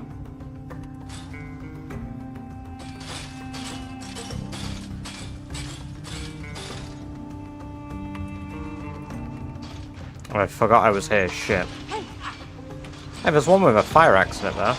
Oh, I forgot I was here. Shit. Hey, there's one with a fire accident there.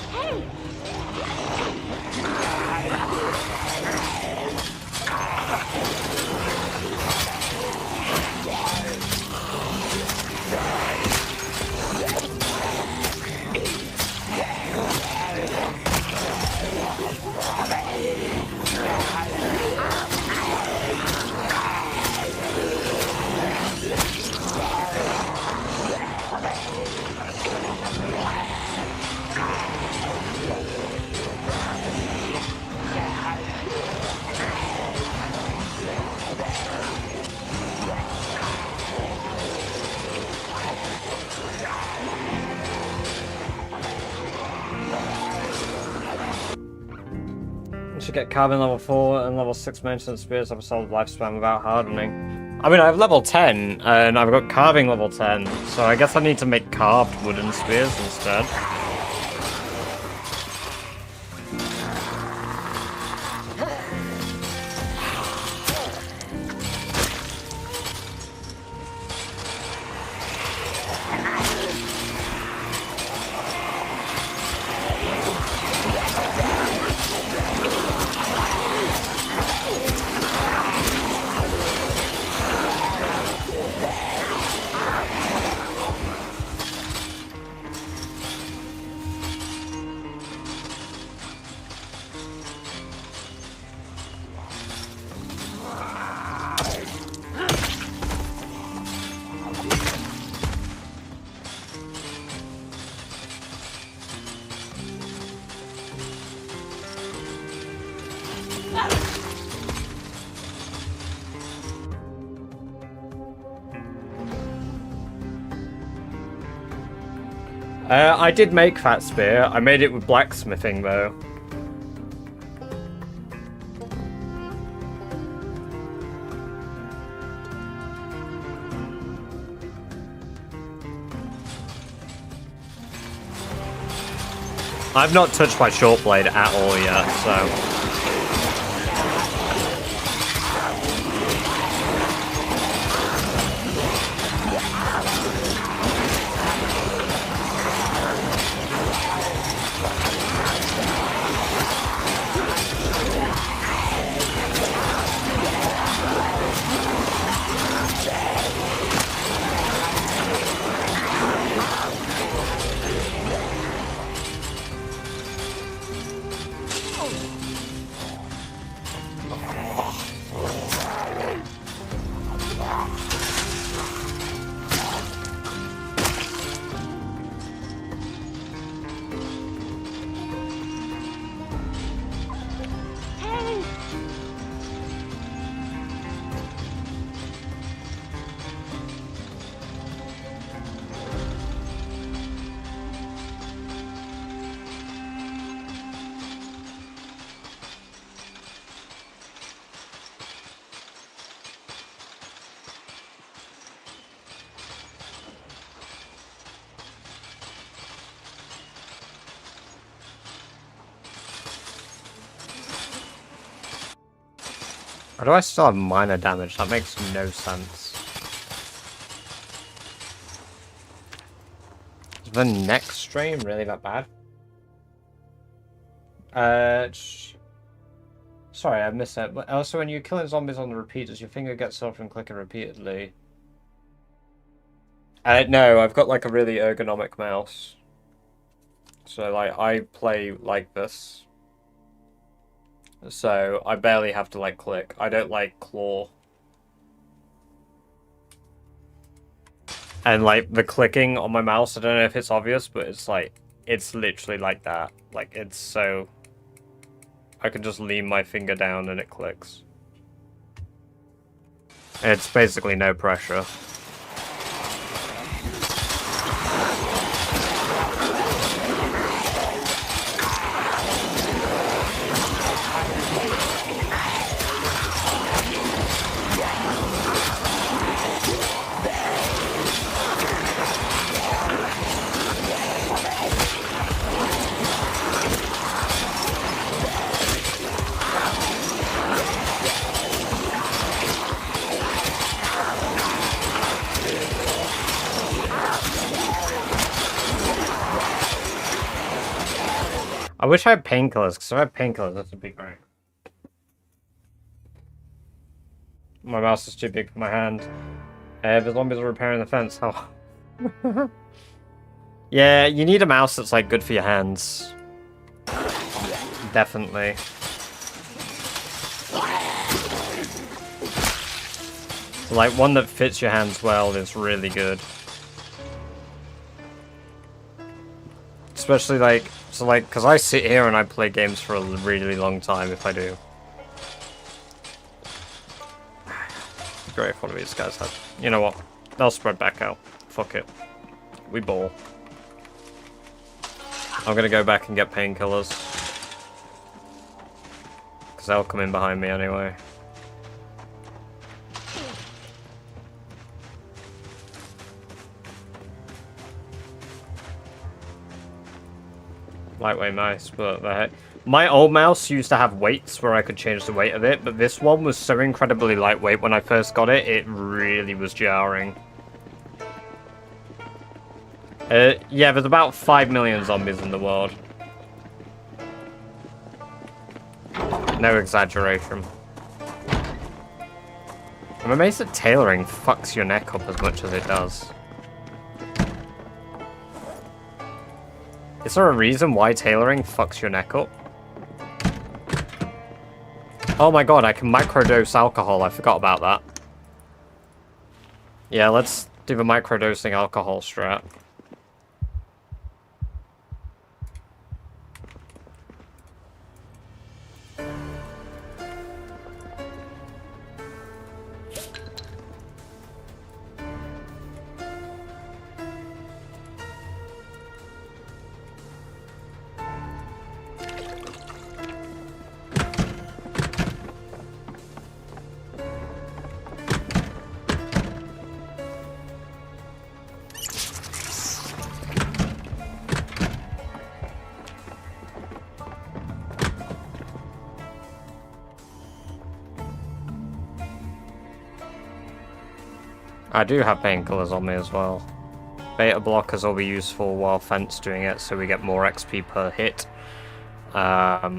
Should get carving level 4 and level 6 maintenance spears have a solid lifespan without hardening. I mean, I have level 10 and I've got carving level 10, so I guess I need to make carved wooden spears instead. I did make Fat Spear. I made it with blacksmithing though. I've not touched my short blade at all yet, so... Why do I still have minor damage? That makes no sense. Is the next stream really that bad? Sorry, I missed that. But also, when you're killing zombies on the repeat, does your finger get sore from clicking repeatedly? No, I've got like a really ergonomic mouse. So, like, I play like this. So, I barely have to, like, click. I don't, like, claw. And, like, the clicking on my mouse, I don't know if it's obvious, but it's, like, it's literally like that. Like, it's so... I can just lean my finger down and it clicks. It's basically no pressure. wish I had painkillers, because if I had painkillers, that would be great. My mouse is too big for my hand. The zombies are repairing the fence. Oh. Yeah, you need a mouse that's like good for your hands. Definitely. So, like one that fits your hands well is really good. Especially like, so like, because I sit here and I play games for a really long time if I do. Great if one of these guys had. You know what? They'll spread back out. Fuck it. We ball. I'm gonna go back and get painkillers. Because they'll come in behind me anyway. Lightweight mouse, but the heck. My old mouse used to have weights where I could change the weight of it, but this one was so incredibly lightweight when I first got it, it really was jarring. Yeah, there's about 5 million zombies in the world. No exaggeration. I'm amazed that tailoring fucks your neck up as much as it does. Is there a reason why tailoring fucks your neck up? Oh my god, I can microdose alcohol. I forgot about that. Yeah, let's do the microdosing alcohol strat. I do have painkillers on me as well. Beta blockers will be useful while Fence doing it, so we get more XP per hit. Not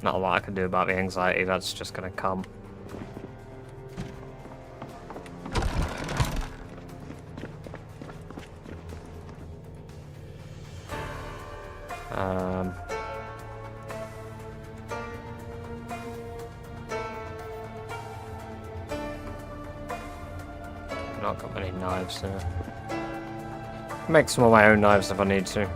a lot I can do about the anxiety, that's just gonna come. Not got many knives there. Make some of my own knives if I need to.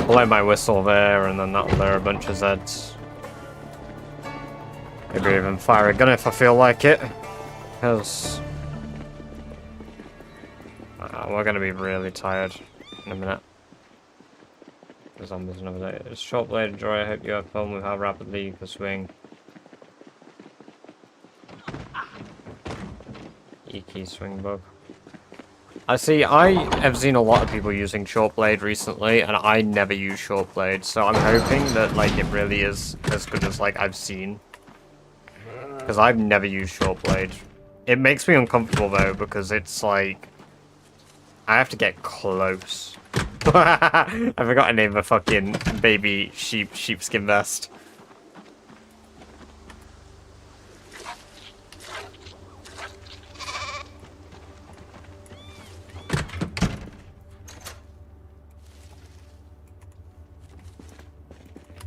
Blow my whistle there, and then that'll clear a bunch of Zeds. Maybe even fire a gun if I feel like it. Because we're going to be really tired in a minute. The zombies and everything. It's short blade, enjoy. I hope you have fun with how rapidly you can swing. E-key swing bug. I have seen a lot of people using short blade recently, and I never use short blade, so I'm hoping that like it really is as good as like I've seen. Because I've never used short blade. It makes me uncomfortable though, because it's like I have to get close. I forgot to name the fucking baby sheepskin vest.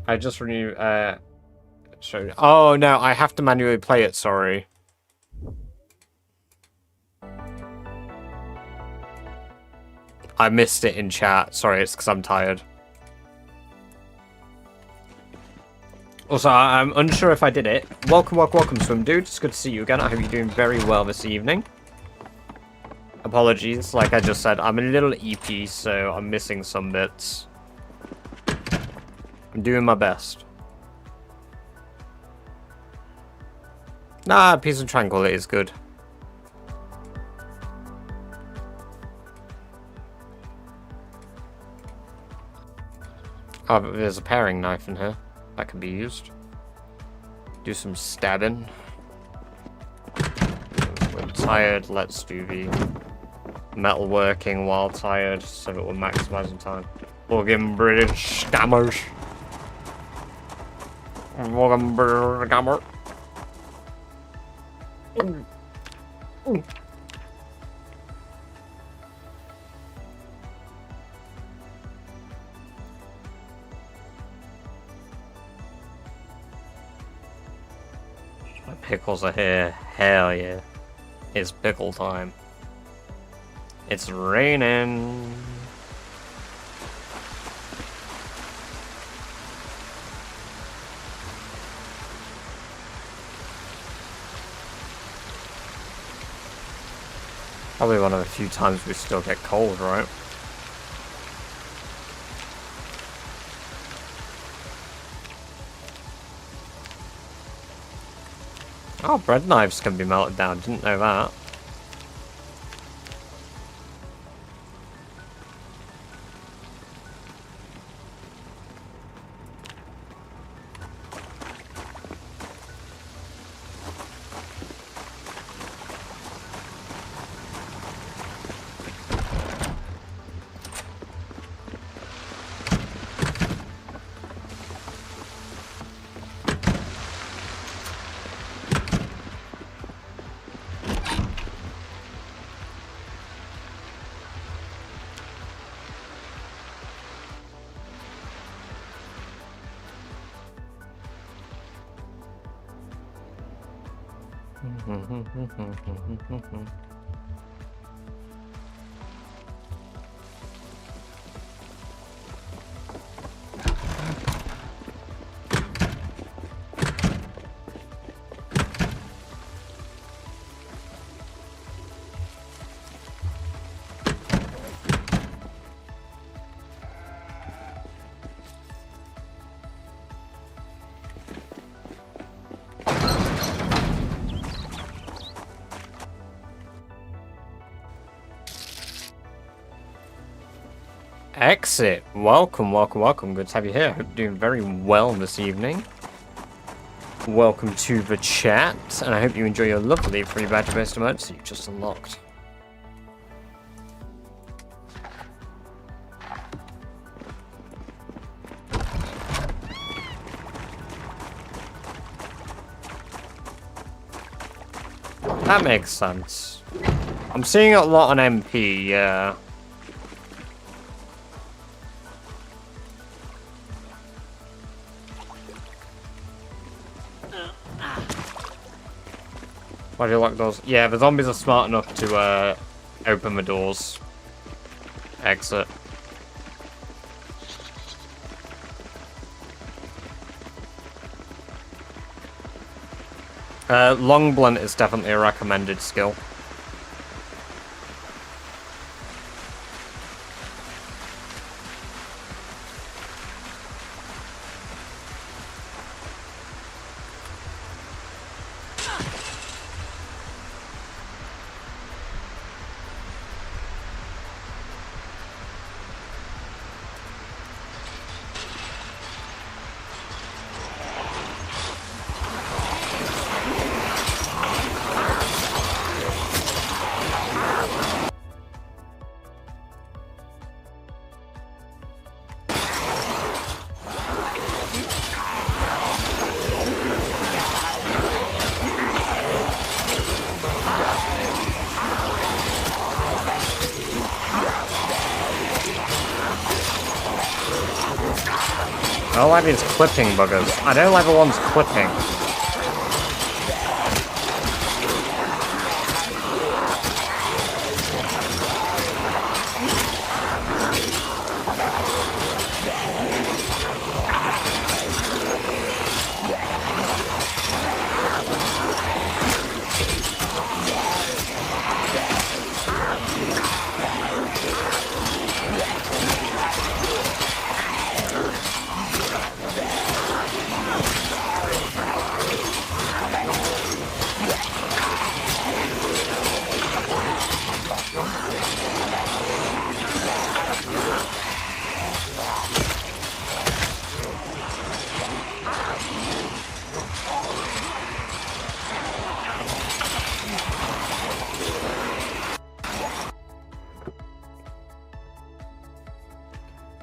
I just renew. Sorry. Oh no, I have to manually play it. Sorry. I missed it in chat. Sorry, it's because I'm tired. Also, I'm unsure if I did it. Welcome, Swim Dude. It's good to see you again. I hope you're doing very well this evening. Apologies, like I just said, I'm a little EP, so I'm missing some bits. I'm doing my best. Nah, Peace and Tranquility is good. Oh, but there's a paring knife in here. That can be used. Do some stabbing. tired, let's do the metalworking while tired so that we're maximizing time. Fucking British scammers. Fucking British scammer. My pickles are here. Hell yeah. It's pickle time. It's raining. Probably one of the few times we still get cold, right? Oh, bread knives can be melted down. Didn't know that. Exit. Welcome, welcome, welcome. Good to have you here. Hope you're doing very well this evening. Welcome to the chat, and I hope you enjoy your lovely free badger-based emotes that you've just unlocked. That makes sense. I'm seeing it a lot on MP, yeah. Why do you lock doors? Yeah, the zombies are smart enough to open the doors. Exit. Long blunt is definitely a recommended skill. I don't like these clipping buggers. I don't like the ones clipping.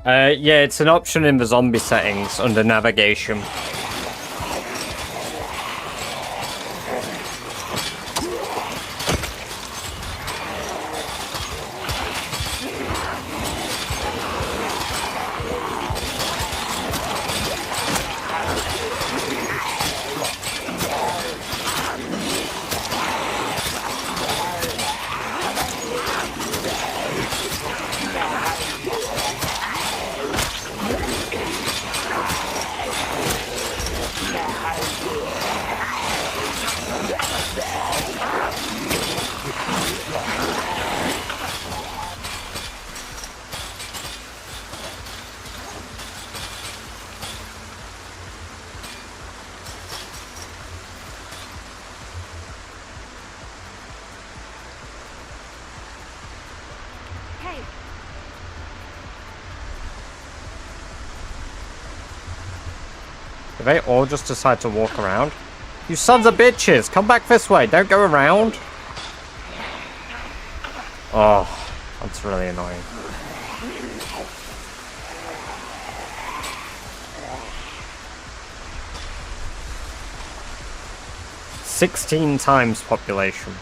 Yeah, it's an option in the zombie settings under navigation. Did they all just decide to walk around? You sons of bitches! Come back this way! Don't go around! Oh, that's really annoying. "16 times population."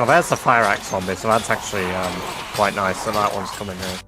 Oh, there's the fire axe zombie, so that's actually quite nice that that one's coming in.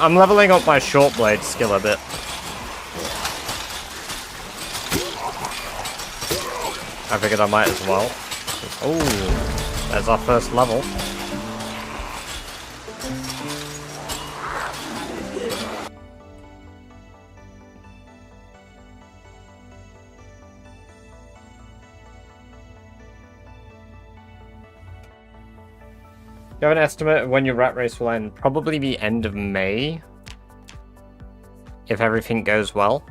I'm leveling up my short blade skill a bit. I figured I might as well. Oh, there's our first level. You have an estimate of when your rat race will end? Probably the end of May, if everything goes well.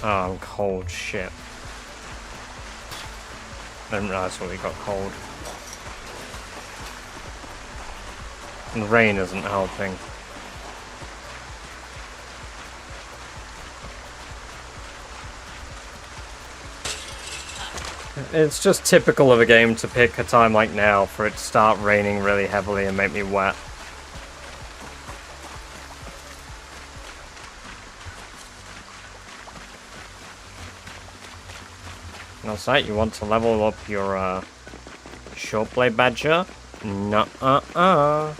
Oh, I'm cold, shit. I didn't realize when we got cold. And the rain isn't helping. It's just typical of a game to pick a time like now for it to start raining really heavily and make me wet. That's right, you want to level up your short blade badger? Nuh-uh-uh.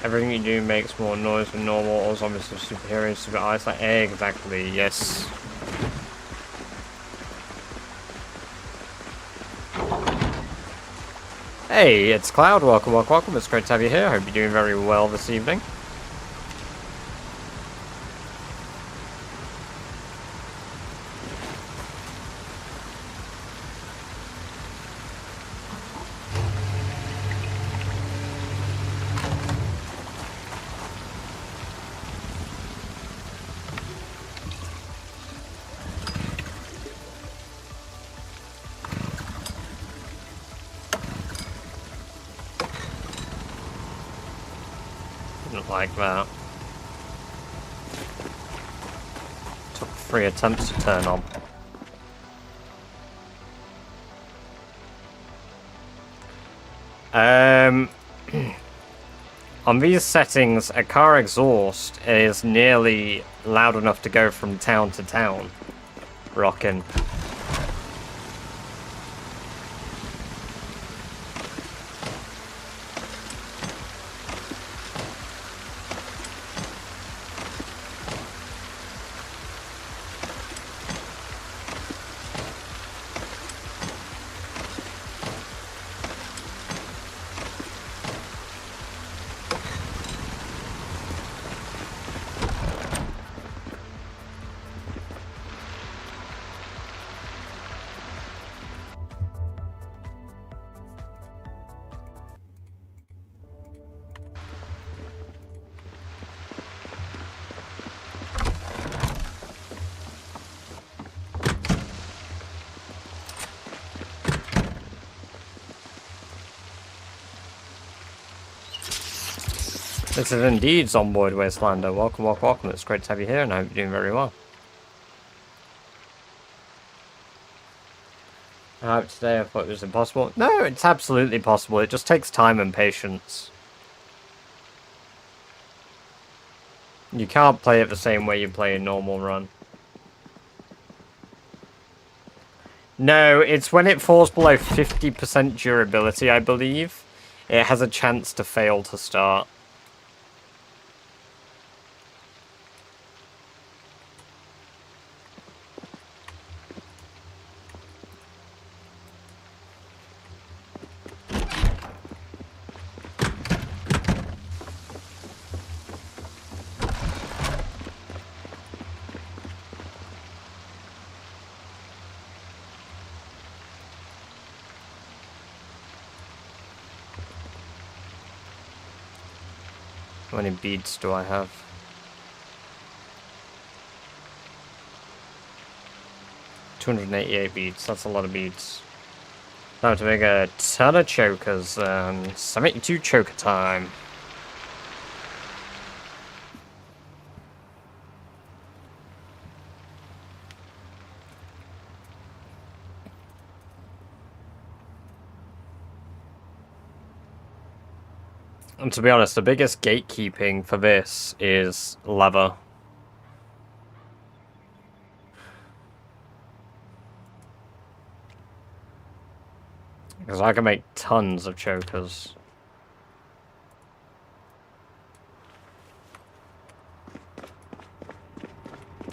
Everything you do makes more noise than normal, or zombies are superior, super ice, like exactly, yes. Hey, it's Cloud, welcome, welcome, welcome, it's great to have you here, I hope you're doing very well this evening. Didn't like that. Took 3 attempts to turn on. On these settings, a car exhaust is nearly loud enough to go from town to town. Rockin'. This is indeed Zomboid Wastelander. Welcome, welcome, welcome. It's great to have you here, and I hope you're doing very well. I hope today I thought it was impossible. No, it's absolutely possible. It just takes time and patience. You can't play it the same way you play a normal run. No, it's when it falls below 50% durability, I believe. It has a chance to fail to start. How many beads do I have? 288 beads, that's a lot of beads. Now to make a ton of chokers, 72 choker time. And to be honest, the biggest gatekeeping for this is leather. Because I can make tons of chokers.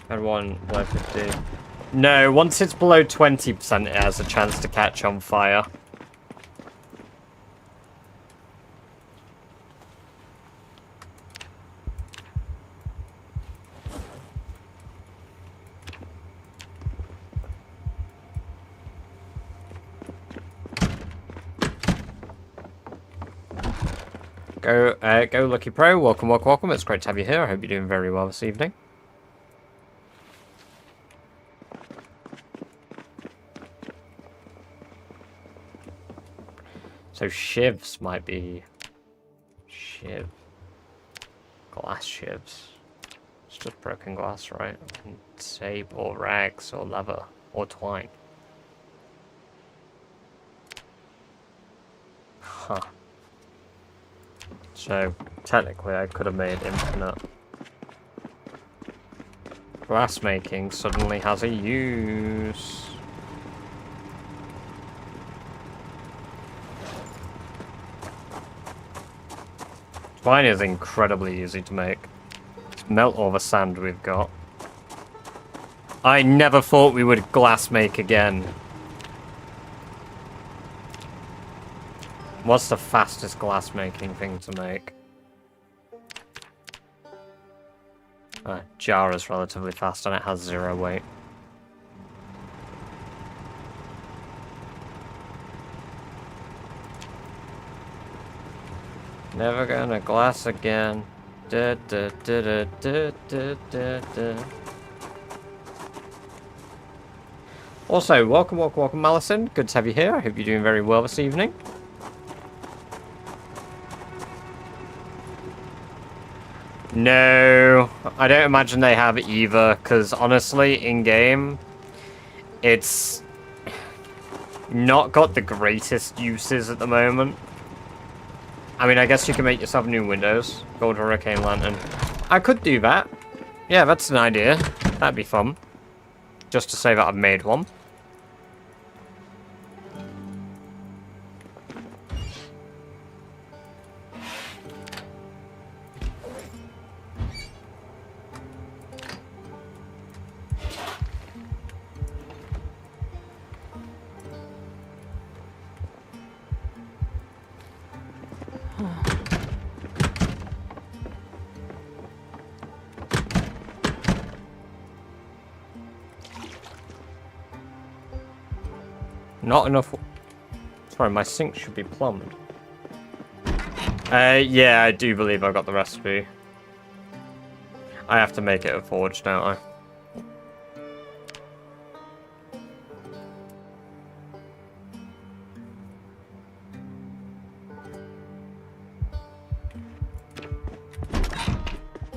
Had one below 50. No, once it's below 20%, it has a chance to catch on fire. Go Lucky Pro, welcome, welcome, welcome. It's great to have you here. I hope you're doing very well this evening. So shivs might be... Shiv. Glass shivs. It's just broken glass, right? And tape or rags or leather or twine. Huh. So, technically I could have made infinite. Glassmaking suddenly has a use. Twine is incredibly easy to make. Let's melt all the sand we've got. I never thought we would glass make again. What's the fastest glass making thing to make? Jar is relatively fast and it has 0 weight. Never gonna glass again. Da, da, da, da, da, da, da, da. Also, welcome, Malison. Good to have you here. I hope you're doing very well this evening. No, I don't imagine they have either, because honestly, in-game, it's not got the greatest uses at the moment. I mean, I guess you can make yourself new windows. Gold Hurricane Lantern. I could do that. Yeah, that's an idea. That'd be fun. Just to say that I've made one. Not enough. Sorry, my sink should be plumbed. Yeah, I do believe I got the recipe. I have to make it a forge, don't I?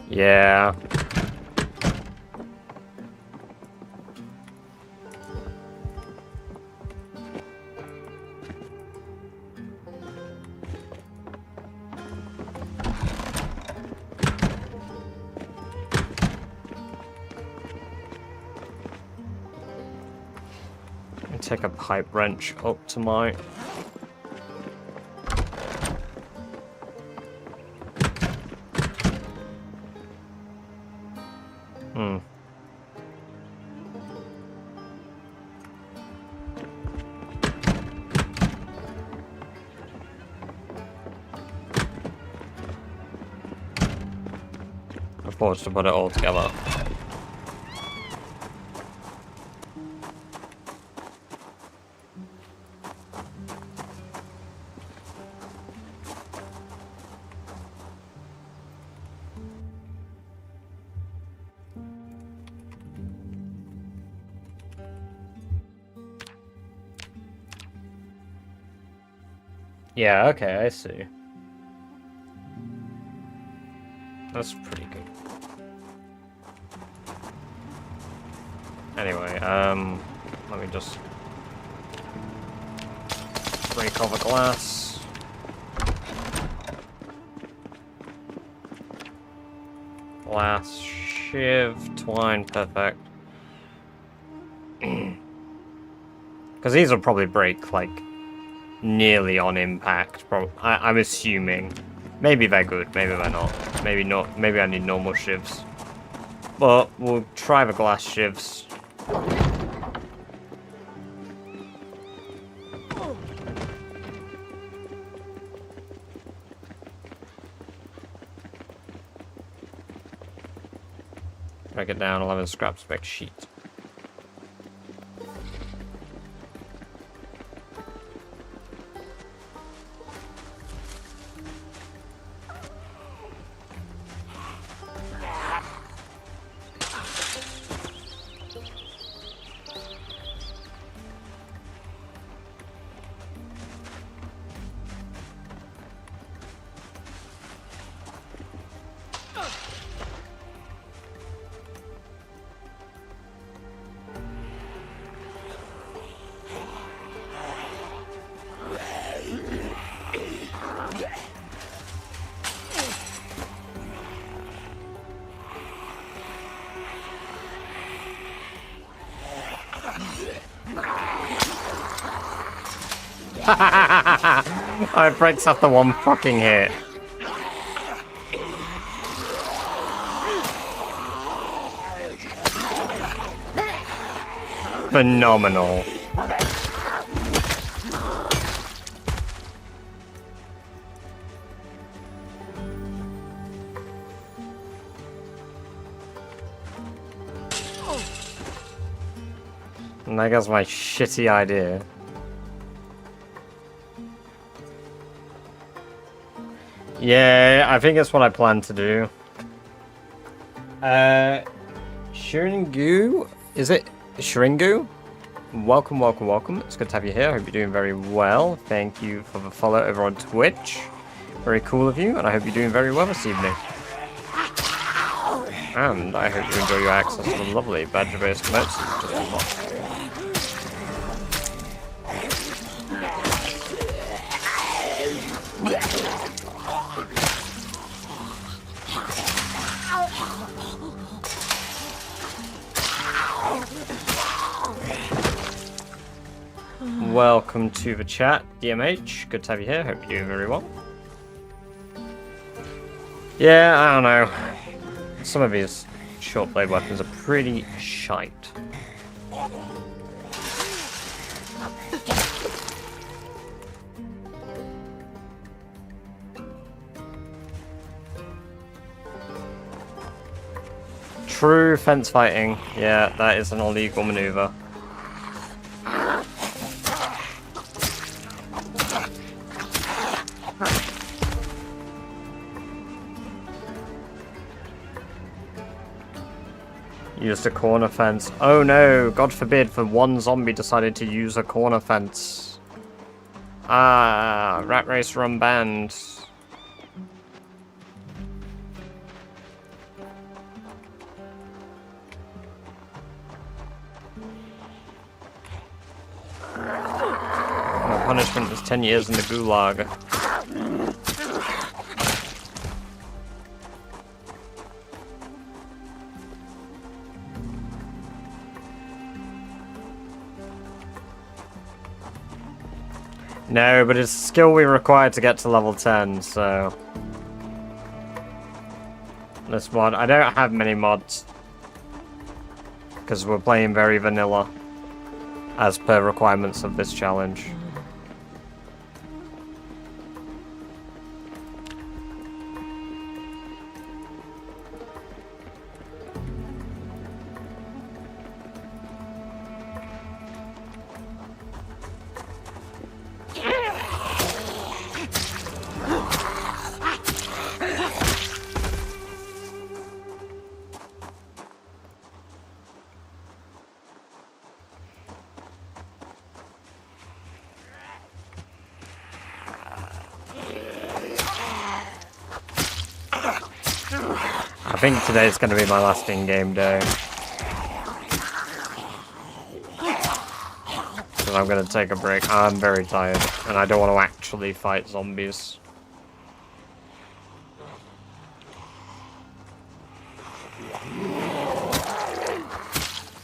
Yeah. Take a pipe wrench up to my... I'm forced to put it all together. Yeah, okay, I see. That's pretty good. Anyway, let me just break all the glass. Glass, shiv, twine, perfect. Because these will probably break, like, nearly on impact. I'm assuming. Maybe they're good, maybe they're not. Maybe not. Maybe I need normal shivs. But we'll try the glass shivs. Break it down, 11 scrap spec sheet. Oh, it breaks after one fucking hit. Phenomenal. And that was my shitty idea. Yeah, I think it's what I plan to do. Shiringu? Is it Shiringu? Welcome, welcome, welcome. It's good to have you here. I hope you're doing very well. Thank you for the follow over on Twitch. Very cool of you, and I hope you're doing very well this evening. And I hope you enjoy your access to the lovely badger-based emotes just unlocked. Welcome to the chat, DMH. Good to have you here. Hope you're doing very well. Yeah, I don't know. Some of these short blade weapons are pretty shite. True fence fighting. Yeah, that is an illegal maneuver. Used a corner fence. Oh no, God forbid for one zombie decided to use a corner fence. Ah, Rat Race run banned. The punishment is 10 years in the gulag. No, but it's a skill we require to get to level 10, so... This mod, I don't have many mods. Because we're playing very vanilla. As per requirements of this challenge. I think today's going to be my last in-game day. Because I'm going to take a break. I'm very tired. And I don't want to actually fight zombies.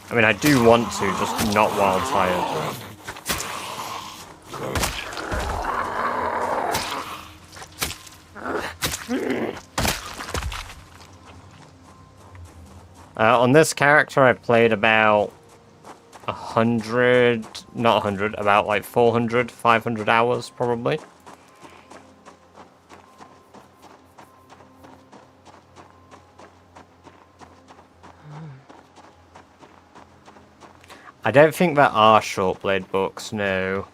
I mean, I do want to, just not while tired. On this character, I played about 100, not 100, about like 400, 500 hours probably. I don't think there are short blade books, no.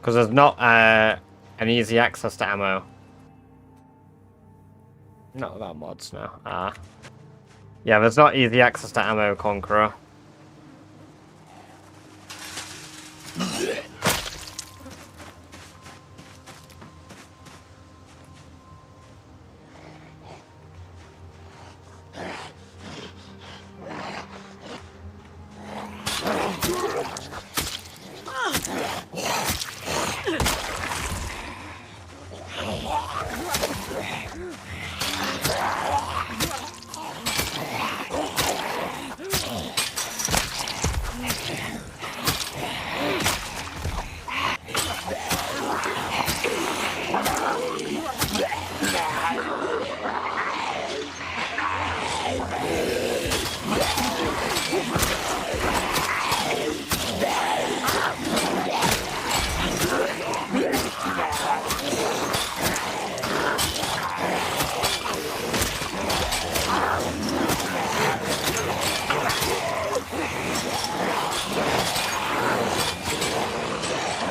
Because there's not an easy access to ammo. Not about mods now. Yeah, there's not easy access to ammo, Conqueror.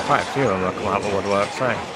Quite a few of them have come out of the woodworks, eh?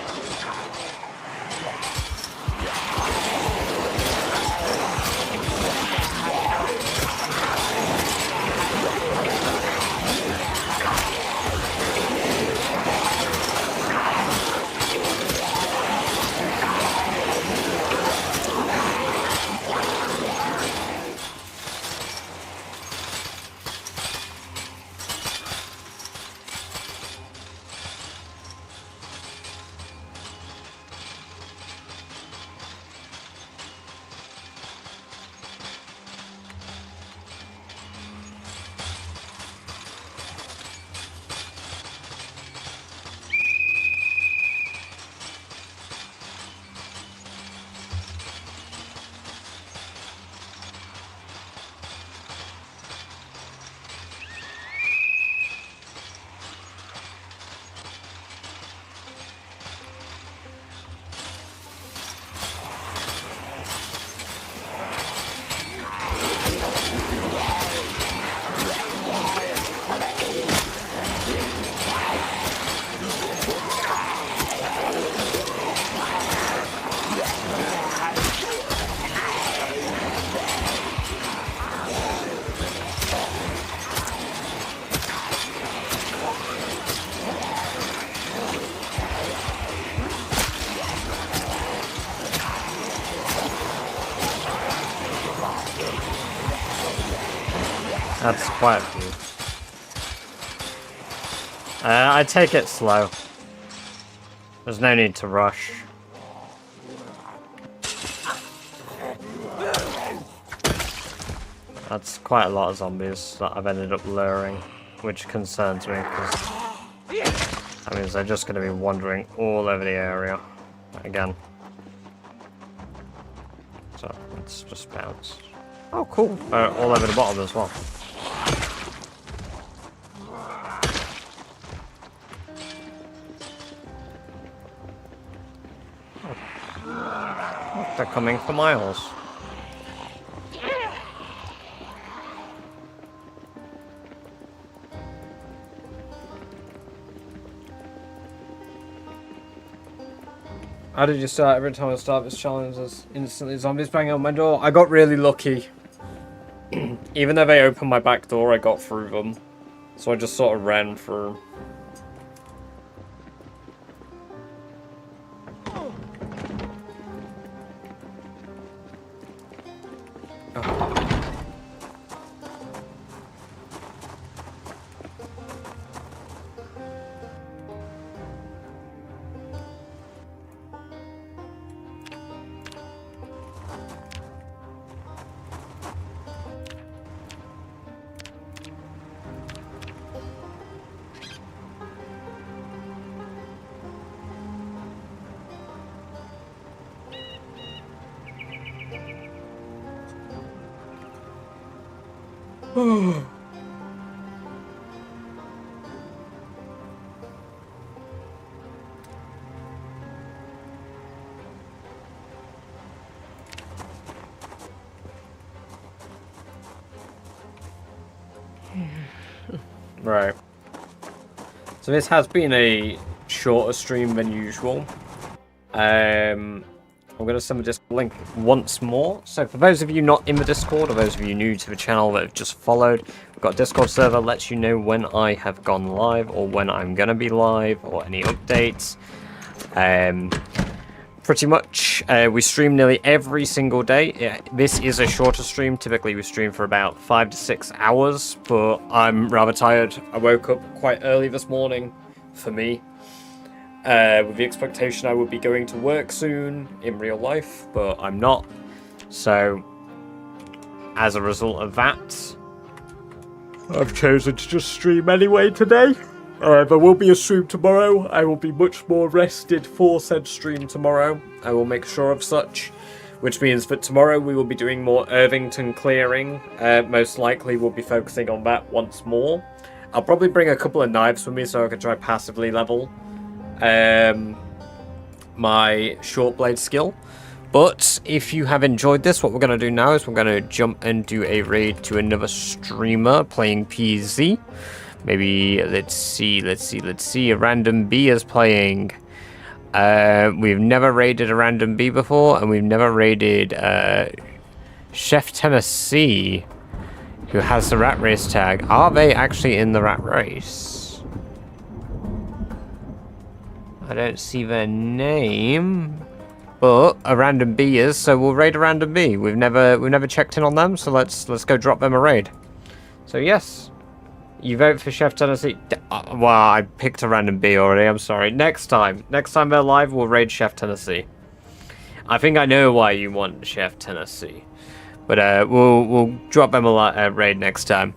That's quite a few. I take it slow. There's no need to rush. That's quite a lot of zombies that I've ended up luring, which concerns me because that means they're just going to be wandering all over the area again. So let's just bounce. Oh, cool. All over the bottom as well. Oh, they're coming for miles. How did you start? Every time I start this challenge, there's instantly zombies banging on my door. I got really lucky. Even though they opened my back door, I got through them. So I just sort of ran through. Right. So this has been a shorter stream than usual. I'm going to send the Discord link once more. So for those of you not in the Discord, or those of you new to the channel that have just followed, we've got a Discord server that lets you know when I have gone live, or when I'm going to be live, or any updates. Pretty much, we stream nearly every single day. Yeah, this is a shorter stream. Typically, we stream for about 5 to 6 hours, but I'm rather tired. I woke up quite early this morning, for me, with the expectation I would be going to work soon in real life, but I'm not. So, as a result of that, I've chosen to just stream anyway today. There will be a stream tomorrow. I will be much more rested for said stream tomorrow. I will make sure of such. Which means that tomorrow we will be doing more Irvington clearing. Most likely we'll be focusing on that once more. I'll probably bring a couple of knives with me so I can try passively level my short blade skill. But if you have enjoyed this, what we're going to do now is we're going to jump and do a raid to another streamer playing PZ. Maybe, let's see, a random B is playing. We've never raided a random B before, and we've never raided Chef Tennessee, who has the Rat Race tag. Are they actually in the Rat Race? I don't see their name, but a random B is, so we'll raid a random B. We've never checked in on them, so let's go drop them a raid. So yes. You vote for Chef Tennessee. Well, I picked a random B already. I'm sorry. Next time they're live, we'll raid Chef Tennessee. I think I know why you want Chef Tennessee, but we'll drop them a raid next time.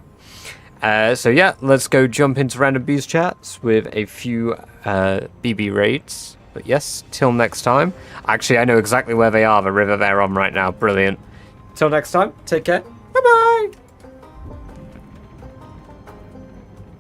So yeah, let's go jump into random B's chats with a few BB raids. But yes, till next time. Actually, I know exactly where they are. The river they're on right now. Brilliant. Till next time. Take care.